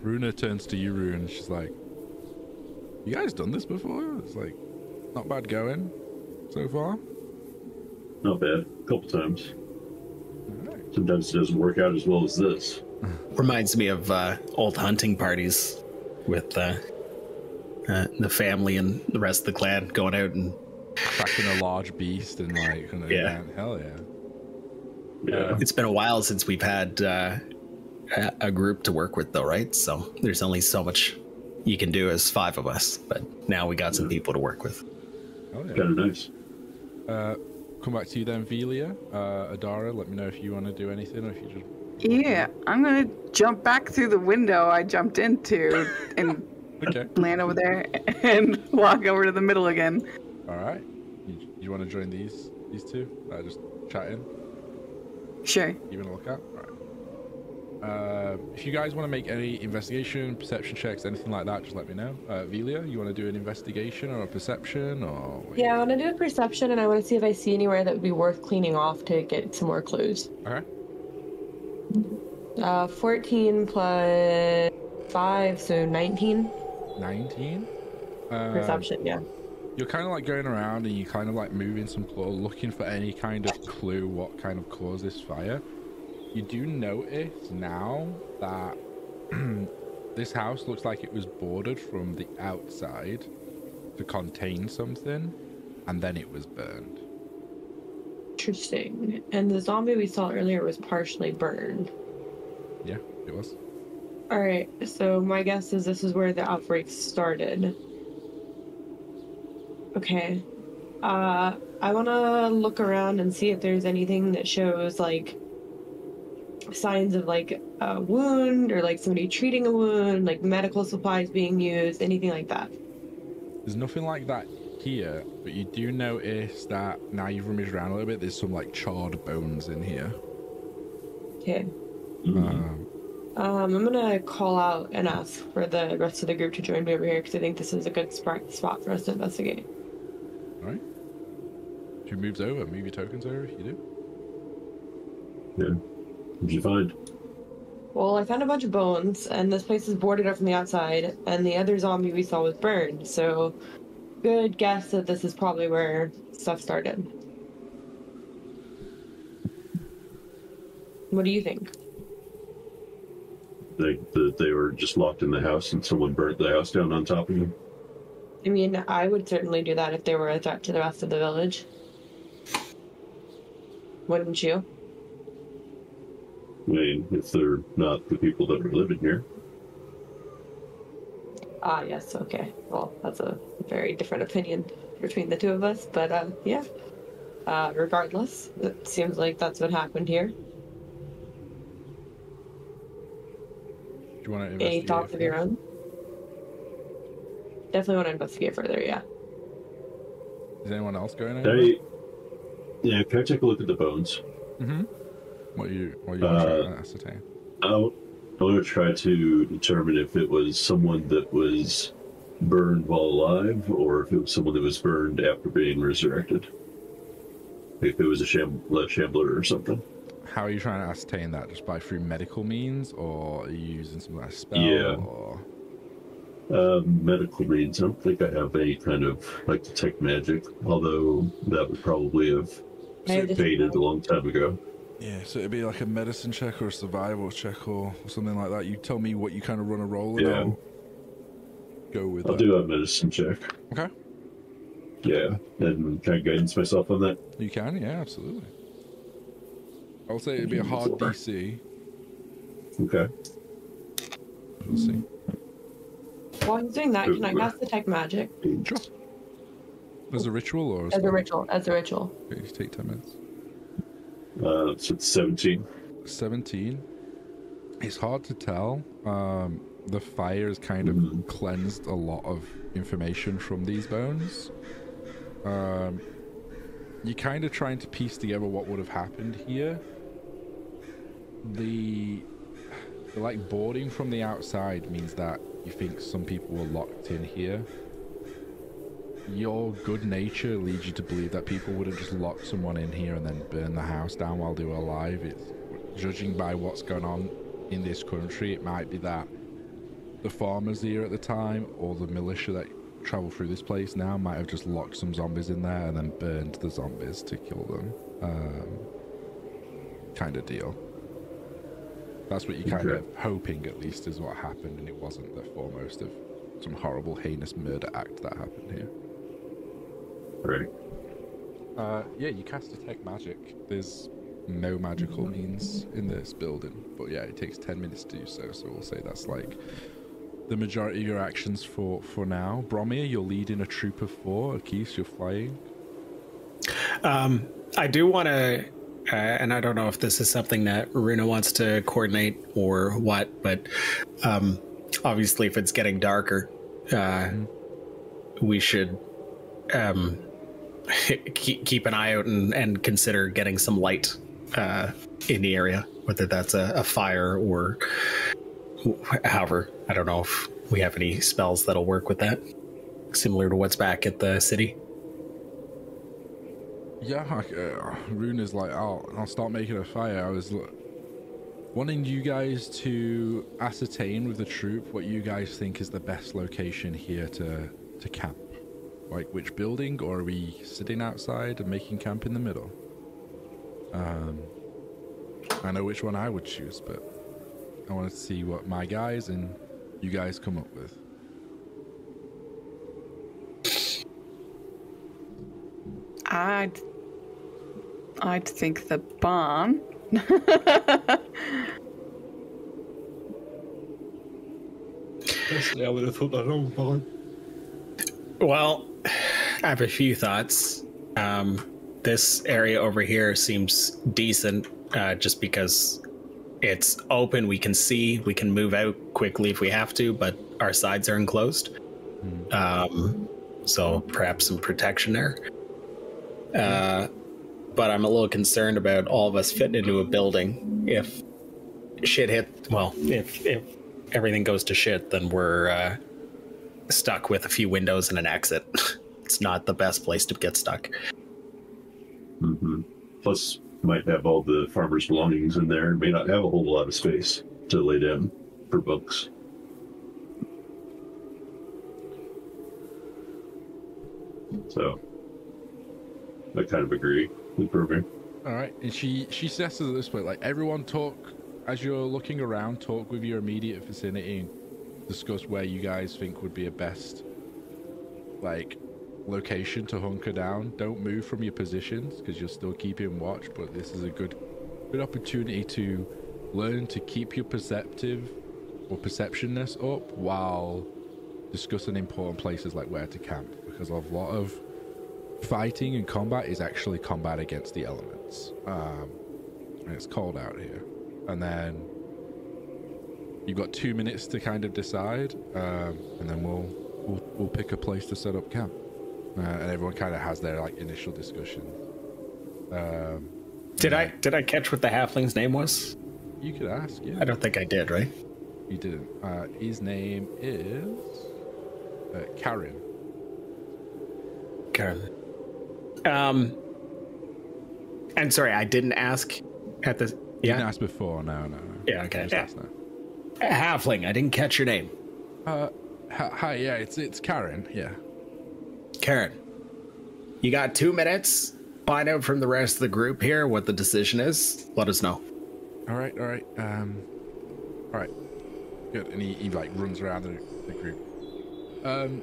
Runa turns to you, Rune, and she's like, "You guys done this before? It's like not bad going so far." Not bad. A couple times. All right. Sometimes it doesn't work out as well as this. Reminds me of old hunting parties with the family and the rest of the clan going out and Tracking a large beast and like, Yeah. hell yeah. Yeah. it's been a while since we've had a group to work with though, right? So there's only so much you can do as 5 of us, but now we got some people to work with. Hell yeah. Kind of nice. Come back to you then, Velia. Adara, let me know if you want to do anything or if you just... Yeah, I'm gonna jump back through the window I jumped into and Okay. land over there and walk over to the middle again. All right. You want to join these 2? Just chatting, Sure. even a lookout. All right. If you guys want to make any investigation, perception checks, anything like that, just let me know. Velia, you want to do an investigation or a perception or? Yeah, I want to do a perception, and I want to see if I see anywhere that would be worth cleaning off to get some more clues. Okay. 14 plus 5, so 19. 19. Perception, yeah. You're kind of like going around and you kind of like moving some claw, looking for any kind of clue what kind of caused this fire. You do notice now that this house looks like it was boarded from the outside to contain something, and then it was burned. Interesting. And the zombie we saw earlier was partially burned. Yeah, it was. All right, so my guess is this is where the outbreak started. Okay. I want to look around and see if there's anything that shows, like, signs of, like, a wound or, like, somebody treating a wound, like medical supplies being used, anything like that. There's nothing like that here, but you do notice that now you've rummaged around a little bit, there's some, like, charred bones in here. Okay. Mm-hmm. I'm gonna call out and ask for the rest of the group to join me over here because I think this is a good spot for us to investigate. All right. Who moves over? Move your tokens over if you do. Yeah. What'd you find? Well, I found a bunch of bones, and this place is boarded up from the outside, and the other zombie we saw was burned, so good guess that this is probably where stuff started. What do you think? They were just locked in the house and someone burnt the house down on top of them? I mean, I would certainly do that if they were a threat to the rest of the village. Wouldn't you? I mean, if they're not the people that are living here. Ah, yes, okay. Well, that's a very different opinion between the two of us, but yeah. Regardless, it seems like that's what happened here. Do you want to Any investigate? thoughts of your own? Definitely want to investigate further, yeah. Is anyone else going over? Yeah, can I take a look at the bones? Mm-hmm. What are you trying to ascertain? I want to try to determine if it was someone that was burned while alive, or if it was someone that was burned after being resurrected. If it was a shambler or something. How are you trying to ascertain that? Just by through medical means, or are you using some kind of spell? Yeah. Or... medical means. I don't think I have any kind of like detect magic, although that would probably have faded a long time ago. Yeah, so it'd be like a medicine check or a survival check or something like that. You tell me what you kind of run a roll and I'll go with that. I'll do a medicine check. Okay. Yeah, and can I guidance myself on that? You can, yeah, absolutely. I'll say it'd be a hard DC. Okay. We'll see. While he's doing that, can I cast Detect Magic? Sure. As a ritual or as a ritual? As a ritual. Okay, you take 10 minutes. So it's 17. 17. It's hard to tell. The fire has kind of cleansed a lot of information from these bones. You're kind of trying to piece together what would have happened here. The like boarding from the outside means that you think some people were locked in here. Your good nature leads you to believe that people would have just locked someone in here and then burned the house down while they were alive. It's, judging by what's going on in this country, it might be that the farmers here at the time or the militia that travel through this place now might have just locked some zombies in there and then burned the zombies to kill them. Kind of deal. That's what you're kind of hoping, at least, is what happened, and it wasn't the foremost of some horrible, heinous murder act that happened here. Right. Yeah, you cast Detect Magic. There's no magical means in this building, but yeah, it takes 10 minutes to do so, so we'll say that's like the majority of your actions for now. Bromir, you're leading a troop of 4. Akis, you're flying. I do want to... and I don't know if this is something that Runa wants to coordinate or what, but obviously if it's getting darker, we should keep an eye out and consider getting some light in the area, whether that's a fire or however. I don't know if we have any spells that'll work with that, similar to what's back at the city. Yeah, Runa's like, I'll start making a fire. I was wanting you guys to ascertain with the troop what you guys think is the best location here to camp. Like which building, or are we sitting outside and making camp in the middle? I know which one I would choose, but I wanted to see what my guys and you guys come up with. I'd think the barn. Personally, I would have thought that long barn. Well, I have a few thoughts. This area over here seems decent, just because it's open. We can see, we can move out quickly if we have to, but our sides are enclosed. So perhaps some protection there. But I'm a little concerned about all of us fitting into a building. If shit if everything goes to shit, then we're stuck with a few windows and an exit. It's not the best place to get stuck. Mm-hmm. Plus, might have all the farmers' belongings in there and may not have a whole lot of space to lay down for bunks. So, I kind of agree with the program. All right, and she says at this point, like, everyone talk, as you're looking around, talk with your immediate vicinity and discuss where you guys think would be a best, like, location to hunker down. Don't move from your positions because you're still keeping watch, but this is a good opportunity to learn to keep your perceptionness up while discussing important places like where to camp, because a lot of fighting and combat is actually combat against the elements, and it's cold out here. And then you've got 2 minutes to kind of decide, and then we'll pick a place to set up camp. And everyone kind of has their like initial discussion. Did I catch what the halfling's name was? You could ask. Yeah. I don't think I did, right? You didn't. His name is Karen. Karen. And sorry, I didn't ask at the. You didn't ask before. No. Yeah. Okay. Just ask now. Halfling. I didn't catch your name. Hi. Yeah. It's Karen. Yeah. Karen, you got 2 minutes. Find out from the rest of the group here what the decision is. Let us know. All right. All right. Good. And he like runs around the group.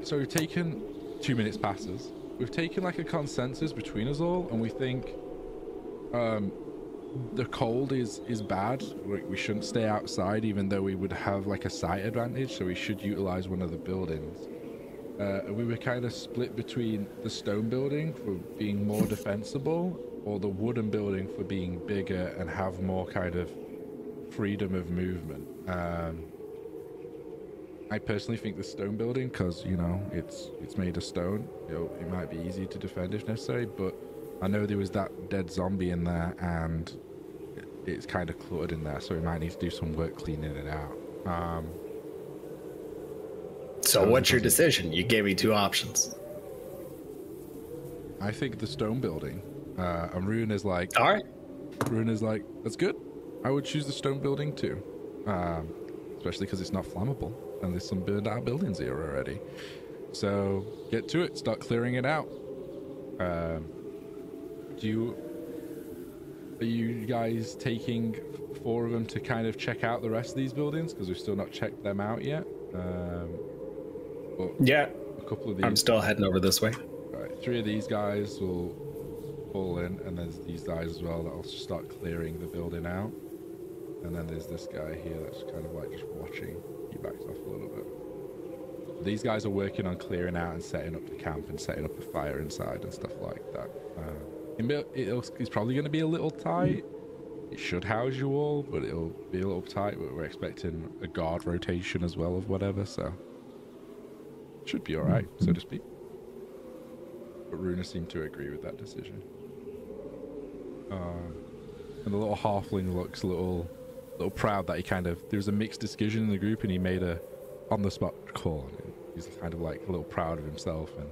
So we've taken 2 minutes passes. We've taken like a consensus between us all, and we think the cold is bad. We shouldn't stay outside, even though we would have like a sight advantage. So we should utilize one of the buildings. We were kind of split between the stone building for being more defensible, or the wooden building for being bigger and have more kind of freedom of movement. I personally think the stone building, because it's made of stone. It might be easy to defend if necessary, but I know there was that dead zombie in there, and it's kind of cluttered in there, so we might need to do some work cleaning it out. So what's your decision? You gave me 2 options. I think the stone building. And Rune is like, all right. Rune is like, that's good. I would choose the stone building too, especially because it's not flammable, and there's some burned out buildings here already. So get to it. Start clearing it out. Are you guys taking 4 of them to kind of check out the rest of these buildings, because we've still not checked them out yet? Yeah, a couple of these. I'm still heading over this way. All right, 3 of these guys will fall in, and there's these guys as well that'll start clearing the building out. And then there's this guy here that's kind of like just watching. He backs off a little bit. These guys are working on clearing out and setting up the camp and setting up the fire inside and stuff like that. It's probably going to be a little tight. It should house you all, but it'll be a little tight. But we're expecting a guard rotation as well of whatever, so should be all right, so to speak. But Runa seemed to agree with that decision. And the little halfling looks a little proud that there's a mixed decision in the group, and he made a on-the-spot call. And he's kind of like a little proud of himself. And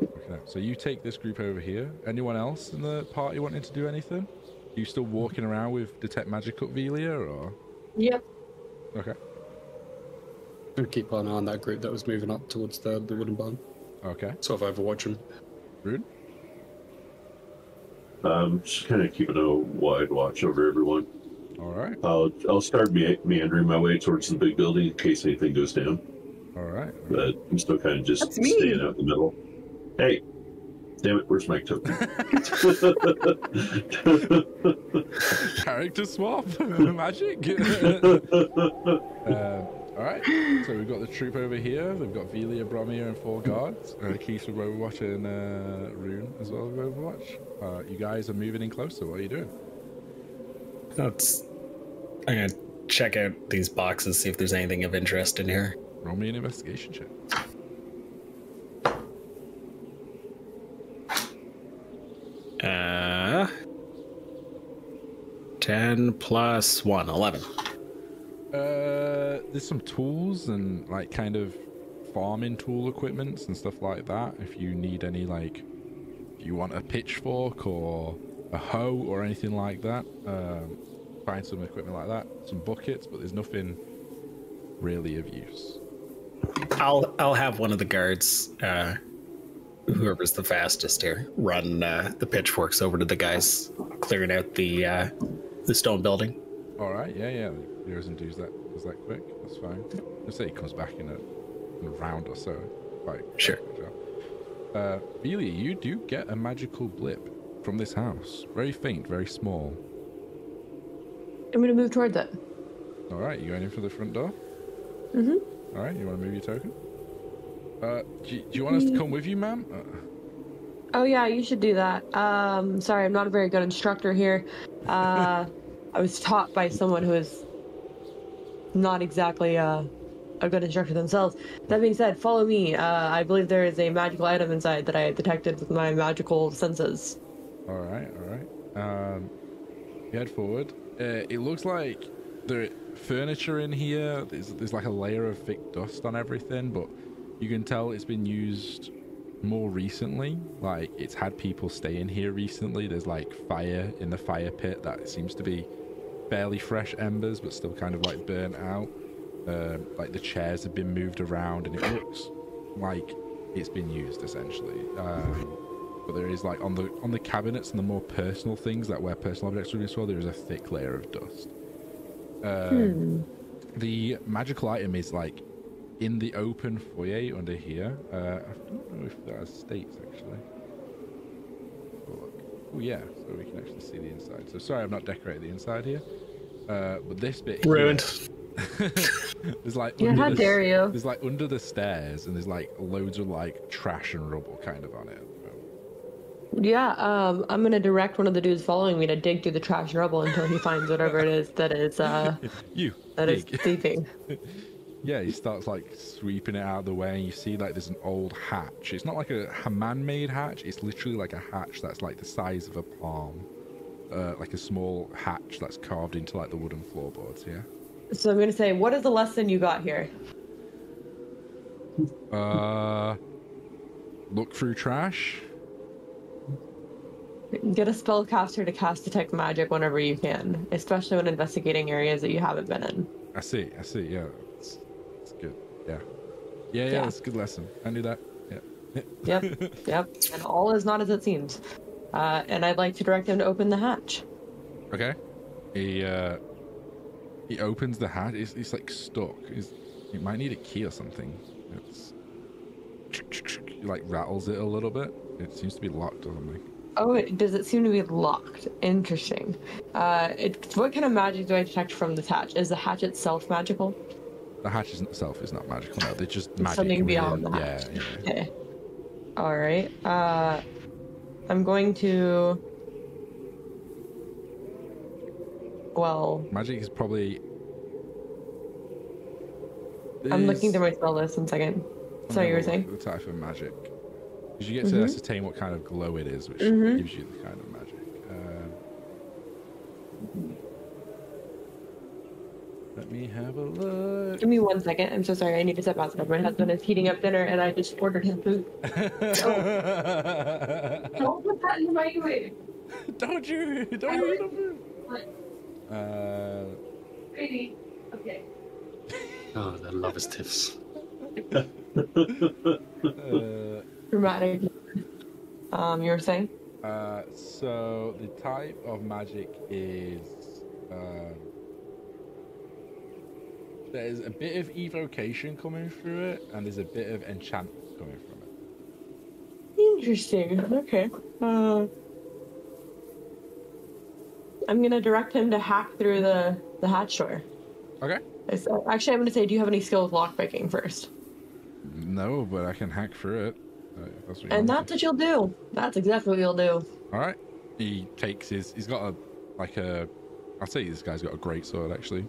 okay, so you take this group over here. Anyone else in the party wanting to do anything? Are you still walking around with Detect Magic up Velia, or? Yep. Okay. I'll keep an eye on that group that was moving up towards the wooden barn. Okay. Sort of overwatch them. Rude? Just kind of keeping a wide watch over everyone. All right. I'll start meandering my way towards the big building in case anything goes down. All right. But I'm still kind of just staying out in the middle. Hey, Damn it, where's my token? Character swap, magic. All right, so we've got the troop over here. They've got Velia, Bromir, and 4 guards. Keith with Overwatch and Rune as well with Overwatch. You guys are moving in closer. What are you doing? I'm gonna check out these boxes, see if there's anything of interest in here. Roll me an investigation check. 10 plus 1, 11. There's some tools and like kind of farming tool equipments and stuff like that. If you need any, like, if you want a pitchfork or a hoe or anything like that, find some equipment like that. Some buckets, but there's nothing really of use. I'll have one of the guards, whoever's the fastest here, run the pitchforks over to the guys clearing out the stone building. All right, yeah. He doesn't do that quick. That's fine. Let's say he comes back in a round or so. Right. Sure. Velia, you do get a magical blip from this house. Very faint, very small. I'm gonna move towards it. All right, you going in for the front door? Mm-hmm. All right, you want to move your token? Do you want us to come with you, ma'am? Oh yeah, you should do that. Sorry, I'm not a very good instructor here. I was taught by someone who is not exactly a good instructor themselves. That being said, follow me. I believe there is a magical item inside that I detected with my magical senses. All right. You head forward. It looks like the furniture in here, there's like a layer of thick dust on everything, but you can tell it's been used more recently. Like, it's had people stay in here recently. There's like fire in the fire pit that seems to be fairly fresh embers, but still kind of like burnt out. Like the chairs have been moved around, and it looks like it's been used essentially. But there is, like, on the cabinets and the more personal things that where personal objects are stored, there is a thick layer of dust. The magical item is like in the open foyer under here. I don't know if that has states actually. Oh yeah, so we can actually see the inside. So sorry I've not decorated the inside here. But this bit Ruined. There's like How dare you? There's like under the stairs, and there's like loads of like trash and rubble kind of on it. Yeah, I'm gonna direct one of the dudes following me to dig through the trash and rubble until he finds whatever it is that is is thieving. Yeah, he starts like sweeping it out of the way, and you see like there's an old hatch. It's not like a man-made hatch. It's literally like a hatch that's like the size of a palm, like a small hatch that's carved into like the wooden floorboards. Yeah. So I'm gonna say, what is the lesson you got here? Look through trash. Get a spellcaster to cast detect magic whenever you can, especially when investigating areas that you haven't been in. I see. Yeah, it's good. Yeah. That's a good lesson. I knew that. Yeah. Yep. And all is not as it seems. And I'd like to direct him to open the hatch. Okay. He opens the hatch. It's like stuck. He might need a key or something. He like rattles it a little bit. It seems to be locked or something. Oh, does it seem to be locked? Interesting. What kind of magic do I detect from this hatch? Is the hatch itself magical? The hatch itself is not magical. No, they're just magic. Something beyond the hatch. Yeah. Okay. All right. I'm going to. Well. Magic is probably. I'm looking through my spell list. 1 second. Sorry, you were saying? The type of magic. Because you get to ascertain what kind of glow it is, which gives you the kind of magic. Let me have a look. Give me 1 second. I'm so sorry. I need to step outside. My husband is heating up dinner, and I just ordered him food. Don't put that in the microwave. Don't you eat the food. Baby. Okay. Oh, the love is tiffs. Dramatic. You were saying? So the type of magic is there's a bit of evocation coming through it, and there's a bit of enchantment coming from it. Interesting. Okay. I'm gonna direct him to hack through the hatch door. Okay. Actually, I'm gonna say, do you have any skill with lockpicking first? No, but I can hack through it. If that's what you And want that's what you'll do. That's exactly what you'll do. All right. He takes his. He's got I'd say this guy's got a great sword actually.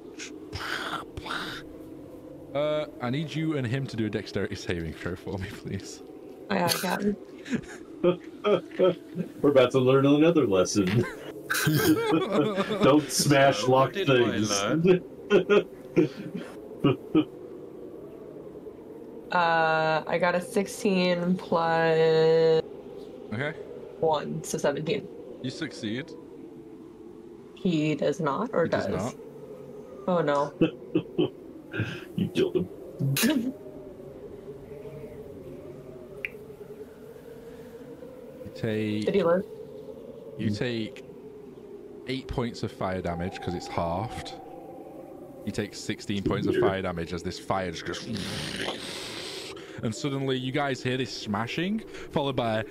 I need you and him to do a dexterity saving throw for me, please. I got it. We're about to learn another lesson. Don't smash locked things. I got a 16 plus Okay. 1, so 17. You succeed. He does not, or He does not. Oh no. You killed him. Did he live? You take 8 points of fire damage because it's halved. You take 16 points of fire damage as this fire just goes. And suddenly you guys hear this smashing, followed by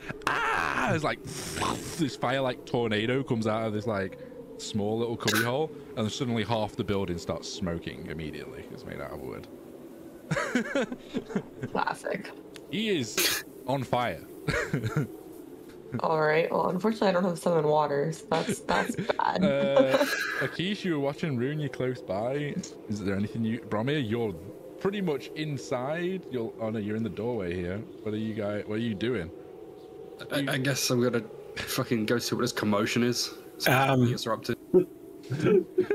it's like this fire like tornado comes out of this like small little cubby hole, and suddenly half the building starts smoking immediately. It's made out of wood. Classic. He is on fire. All right. Well, unfortunately, I don't have summon waters. That's bad. Akish, you were watching Rune. You're close by. Is there anything you, Bromir? You're pretty much inside. Oh no, you're in the doorway here. What are you guys? What are you doing? I guess I'm gonna fucking go see what this commotion is. So are up to.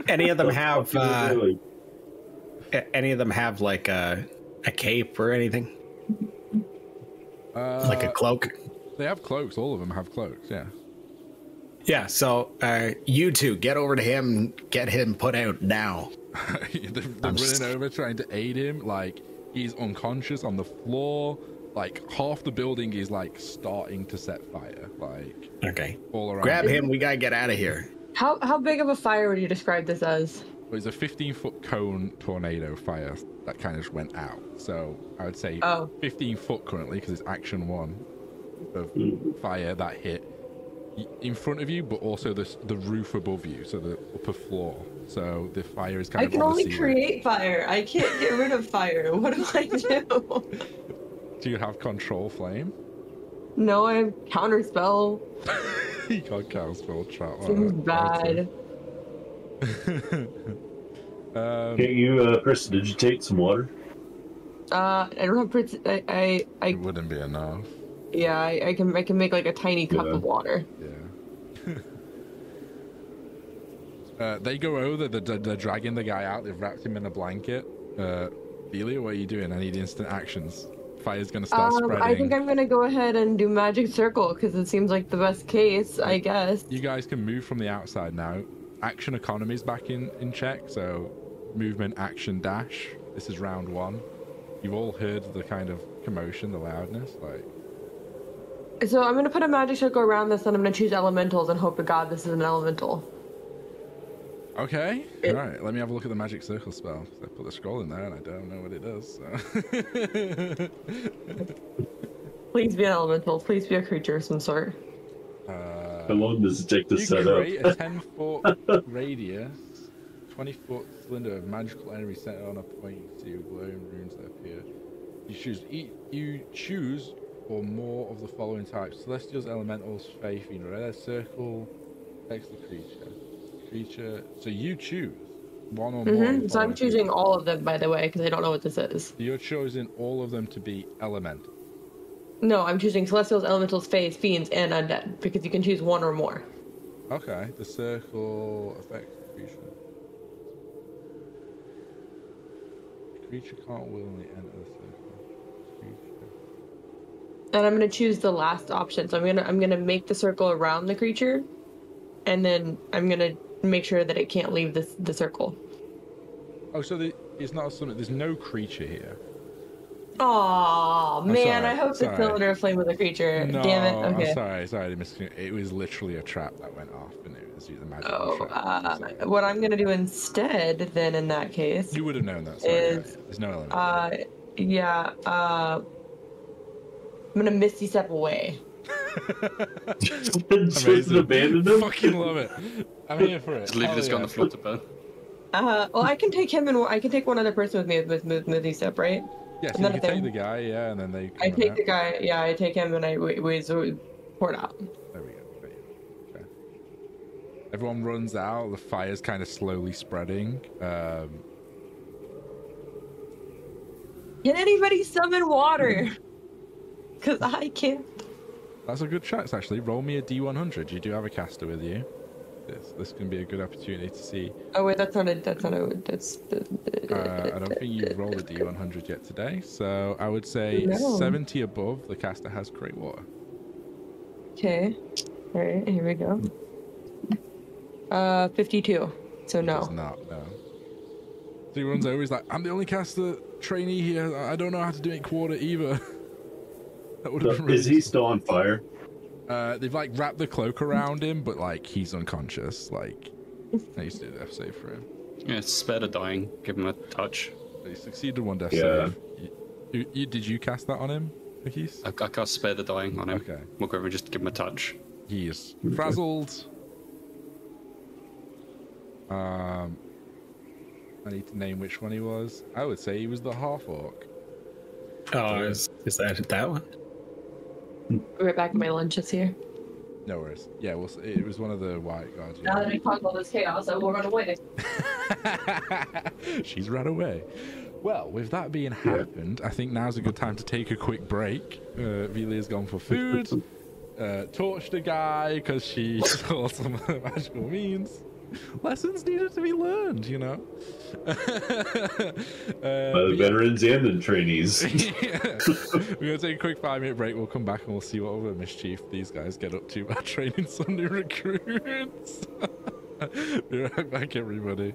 Any of them have? Any of them have like a cape or anything? Like a cloak? They have cloaks. All of them have cloaks. Yeah. Yeah. So you two get over to him. Get him put out now. they're running over trying to aid him. Like he's unconscious on the floor. Like half the building is like starting to set fire. Like okay. All around. Grab him. We gotta get out of here. How big of a fire would you describe this as? Well, it's a 15-foot cone tornado fire that kind of just went out. So I would say 15-foot currently because it's action 1 of fire that hit in front of you, but also the roof above you, so the upper floor. So the fire is kind of. I can only create fire. I can't get rid of fire. What do I do? Do you have control flame? No, I have counter spell. You got counter spell trap. Seems bad. Can't you prestidigitate some water? I don't have. It wouldn't be enough. Yeah, I can make like a tiny cup of water. Yeah. They go over. They're dragging the guy out. They've wrapped him in a blanket. Delia, what are you doing? I need instant actions. Fire's gonna start spreading. I think I'm gonna go ahead and do magic circle because it seems like the best case, I guess. You guys can move from the outside now. Action economy's back in check, so movement, action, dash. This is round 1. You've all heard the kind of commotion, the loudness, like. So I'm gonna put a magic circle around this, and I'm gonna choose elementals and hope to God this is an elemental. Okay. All right. Let me have a look at the magic circle spell. I put the scroll in there, and I don't know what it does. So. Please be an elemental. Please be a creature of some sort. How long does it take to set up? You create a 10-foot radius, 20-foot cylinder of magical energy centered on a point. You see glowing runes that appear. You choose or more of the following types: celestials, elementals, fae, red circle, text the creature. So you choose one or more. So I'm choosing all of them, by the way, because I don't know what this is. You're choosing all of them to be elemental. No, I'm choosing celestials, elementals, faes, fiends, and undead because you can choose one or more. Okay, the circle affects the creature. The creature can't willingly enter the circle. And I'm gonna choose the last option. So I'm gonna make the circle around the creature, and then I'm gonna make sure that it can't leave the circle. Oh, so it's not a summon. There's no creature here. Oh man, sorry, I hope the cylinder of flame was a creature. No, Damn it. Okay. I'm sorry. It was literally a trap that went off, and it was the magical trap. What I'm gonna do instead, then, in that case, you would have known that. Sorry, there's no element. I'm gonna misty step away. Just abandon him. Fucking love it. I'm here for it. Just leave Hell this guy on yeah. the floor to burn. Well, I can take him and I can take one other person with me with Movie Step, right? Yeah, so Another you can thing. take the guy, yeah, and then they. I come take out. the guy. Yeah, I take him and we pour it out. There we go. Okay. Everyone runs out. The fire's kind of slowly spreading. Can anybody summon water? Cause I can't. That's a good chance, actually. Roll me a D100. You do have a caster with you. This can be a good opportunity to see. Oh wait, that's. I don't think you've rolled a D100 yet today, so I would say No. 70 above. The caster has great water. Okay. All right, here we go. 52. So It's no. not, no. So he runs over. He's like, "I'm the only caster trainee here. I don't know how to drink water either." That would have been really Is he still on fire? They've like wrapped the cloak around him, but like he's unconscious. Like I used to do the F save for him. Yeah, spare the dying. Give him a touch. He succeeded one death Yeah. save. Did you cast that on him, Nikis? I can't spare the dying on him. Okay. Walk over and just give him a touch. He is frazzled. I need to name which one he was. I would say he was the half orc. Oh, is that one? Right back. My lunch is here. No worries. Yeah, well, it was one of the white guards. Now that I caused all this chaos, I will run away. She's run away. Well, with that being happened, I think now's a good time to take a quick break. Velia's gone for food. Torched a guy because she saw some magical means. Lessons needed to be learned, you know. By the veterans and the trainees. Yeah. We're gonna take a quick 5-minute break. We'll come back and we'll see what other mischief these guys get up to by training some new recruits. Be right back, everybody.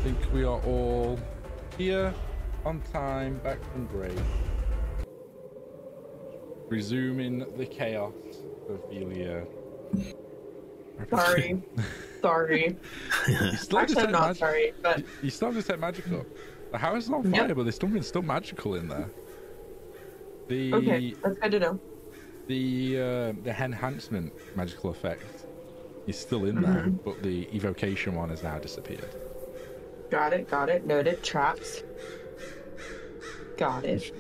think we are all here on time, back from break. Resuming the chaos of Velia. Sorry. Sorry. You still have to Actually, I'm set not sorry, but you still have to set magic up. The house is on fire, Yep. but there's something still magical in there. The okay, that's good to know. the enhancement magical effect is still in there, but the evocation one has now disappeared. Got it. Noted. Traps. Got it.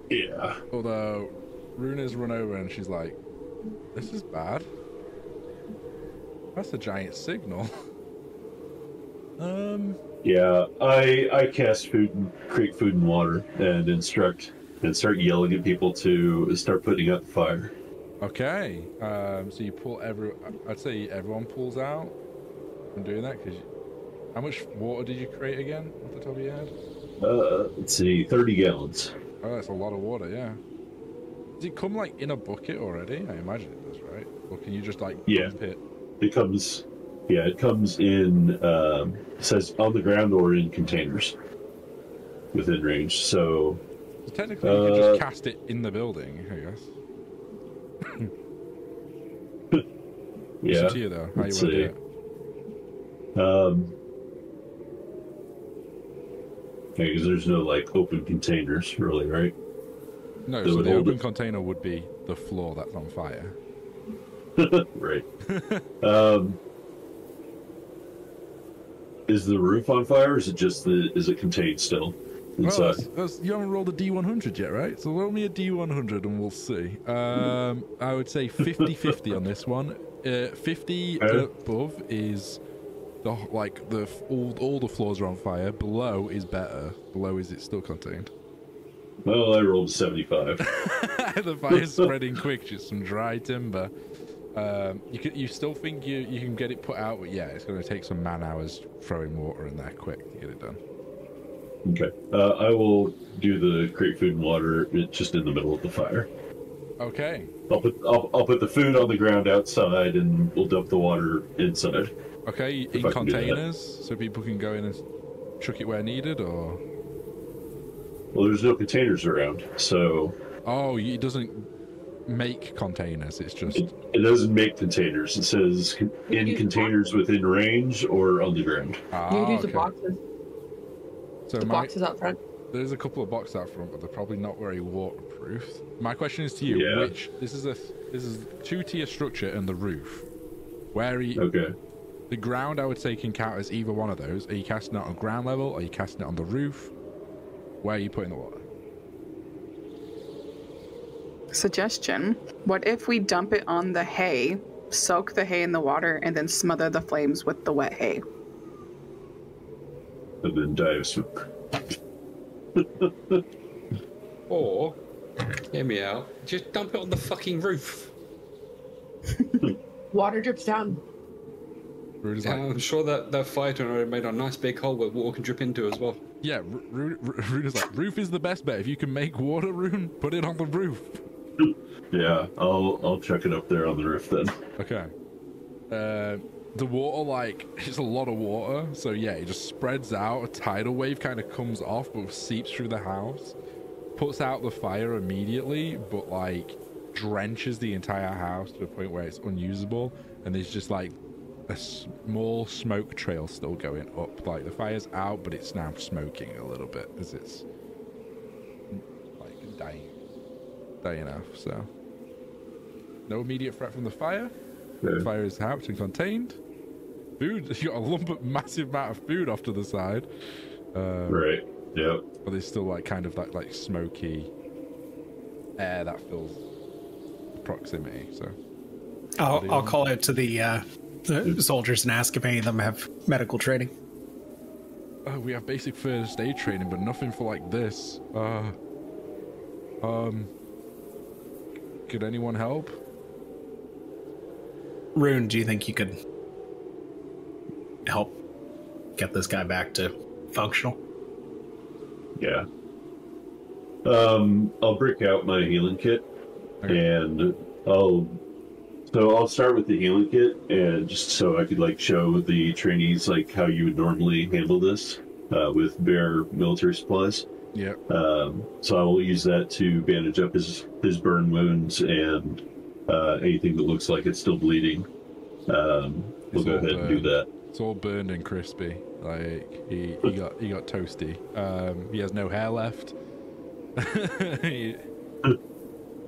Yeah. Although Runa's run over and she's like, "This is bad. That's a giant signal." Yeah, I cast create food and water and instruct and start yelling at people to start putting out the fire. Okay. So you pull I'd say everyone pulls out from doing that because. How much water did you create again off the top of your head? Let's see, 30 gallons. Oh, that's a lot of water, yeah. Does it come like in a bucket already? I imagine it does, right? Or can you just like dump it? It comes in, it says on the ground or in containers within range. So technically you can just cast it in the building, I guess. yeah. It's up to you though, how you want to do it. Because there's no like open containers really, right? No, That so would the hold open it. container would be the floor that's on fire. Right. Is the roof on fire or is it is it contained still inside? Well, you haven't rolled a D100 yet, right? So roll me a D100 and we'll see. I would say 50-50 on this one. 50 above is all the floors are on fire. Below is better. Below is it still contained? Well, I rolled 75. The fire's spreading quick, just some dry timber. You still think you can get it put out, but yeah, it's going to take some man hours throwing water in there quick to get it done. Okay. I will do the create food and water just in the middle of the fire. Okay. I'll put the food on the ground outside and we'll dump the water inside. Okay, in I can do that. containers, so people can go in and chuck it where needed, or? Well, there's no containers around, so... Oh, it doesn't make containers, it's just... It doesn't make containers. It says in containers within range or on the ground. You use the okay. boxes. So The boxes up front. there's a couple of boxes out front, but they're probably not very waterproof. My question is to you, Yeah. this is two-tier structure and the roof. Where are you... Okay. The ground, I would say, can count as either one of those. Are you casting it on ground level? Are you casting it on the roof? Where are you putting the water? Suggestion: what if we dump it on the hay, soak the hay in the water, and then smother the flames with the wet hay? And then die of smoke. Or, hear me out, just dump it on the fucking roof. Water drips down. Rude is Yeah, like, I'm sure that fire tornado made a nice big hole where water can drip into as well. yeah, Rune is like, roof is the best bet. If you can make water, Rune, put it on the roof. Yeah, I'll chuck it up there on the roof then. Okay. The water, it's a lot of water, so yeah, it just spreads out. A tidal wave kind of comes off, but seeps through the house, puts out the fire immediately, but drenches the entire house to the point where it's unusable, and there's just a small smoke trail still going up. The fire's out, but it's now smoking a little bit as it's dying off. So no immediate threat from the fire. Okay. The fire is out and contained. Food, you got a massive amount of food off to the side. Right. Yep. But there's still that smoky air that fills the proximity. So I'll call out to the soldiers and ask if any of them have medical training. we have basic first aid training, but nothing for this. Could anyone help? Rune, do you think you could help get this guy back to functional? Yeah. I'll break out my healing kit Okay. and I'll So I'll start with the healing kit, and just so I could like show the trainees like how you would normally handle this with bare military supplies. Yeah. So I will use that to bandage up his burn wounds and anything that looks like it's still bleeding. We'll go ahead and do that. It's all burned and crispy. Like he got toasty. He has no hair left.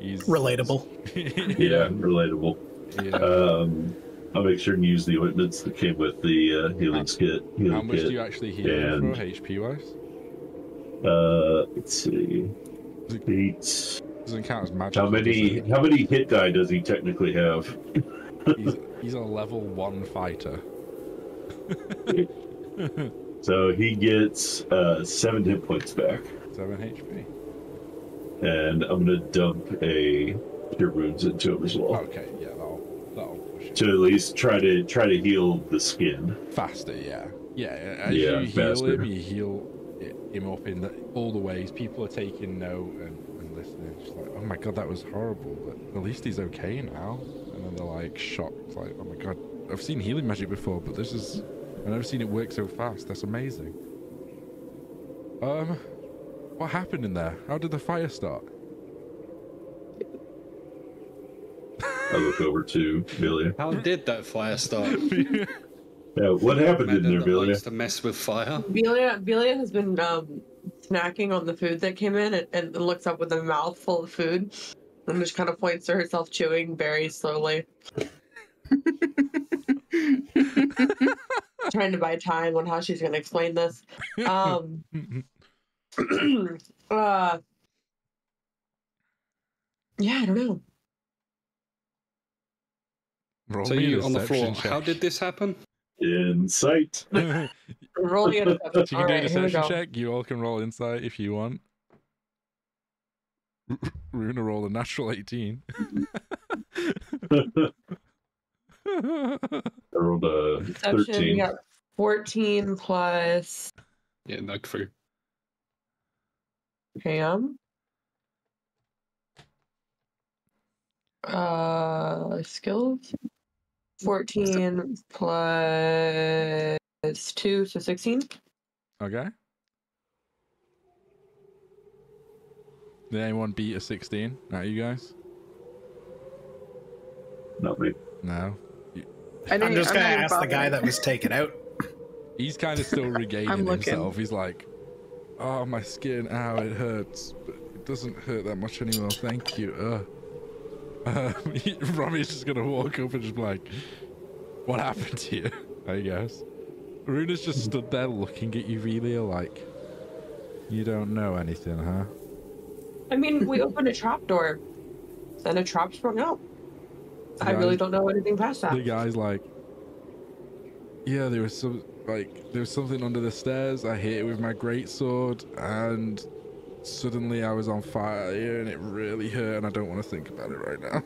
He's relatable. Yeah, relatable. Yeah. I'll make sure and use the ointments that came with the healing kit. How much do you actually heal and, for HP wise? Let's see. Doesn't count as magic. How many hit die does he technically have? He's a level 1 fighter. So he gets 7 hit points back. 7 HP. And I'm gonna dump a cure wounds into him as well. Okay, yeah, that'll push it. To at least try to heal the skin. Faster, yeah. Yeah, as you heal faster. him, you heal him up in all the ways. People are taking note and listening. Just like, oh my god, that was horrible, but at least he's okay now. And then they're like shocked, like, oh my god, I've seen healing magic before, but I've never seen it work so fast. That's amazing. What happened in there? How did the fire start? I look over to Villia. How did that fire start? Yeah, what happened in there, Villia? To mess with fire. Velia has been snacking on the food that came in and looks up with a mouth full of food and just kind of points to herself chewing very slowly. Trying to buy time on how she's going to explain this. Yeah, I don't know. Roll So me a you on the floor. deception check. How did this happen? Insight. Roll me a deception. You can do a Alright, here we deception go. check. You all can roll insight if you want. Runa rolled a natural 18. I rolled a Deception, 13. you got 14 plus Yeah, no clue. Pam. Skills. 14 plus 2, so 16. Okay. Did anyone beat a 16? Not you guys? Not me. No. I'm just gonna ask the guy that was taken out. He's kind of still regaining I'm looking. himself. He's like, oh, my skin, ow, it hurts. But it doesn't hurt that much anymore, thank you. Robbie's just gonna walk up and just be like, what happened to you? I guess. Runa's just stood there looking at you, Velia, like, you don't know anything, huh? I mean, we opened a trapdoor, then a trap sprung out. I Yeah, really don't know anything past that. The guy's like, yeah, there was something under the stairs. I hit it with my greatsword, and suddenly I was on fire, and it really hurt, and I don't want to think about it right now.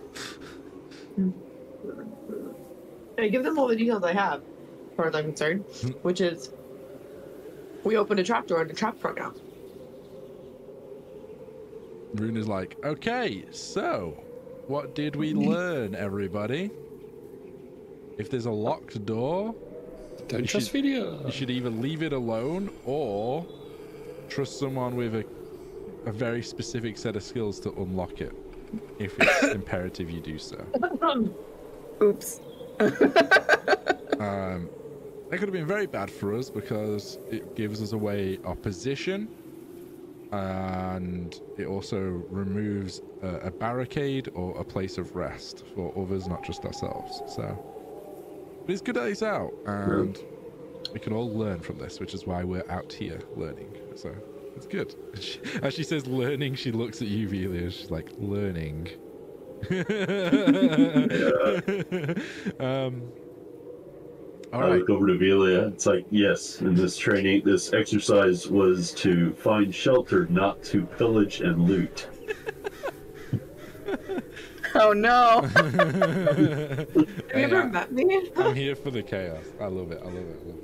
I give them all the details I have, as far as I'm concerned, which is we opened a trapdoor and the trap sprung out. Runa's like, okay, so what did we learn, everybody? If there's a locked door, Don't trust video. you should either leave it alone or trust someone with a very specific set of skills to unlock it, if it's imperative you do so. Oops. That could have been very bad for us because it gives us away our position, and it also removes a barricade or a place of rest for others, not just ourselves. So, but it's good that it's out, and we can all learn from this, which is why we're out here learning. So it's good. As she says learning, she looks at you, Velia. She's like, learning. All I right. look over to Velia. It's like, yes, in this training, this exercise was to find shelter, not to pillage and loot. Oh no. Have you ever met me? I'm here for the chaos. I love it. I love it. I love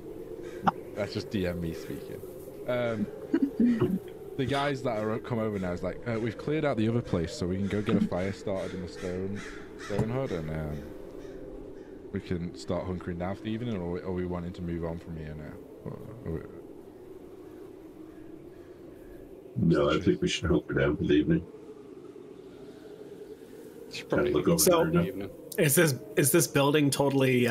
it. That's just DM me speaking. The guys that are come over now is like, we've cleared out the other place, so we can go get a fire started in the stone hood, and we can start hunkering down for the evening, or are we wanting to move on from here now? No, I think we should hunker down for the evening. Should Kind probably of look over So- there now. evening. Is this building totally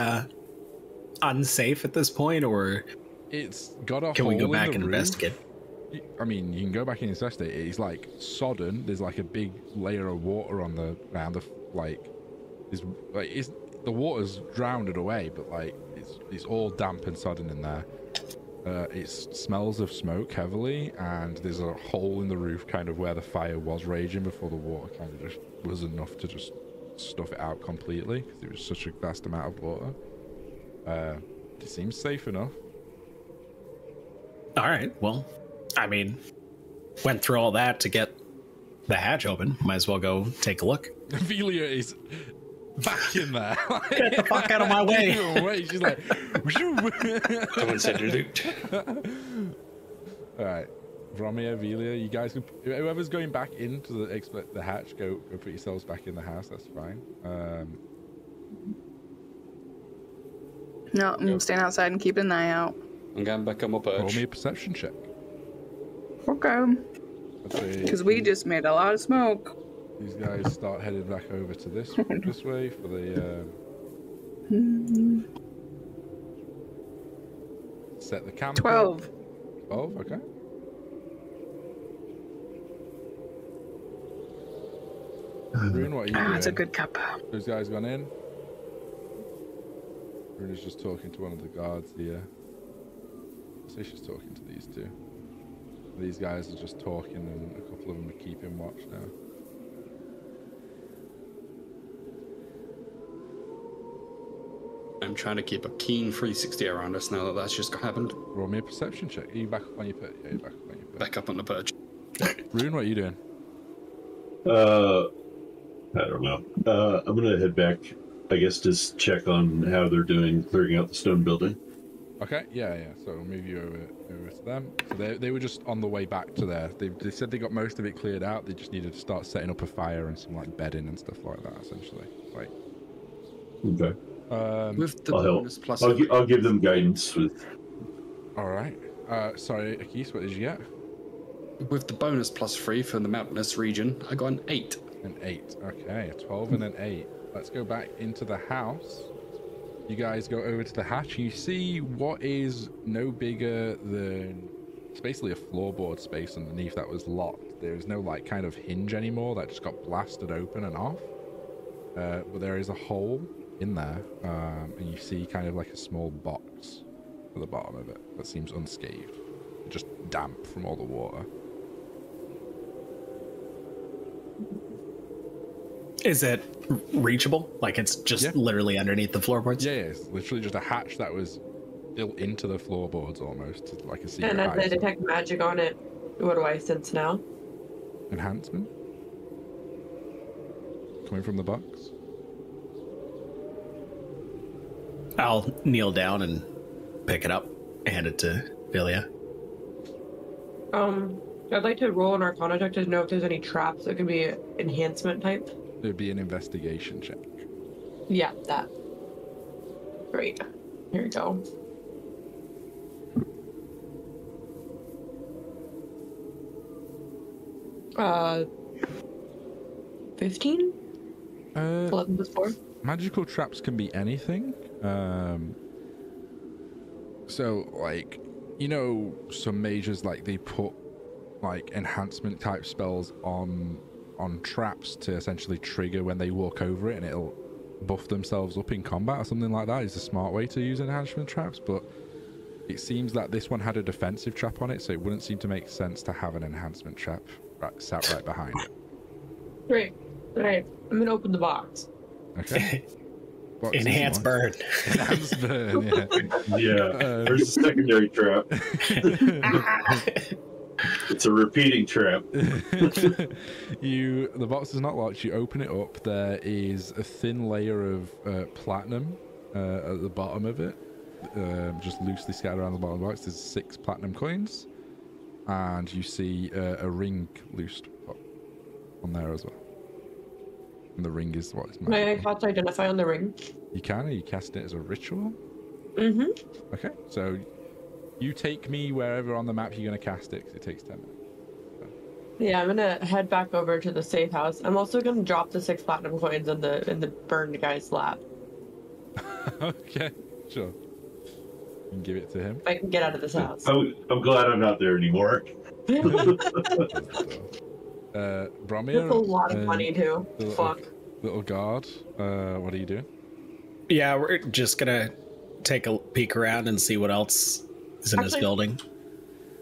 unsafe at this point, or It's got a can hole we go in back the and roof. investigate? I mean, you can go back and investigate. It's like sodden. There's like a big layer of water on the ground. The water's drowned it away, but like it's all damp and sodden in there. It smells of smoke heavily, and there's a hole in the roof, kind of where the fire was raging before the water kind of just was enough to just stuff it out completely, because it was such a vast amount of water. It seems safe enough. All right. Well, I mean, went through all that to get the hatch open. Might as well go take a look. Velia is back in there. Get the fuck out of my way. She's like, Someone said loot. all right, Vromir, Velia, you guys, whoever's going back into the hatch, go put yourselves back in the house. That's fine. No, I'm staying outside and keeping an eye out. I'm going back on my Roll perch. me a perception check. Okay. Let's see. Because we just made a lot of smoke. These guys start heading back over to this way for the set the camp. 12. 12, okay. Rune, what are you doing? That's a good cup. Those guys gone in. Rune is just talking to one of the guards here. I say she's talking to these two. These guys are just talking, and a couple of them are keeping watch now. I'm trying to keep a keen 360 around us now that that's just happened. Roll me a perception check. Are you back up on your perch? Yeah, you're back up on your perch. Back up on the perch. Rune, what are you doing? I don't know. I'm gonna head back. I guess just check on how they're doing clearing out the stone building. Okay, yeah. So we'll move you over to them. So they were just on the way back to there. They said they got most of it cleared out. They just needed to start setting up a fire and some like bedding and stuff like that, essentially. Like, Okay. With the I'll help. bonus plus I'll give them guidance with. all right. Sorry, Akis, what did you get? with the bonus +3 from the mountainous region, I got an 8. An 8. Okay, a 12 and an 8. Let's go back into the house. You guys go over to the hatch. You see what is no bigger than... It's basically a floorboard space underneath that was locked. There's no, like, kind of hinge anymore. That just got blasted open and off. But there is a hole in there. And you see kind of like a small box at the bottom of it that seems unscathed. Just damp from all the water. Is it reachable? Like it's just literally underneath the floorboards? Yeah, it's literally just a hatch that was built into the floorboards almost, like a secret And as I hiding detect magic on it, what do I sense now? enhancement coming from the box. I'll kneel down and pick it up, hand it to Villia. I'd like to roll an Arcana check to know if there's any traps that can be enhancement type. It would be an investigation check. Yeah, that. Great. Here we go. Uh, 15? 11 plus 4? Magical traps can be anything. So, like, you know, some mages, like, they put, like, enhancement type spells on traps to essentially trigger when they walk over it, and it'll buff themselves up in combat or something like that. Is a smart way to use enhancement traps, but it seems that this one had a defensive trap on it, so it wouldn't seem to make sense to have an enhancement trap sat right behind it. Great. Alright, I'm gonna open the box. Okay. Box is Enhance locked. burn. Enhance burn, yeah. Yeah, there's a secondary trap. It's a repeating trap. The box is not locked. You open it up. There is a thin layer of platinum at the bottom of it, just loosely scattered around the bottom of the box. There's 6 platinum coins, and you see a ring loosed on there as well. And the ring is what is Can I magical. cast identify on the ring? You can? Are you casting it as a ritual? Mm-hmm. Okay, so you take me wherever on the map you're going to cast it, because it takes 10 minutes. Yeah, I'm gonna head back over to the safe house. I'm also gonna drop the 6 platinum coins in the burned guy's lap. Okay, sure. You can give it to him. I can get out of this house. I'm glad I'm not there anymore. Bromir, That's a lot of money too. Fuck. Little guard, what are you doing? Yeah, we're just gonna take a peek around and see what else is in this building.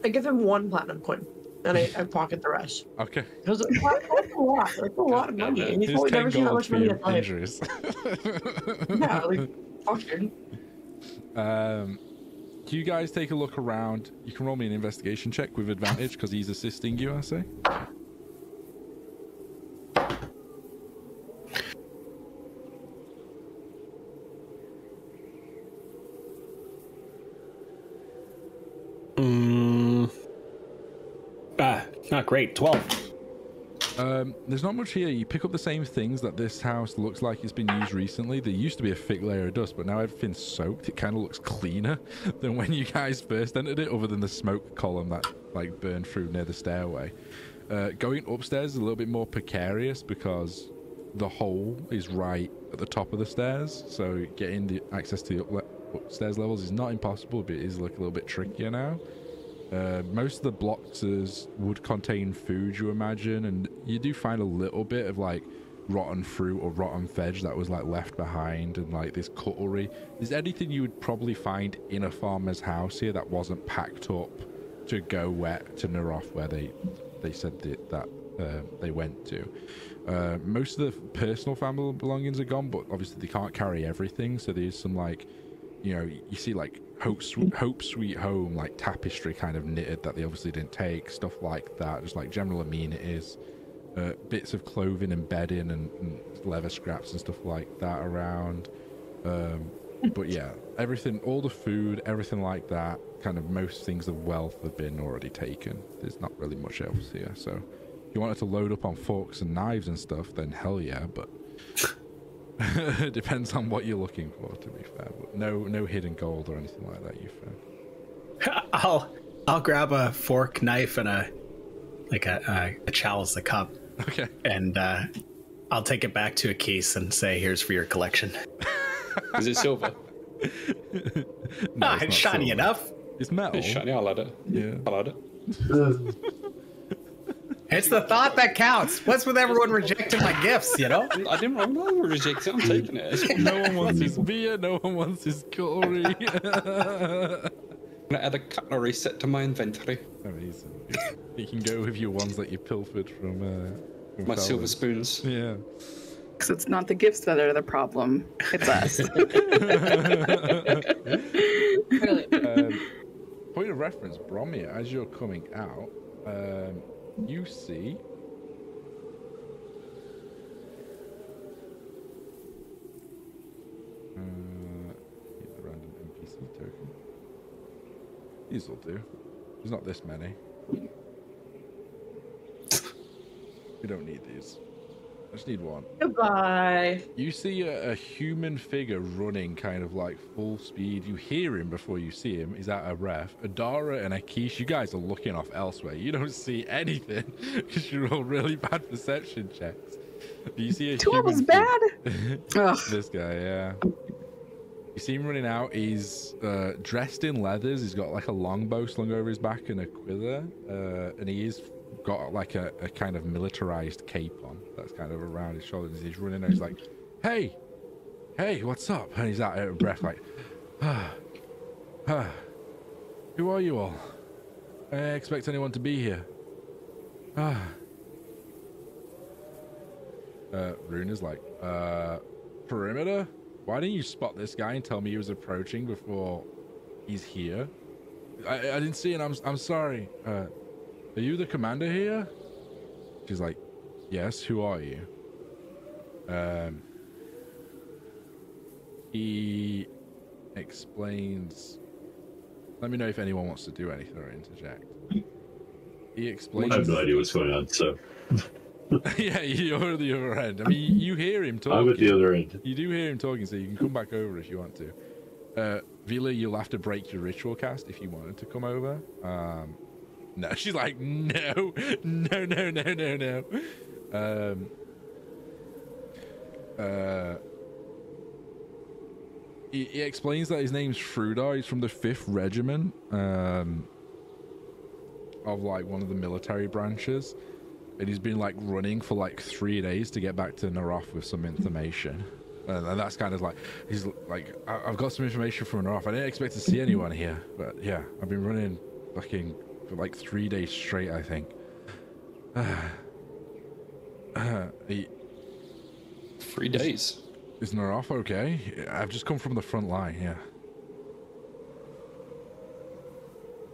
I give him 1 platinum coin, and I pocket the rest. Okay. Because that's a lot. That's a lot of money. And he's Here's probably 10 never seen that gold much for money in your his life. injuries. Yeah, like, fuck, dude. You guys take a look around. You can roll me an investigation check with advantage because he's assisting you, I say. Not great. 12. There's not much here. You pick up the same things that this house looks like it's been used recently. There used to be a thick layer of dust, but now everything's soaked. It kind of looks cleaner than when you guys first entered it, other than the smoke column that like burned through near the stairway. Going upstairs is a little bit more precarious because the hole is right at the top of the stairs, so getting the access to the upstairs levels is not impossible, but it is like a little bit trickier now. Most of the boxes would contain food, you imagine, and you do find a little bit of like rotten fruit or rotten veg that was like left behind, and like this cutlery. Is anything you would probably find in a farmer's house here that wasn't packed up to go wet to Naroth, where they said that they went to. Most of the personal family belongings are gone, but obviously they can't carry everything, so there's some like, you know, you see like Hope Sweet Home, like tapestry kind of knitted that they obviously didn't take, stuff like that, just like general amenities, bits of clothing and bedding and leather scraps and stuff like that around. But yeah, everything, all the food, everything like that, kind of most things of wealth have been already taken. There's not really much else here, so if you wanted to load up on forks and knives and stuff, then hell yeah, but it depends on what you're looking for, to be fair. But no hidden gold or anything like that you found. I'll grab a fork, knife, and a chalice, a cup. Okay. And I'll take it back to a case and say, "Here's for your collection." Is it silver? No, it's shiny silver. enough. It's metal. It's shiny. I'll add it. Yeah. I'll add it. It's the thought that counts. What's with everyone rejecting my gifts, you know? I didn't reject it. I'm taking it. No one wants his beer. No one wants his cutlery. I'm gonna add a cutlery set to my inventory. Amazing. You can go with your ones that you pilfered from My Felder. silver spoons. Yeah. Because it's not the gifts that are the problem. It's us. Point of reference, Bromir, as you're coming out, you see the random NPC token. These will do. There's not this many. We don't need these. I just need one. Goodbye. You see a human figure running kind of like full speed. You hear him before you see him. He's out of breath. Adara and Akish, you guys are looking off elsewhere. You don't see anything because you're all really bad perception checks. You see a 12 was human bad. Ugh. This guy, yeah. You see him running out. He's dressed in leathers. He's got like a longbow slung over his back and a quiver. And he's got like a kind of militarized cape on that's kind of around his shoulders. He's running out. He's like, hey, what's up? And he's out of breath like, who are you all? I didn't expect anyone to be here. Runa's like, perimeter? Why didn't you spot this guy and tell me he was approaching before he's here? I didn't see it. I'm sorry. Are you the commander here? She's like, yes. Who are you? He explains. Let me know if anyone wants to do anything or interject. He explains. I have no idea what's going on, so. Yeah, you're at the other end. I mean, you hear him talking. I'm at the other end. You do hear him talking, so you can come back over if you want to. Vila, you'll have to break your ritual cast if you wanted to come over. No, she's like, no. He explains that his name's Frudar. He's from the 5th Regiment of like one of the military branches, and he's been like running for like 3 days to get back to Naroth with some information. And that's kind of like, he's like, I've got some information from Naroth. I didn't expect to see anyone here, but yeah, I've been running fucking for like 3 days straight, I think. 3 days. Is Naroth okay? I've just come from the front line, yeah.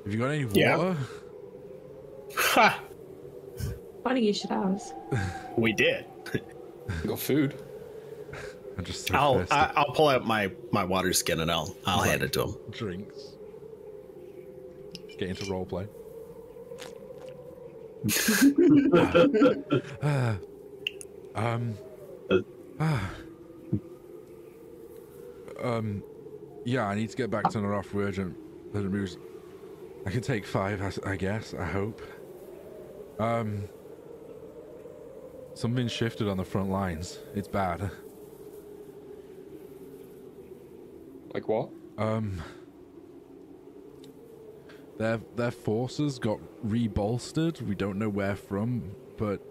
Have you got any water? Yeah. Ha! Funny you should ask. We did. Got food. I'm just so I'll thirsty. I'll pull out my water skin and I'll hand it to him. Drinks. Get into roleplay. Yeah, I need to get back to Naroth urgent moves. I can take 5, I guess. I hope. Something's shifted on the front lines. It's bad. Like what? Their forces got rebolstered. We don't know where from, but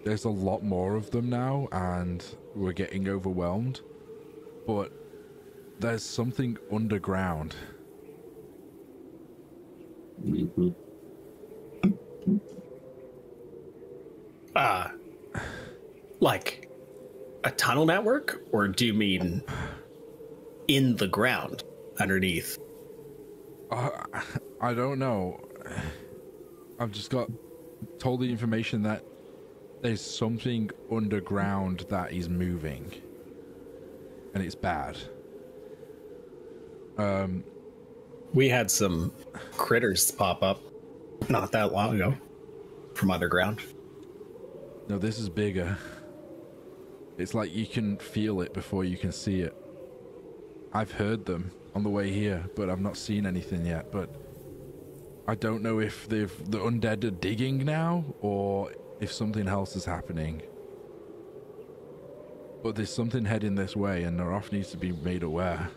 there's a lot more of them now, and we're getting overwhelmed. But there's something underground. Like a tunnel network, or do you mean in the ground underneath? I don't know. I've just got told the information that there's something underground that is moving, and it's bad. We had some critters pop up not that long ago from underground. No, this is bigger. It's like you can feel it before you can see it. I've heard them on the way here, but I've not seen anything yet. But I don't know if the undead are digging now, or if something else is happening. But there's something heading this way, and Naroth needs to be made aware.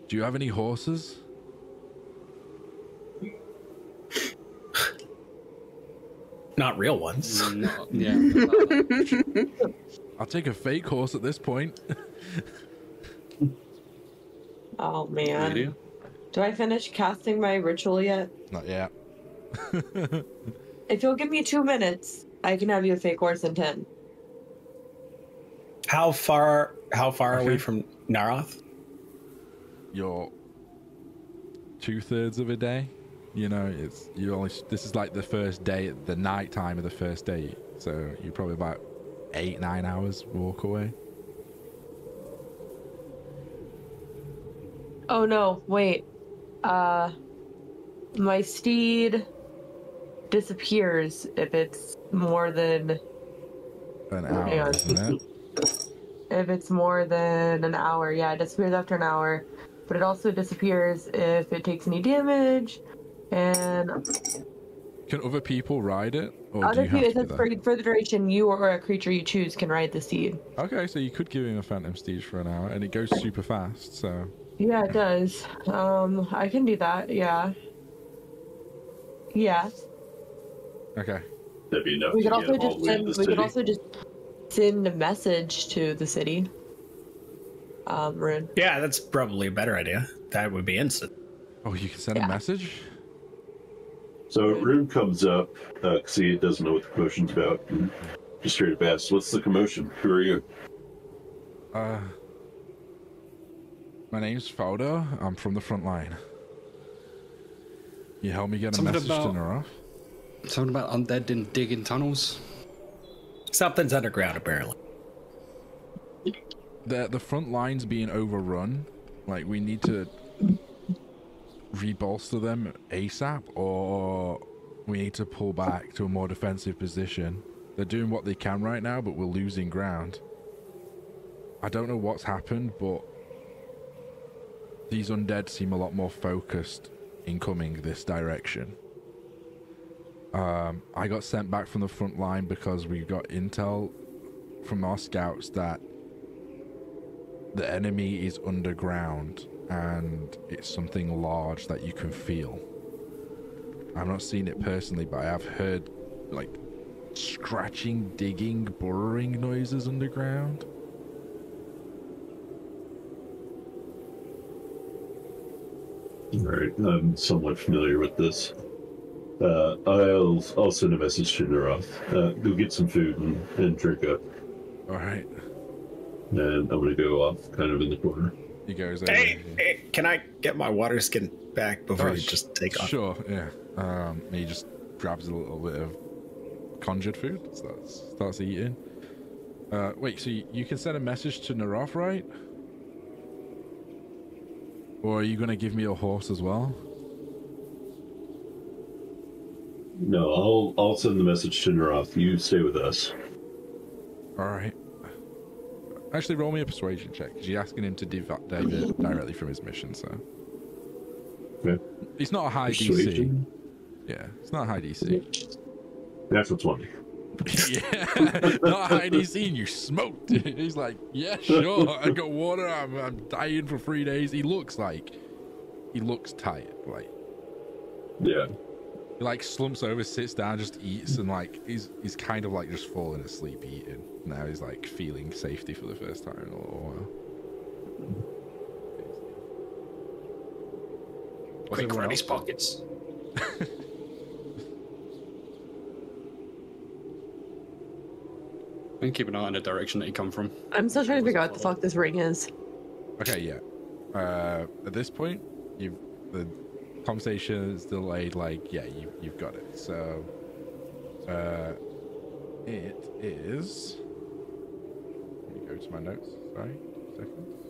Do you have any horses? Not real ones. No, yeah. I'll take a fake horse at this point. Oh man. Really? Do I finish casting my ritual yet? Not yet. If you'll give me 2 minutes, I can have you a fake horse in 10. How far are we Okay. from Naroth? You're 2/3 of a day. You know, this is like the first day, the night time of the first day. So you're probably about 8-9 hours walk away. Oh no, wait. My steed disappears if it's more than An Hang hour, on. isn't it? if it's more than an hour. Yeah, it disappears after an hour. But it also disappears if it takes any damage. And Can other people ride it, or do other you have people, to it do says for the duration, you or a creature you choose can ride the steed. that? Okay, so you could give him a phantom steed for an hour, and it goes super fast. So Yeah, it does. I can do that. Yeah. Yeah. okay, That'd be enough We to could get also him all just the way to send. the We city. could also just send a message to the city. Rune. Yeah, that's probably a better idea. That would be instant. oh, you can send a Yeah. message. So Rune comes up, because he doesn't know what the commotion's about. And just straight up asks, "What's the commotion? Who are you?" My name's Fauda. I'm from the front line. You help me get a Something message to about- Naroth? Something about undead didn't dig in tunnels. Something's underground, apparently. The front line's being overrun. Like, we need to rebolster them ASAP, or We need to pull back to a more defensive position. They're doing what they can right now, but we're losing ground. I don't know what's happened, but these undead seem a lot more focused in coming this direction. I got sent back from the front line because we got intel from our scouts that the enemy is underground and it's something large that you can feel. I've not seen it personally, but I have heard like scratching, digging, burrowing noises underground. Alright, I'm somewhat familiar with this. I'll send a message to Neroth. Go get some food and drink up. Alright. And I'm gonna go off kind of in the corner. He goes over. Hey, can I get my water skin back before you just take off? Sure, yeah. He just grabs a little bit of conjured food, starts eating. Wait, so you can send a message to Neroth, right? Or are you gonna give me a horse as well? No, I'll send the message to Neroth. You stay with us. Alright. Actually, roll me a persuasion check, because you're asking him to divert directly from his mission, so... Okay. It's not a high Persuasion? DC. Yeah, it's not a high DC. Natural 20. Yeah, not a high DC, and you smoked. He's like, yeah, sure, I got water, I'm dying for 3 days. He looks tired, like... Yeah. He like slumps over, sits down, just eats, and like he's kind of like just falling asleep eating. Now he's like feeling safety for the first time in a little while. Quick, grab his pockets. And keep an eye on the direction that he come from. I'm still trying to figure out what the fuck this ring is. Okay, yeah. At this point, the conversation is delayed. Like, yeah, you've got it. So, it is. Let me go to my notes. Sorry, 2 seconds.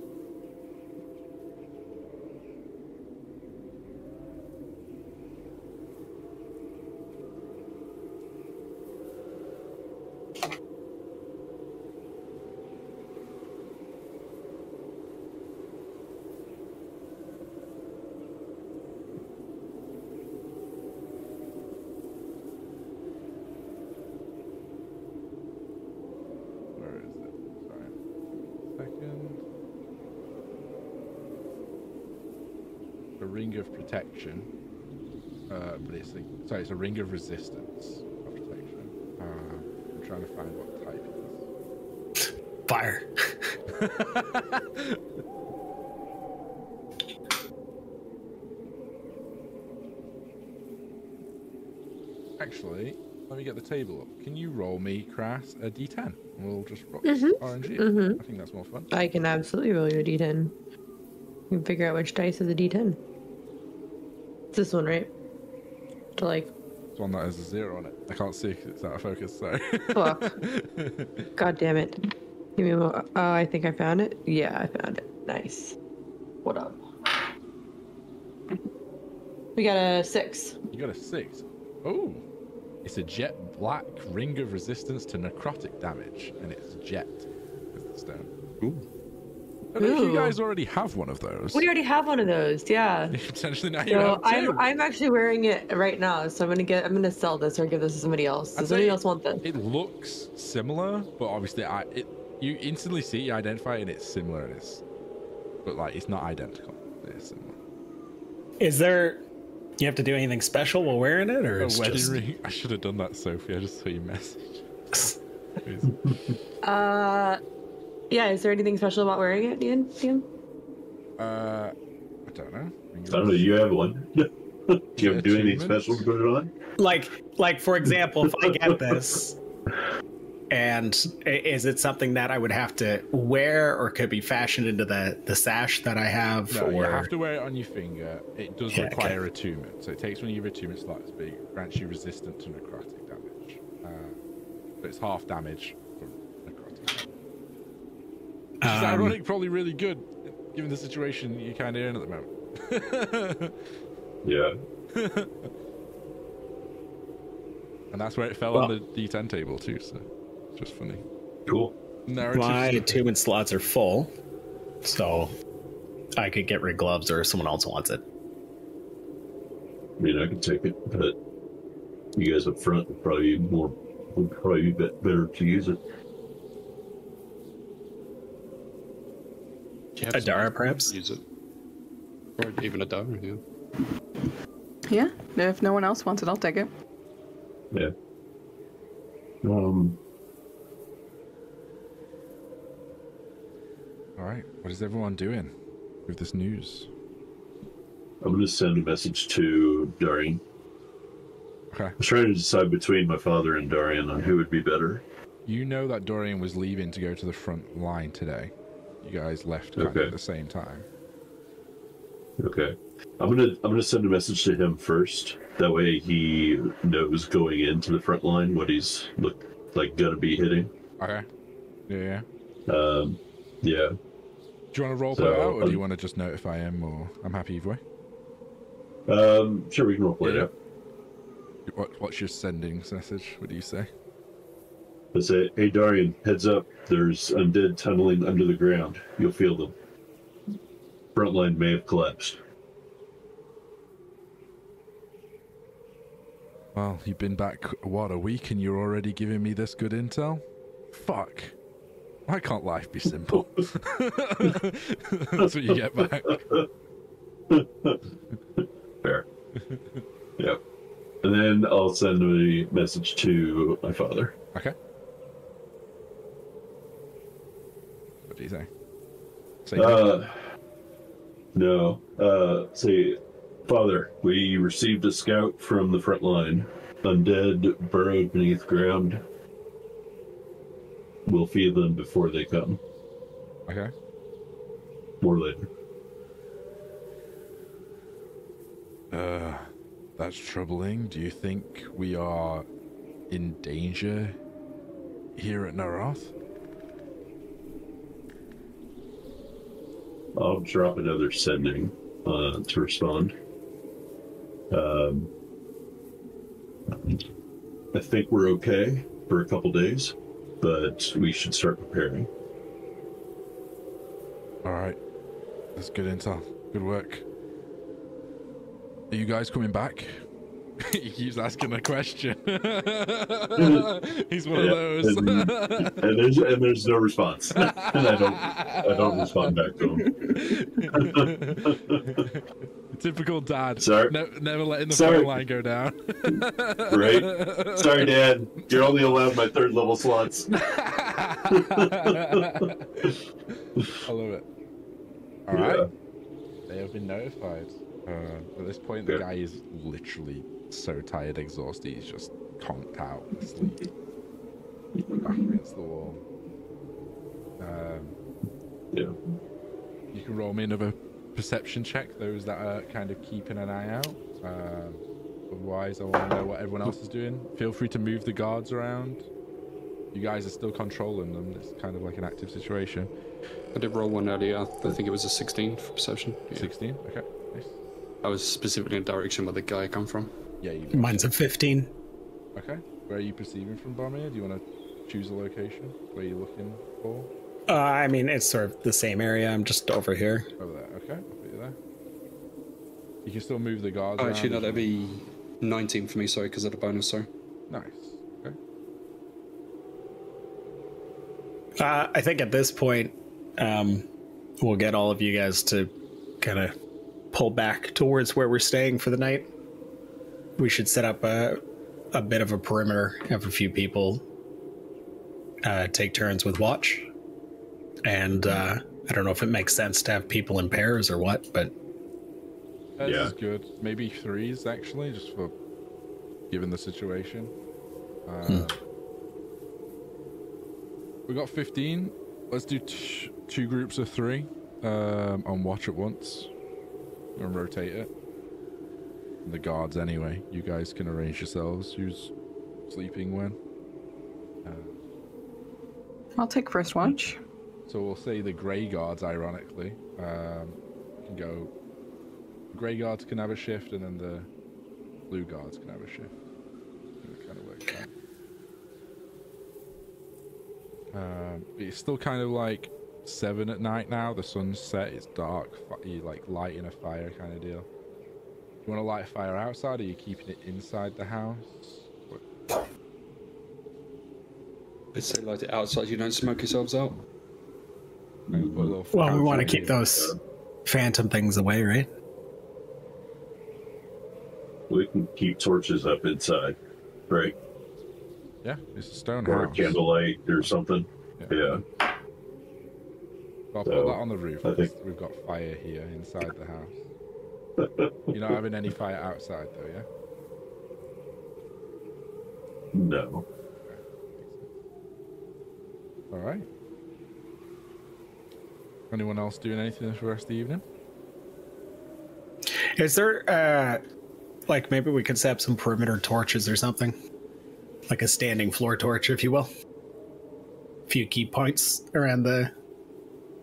Of protection, but it's a ring of resistance of protection. I'm trying to find what type it is. Fire. Actually, let me get the table up. Can you roll me, Crass, a d10? We'll just roll RNG. I think that's more fun. I can absolutely roll you a d10. You can figure out which dice is a d10. It's this one, right? To like... It's one that has a 0 on it. I can't see because it's out of focus, sorry. Fuck. God damn it. Give me a mo- Oh, I think I found it. Yeah, I found it. Nice. What up? We got a 6. You got a 6. Oh, it's a jet black ring of resistance to necrotic damage, and it's jet with the stone. Ooh. I don't know if you guys already have one of those. We already have one of those, yeah. Potentially now you So have two. I'm actually wearing it right now, so I'm gonna sell this or give this to somebody else. Does anybody else want this? It looks similar, but obviously you instantly see, you identify it, and it's similar, and but like it's not identical. It's similar. Is there? You have to do anything special while wearing it, or A it's wedding just... ring. I should have done that, Sophie. I just saw your message. Yeah, is there anything special about wearing it, Ian? I don't know. I don't know. You have one. Do you have to do anything special to put it on? Like for example, if I get this, and is it something that I would have to wear, or could be fashioned into the sash that I have? No, or... you have to wear it on your finger. It does require attunement, so it takes one of your attunement slots, but it grants you resistant to necrotic damage. But it's half damage from necrotic. Which is ironic, probably really good, given the situation you're kind of in at the moment. Yeah. And that's where it fell on the D10 table too, so just funny. Cool. Narrative My stuff. attunement slots are full, so I could get rid gloves or someone else wants it. I mean, I could take it, but you guys up front would probably be better to use it. Adara, perhaps? Use it. Or even Adara, yeah. Yeah, if no one else wants it, I'll take it. Yeah. All right, what is everyone doing with this news? I'm going to send a message to Darian. Okay. I was trying to decide between my father and Darian on who would be better. You know that Dorian was leaving to go to the front line today. You guys left kind of at the same time. Okay. I'm gonna send a message to him first. That way he knows going into the front line what he's gonna be hitting. Okay. Yeah. Yeah. Do you want to role play it out, or do you want to just notify him, or I'm happy either way? Sure, we can role play it out. What's your sending message? What do you say? I say, hey Darian, heads up. There's undead tunneling under the ground. You'll feel them. Frontline may have collapsed. Well, you've been back, what, a week, and you're already giving me this good intel? Fuck. Why can't life be simple? That's what you get back. Fair. Yep. And then I'll send a message to my father. Okay. What do you say? No. Say, Father, we received a scout from the front line. Undead burrowed beneath ground. We'll feed them before they come. Okay. More later. That's troubling. Do you think we are in danger here at Narath? I'll drop another sending to respond. I think we're okay for a couple days, but we should start preparing. All right. That's good intel. Good work. Are you guys coming back? He keeps asking a question. He's one of those. and there's no response. And I don't respond back to him. Typical dad. Sorry. Never letting the phone line go down. Right. Sorry, Dad. You're only allowed my third level slots. I love it. All right. They have been notified. At this point, the guy is literally so tired, exhausted, he's just conked out, asleep, back against the wall. You can roll me another perception check, those that are kind of keeping an eye out. Otherwise, I want to know what everyone else is doing. Feel free to move the guards around. You guys are still controlling them. It's kind of like an active situation. I did roll one earlier. I think it was a 16 for perception. Yeah. 16? Okay, nice. I was specifically in the direction where the guy come from. Yeah, you Mine's a 15. Okay. Where are you perceiving from, Boromir? Do you want to choose a location? Where are you looking for? I mean, it's sort of the same area. I'm just over here. Over there. Okay, I'll put you there. You can still move the guards around. Actually, no, that'd be 19 for me, sorry, because of the bonus, sorry. Nice. Okay. I think at this point, we'll get all of you guys to kind of pull back towards where we're staying for the night. We should set up a bit of a perimeter, have a few people take turns with watch. And I don't know if it makes sense to have people in pairs or what, but... This is good. Maybe threes, actually, just for given the situation. We got 15. Let's do two groups of 3 on watch at once. And rotate it. And the guards, anyway. You guys can arrange yourselves who's sleeping when. I'll take first watch. So we'll say the grey guards, ironically, can go. The grey guards can have a shift, and then the blue guards can have a shift. That kind of works out. But it's still kind of like 7 at night now. The sun's set. It's dark. You like lighting a fire kind of deal. You want to light a fire outside, or are you keeping it inside the house? I'd say light it outside. You don't smoke yourselves out. Maybe put a little Well, we want to campfire keep here. those phantom things away, right? We can keep torches up inside, right? Yeah, it's a stone Or a house. candlelight or something. Yeah. I'll So, put that on the roof. I think- We've got fire here inside the house. You're not having any fire outside, though, yeah? No. All right. Anyone else doing anything for the rest of the evening? Is there, like, maybe we could set up some perimeter torches or something? Like a standing floor torch, if you will. A few key points around the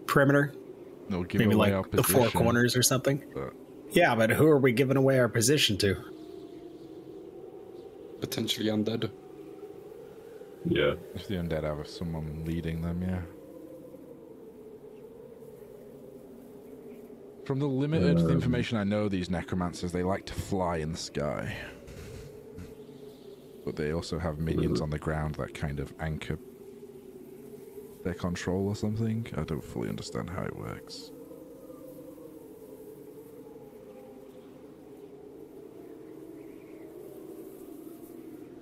perimeter. They'll give Maybe away like our the four position, corners or something. but Yeah, but who are we giving away our position to? Potentially undead. Yeah. if the undead have someone leading them, yeah. From the limited information I know, these necromancers, they like to fly in the sky. But they also have minions on the ground that kind of anchor their control or something. I don't fully understand how it works.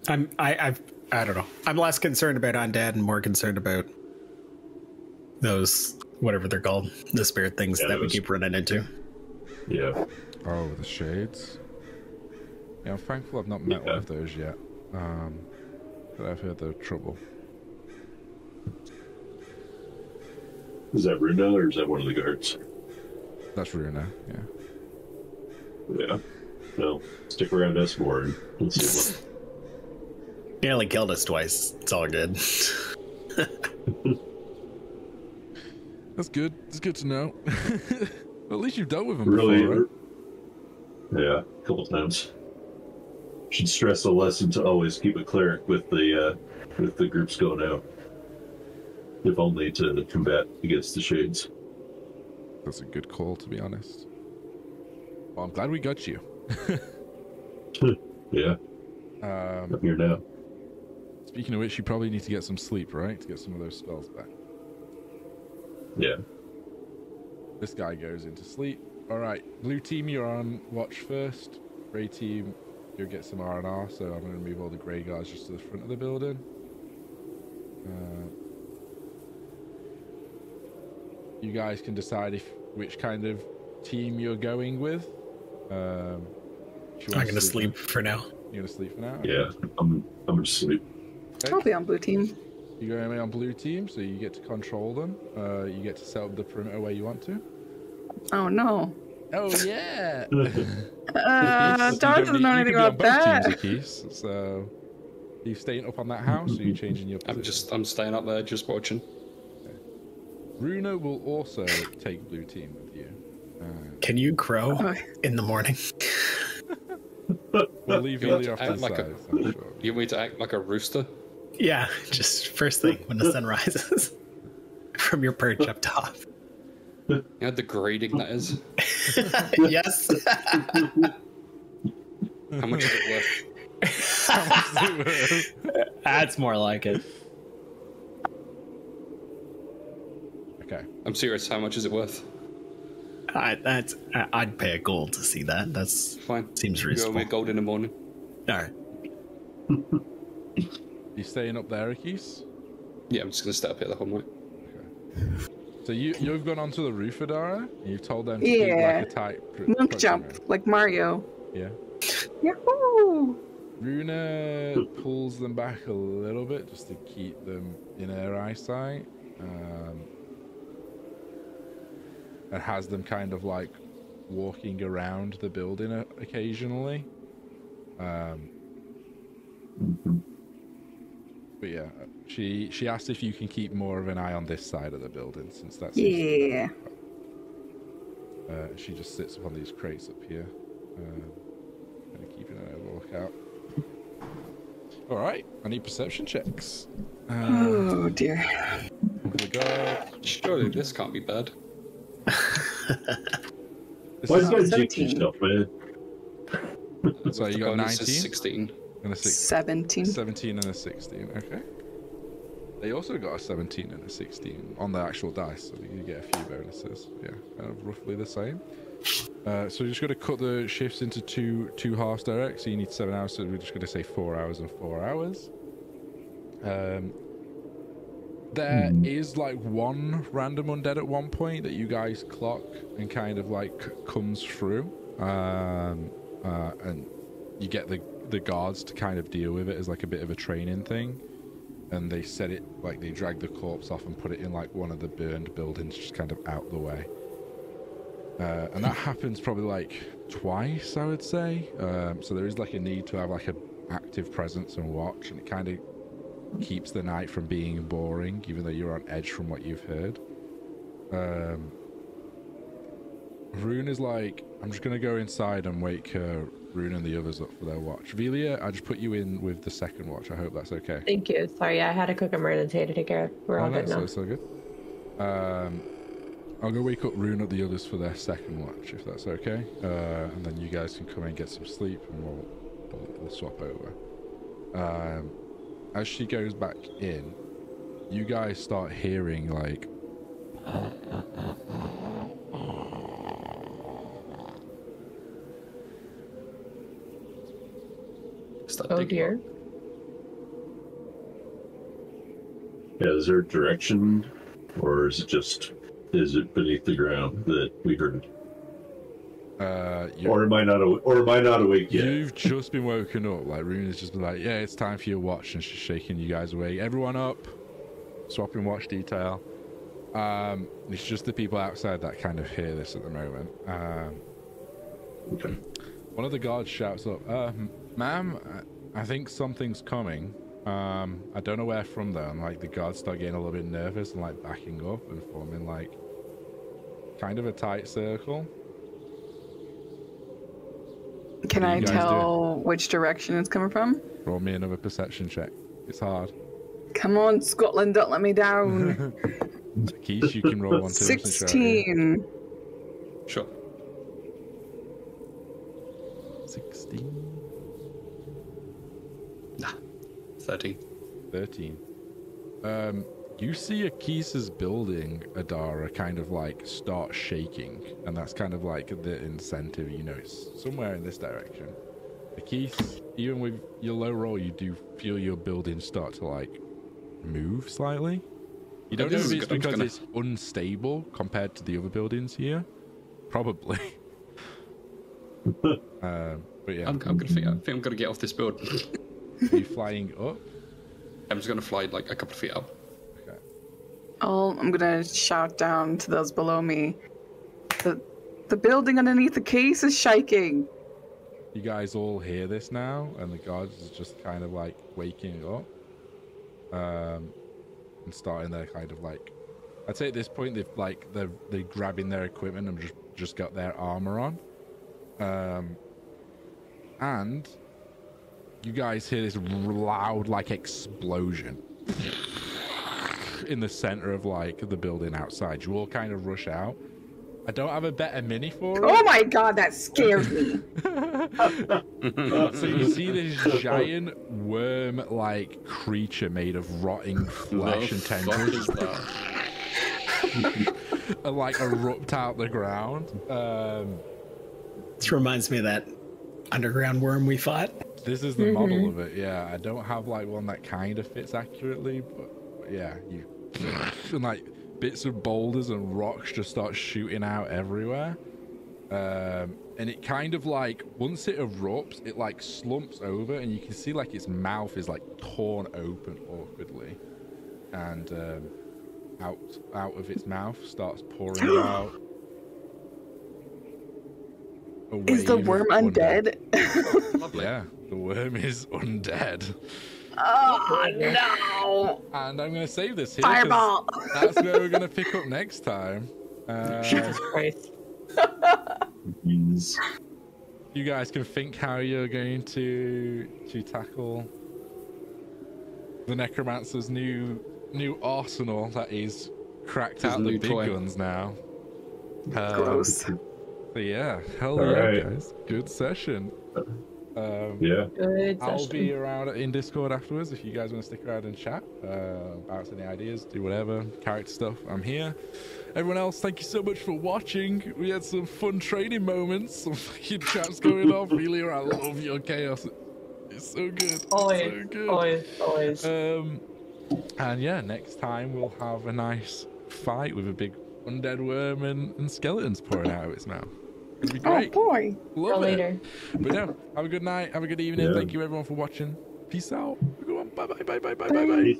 I don't know. I'm less concerned about undead and more concerned about those, whatever they're called, the spirit things Yeah, that we those- keep running into. Yeah. Oh, the shades. Yeah, I'm thankful I've not met one of those yet. But I've heard they're trouble. Is that Runa or is that one of the guards? That's Runa, yeah. Yeah. Well, stick around us more and let's see what. He only killed us twice. It's all good. That's good. It's good to know. Well, at least you've dealt with them Really? before, right? Yeah, a couple times. Should stress the lesson to always keep a cleric with the groups going out. If only to combat against the shades. That's a good call, to be honest. Well, I'm glad we got you. Yeah, I'm here now. Speaking of which, you probably need to get some sleep, right? To get some of those spells back. Yeah. This guy goes into sleep. All right, blue team, you're on watch first. Grey team, you'll get some R&R, so I'm going to move all the grey guards just to the front of the building. You guys can decide which kind of team you're going with. I'm gonna sleep for now. You're going to sleep for now? Yeah, I'm gonna sleep. I'll be on blue team. You're going to be on blue team, so you get to control them. You get to set up the perimeter where you want to. Oh no. Oh, yeah! Darth doesn't know anything about that. Keys, so are you staying up on that house, or are you changing your position? I'm staying up there, just watching. Runa will also take blue team with you. Can you crow in the morning? We'll leave you You off to act the like side, I'm sure. You want me to act like a rooster? Yeah, just first thing when the sun rises from your perch up top. You know how degrading that is? Yes. How much is it worth? That's more like it. Okay. I'm serious, how much is it worth? I'd pay a gold to see that. That's Fine. seems You owe reasonable. me gold in the morning. All right. You staying up there, Akis? Yeah, I'm just gonna stay up here the whole night. So you've gone onto the roof, Adara, and you've told them to keep Yeah. like a tight Monk jump, proximity. like Mario. Yeah. Yahoo! Runa pulls them back a little bit just to keep them in her eyesight, and has them kind of like walking around the building occasionally. But yeah, she asked if you can keep more of an eye on this side of the building, since that's Yeah. she just sits up on these crates up here, and keeping an lookout. All right, I need perception checks. Oh dear. The guard. Surely this can't be bad. Why you gotta jinx 17. yourself, man? So you The got bonus 19 is 16. and a 17. 17 and a 16. Okay. They also got a 17 and a 16 on the actual dice, so you get a few bonuses. Yeah, kind of roughly the same. So you're just going to cut the shifts into two halves direct. So you need 7 hours. So we're just going to say 4 hours and 4 hours. There is like one random undead at one point that you guys clock and kind of like comes through, and you get the guards to kind of deal with it as like a bit of a training thing. And they set it like they drag the corpse off and put it in like one of the burned buildings, just kind of out the way. And that happens probably like twice, I would say. So there is like a need to have like a active presence and watch, and it kind of keeps the night from being boring, even though you're on edge from what you've heard. Rune is like, I'm just gonna go inside and wake Rune and the others up for their watch. Velia, I just put you in with the second watch. I hope that's okay. Thank you. Sorry, I had a quick emergency to take care of. We're all good now. So good. I'll go wake up Rune and the others for their second watch, if that's okay. And then you guys can come and get some sleep, and we'll swap over. As she goes back in, you guys start hearing like Oh dear. Yeah, is there a direction, or is it beneath the ground that we heard? Or am I not awake yet? You've just been woken up. Like Rune has just been like, yeah, it's time for your watch, and she's shaking you guys awake. Everyone up, swapping watch detail. It's just the people outside that kind of hear this at the moment. Okay. One of the guards shouts up, ma'am, I think something's coming. I don't know where from though. And like the guards start getting a little bit nervous and like backing up and forming like kind of a tight circle. Can I tell which direction it's coming from? Roll me another perception check. It's hard. Come on, Scotland, don't let me down. Keith, you can roll one too. 16. Sure. 16. 13. 13. You see Akisa's building, Adara, kind of like start shaking, and that's kind of like the incentive, you know, it's somewhere in this direction. Akis, even with your low roll, you do feel your building start to like move slightly. You don't know if it's because it's unstable compared to the other buildings here. Probably. But yeah. I think I'm gonna get off this building. Are you flying up? I'm just gonna fly like a couple of feet up. Okay. Oh, I'm gonna shout down to those below me. The building underneath the case is shaking. You guys all hear this now, and the guards is just kind of like waking up, and starting their kind of like, I'd say at this point they're grabbing their equipment and just got their armor on, and you guys hear this loud like explosion in the center of like the building outside. You all kind of rush out. I don't have a better mini for it. Oh my god, that scared me. So you see this giant worm-like creature made of rotting flesh and tendrils and like erupt out the ground. This reminds me of that underground worm we fought. This is the model of it, yeah. I don't have like one that kind of fits accurately, but yeah, you and like bits of boulders and rocks just start shooting out everywhere. And it kind of like, once it erupts, it like slumps over and you can see like its mouth is like torn open awkwardly. And out of its mouth starts pouring out. Is the worm undead? Yeah, the worm is undead. Oh no! And I'm going to save this here. Fireball! That's where we're going to pick up next time. Jesus Christ. You guys can think how you're going to tackle the necromancer's new arsenal that he's cracked His out the new big toy. guns now. Gross. So yeah, hell All yeah, right. guys, good session. Yeah. Good I'll session. be around in Discord afterwards if you guys want to stick around and chat, bounce any ideas, do whatever, character stuff. I'm here. Everyone else, thank you so much for watching. We had some fun training moments, some fucking chats going off. Really, I love your chaos. It's so good. Always, So good. always. And yeah, next time we'll have a nice fight with a big undead worm and skeletons pouring out of its mouth. It'll be great. Oh boy. Love Till it. later. But yeah, have a good night, have a good evening. Yeah. Thank you everyone for watching. Peace out. Go on. Bye bye. Bye. Peace.